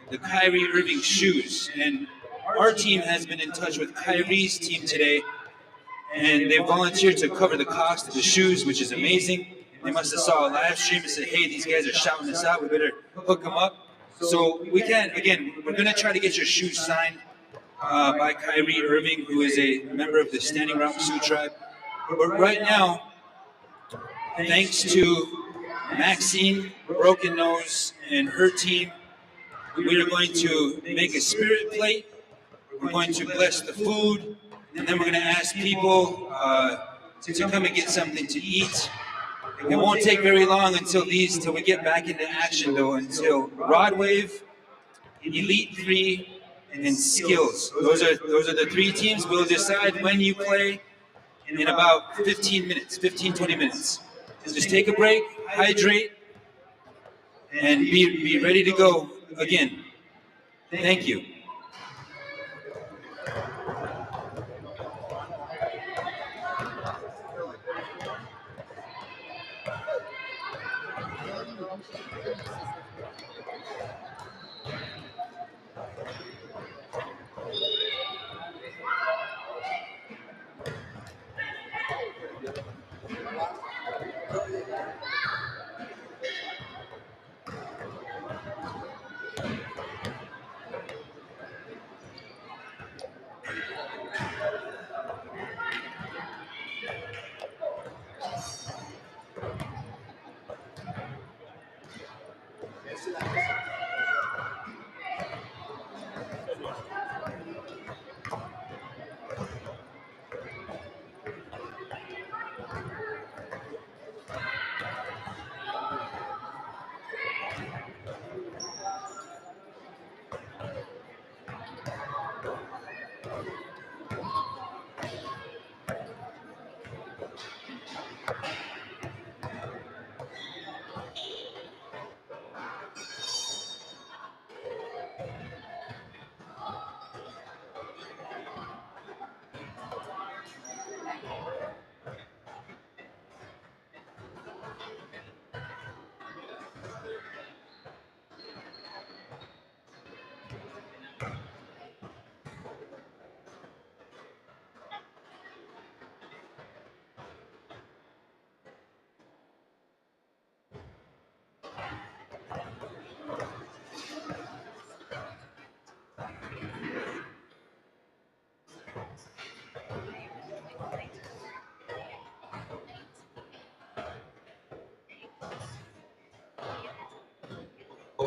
the Kyrie Irving shoes. And our team has been in touch with Kyrie's team today. And they volunteered to cover the cost of the shoes, which is amazing. They must have saw a live stream and said, hey, these guys are shouting us out. We better hook them up. So we can, again, we're going to try to get your shoes signed by Kyrie Irving, who is a member of the Standing Rock Sioux Tribe. But right now, thanks to Maxine Broken Nose and her team, we are going to make a spirit plate. We're going to bless the food. And then we're going to ask people to come and get something to eat. It won't take very long until we get back into action, though, until Rod Wave, Elite 3, and Skills. Those are the 3 teams. We'll decide when you play in about 15 minutes, 15, 20 minutes. Just take a break, hydrate, and be ready to go again. Thank you.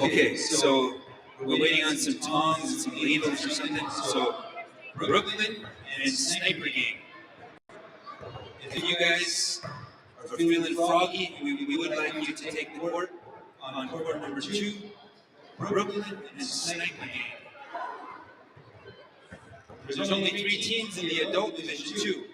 Okay, so we're waiting on some tongs and some ladles or something. So Brooklyn and Sniper Gang. If you guys are feeling froggy, we would like you to take the court on court number 2, Brooklyn and Sniper Gang. There's only 3 teams in the adult division too.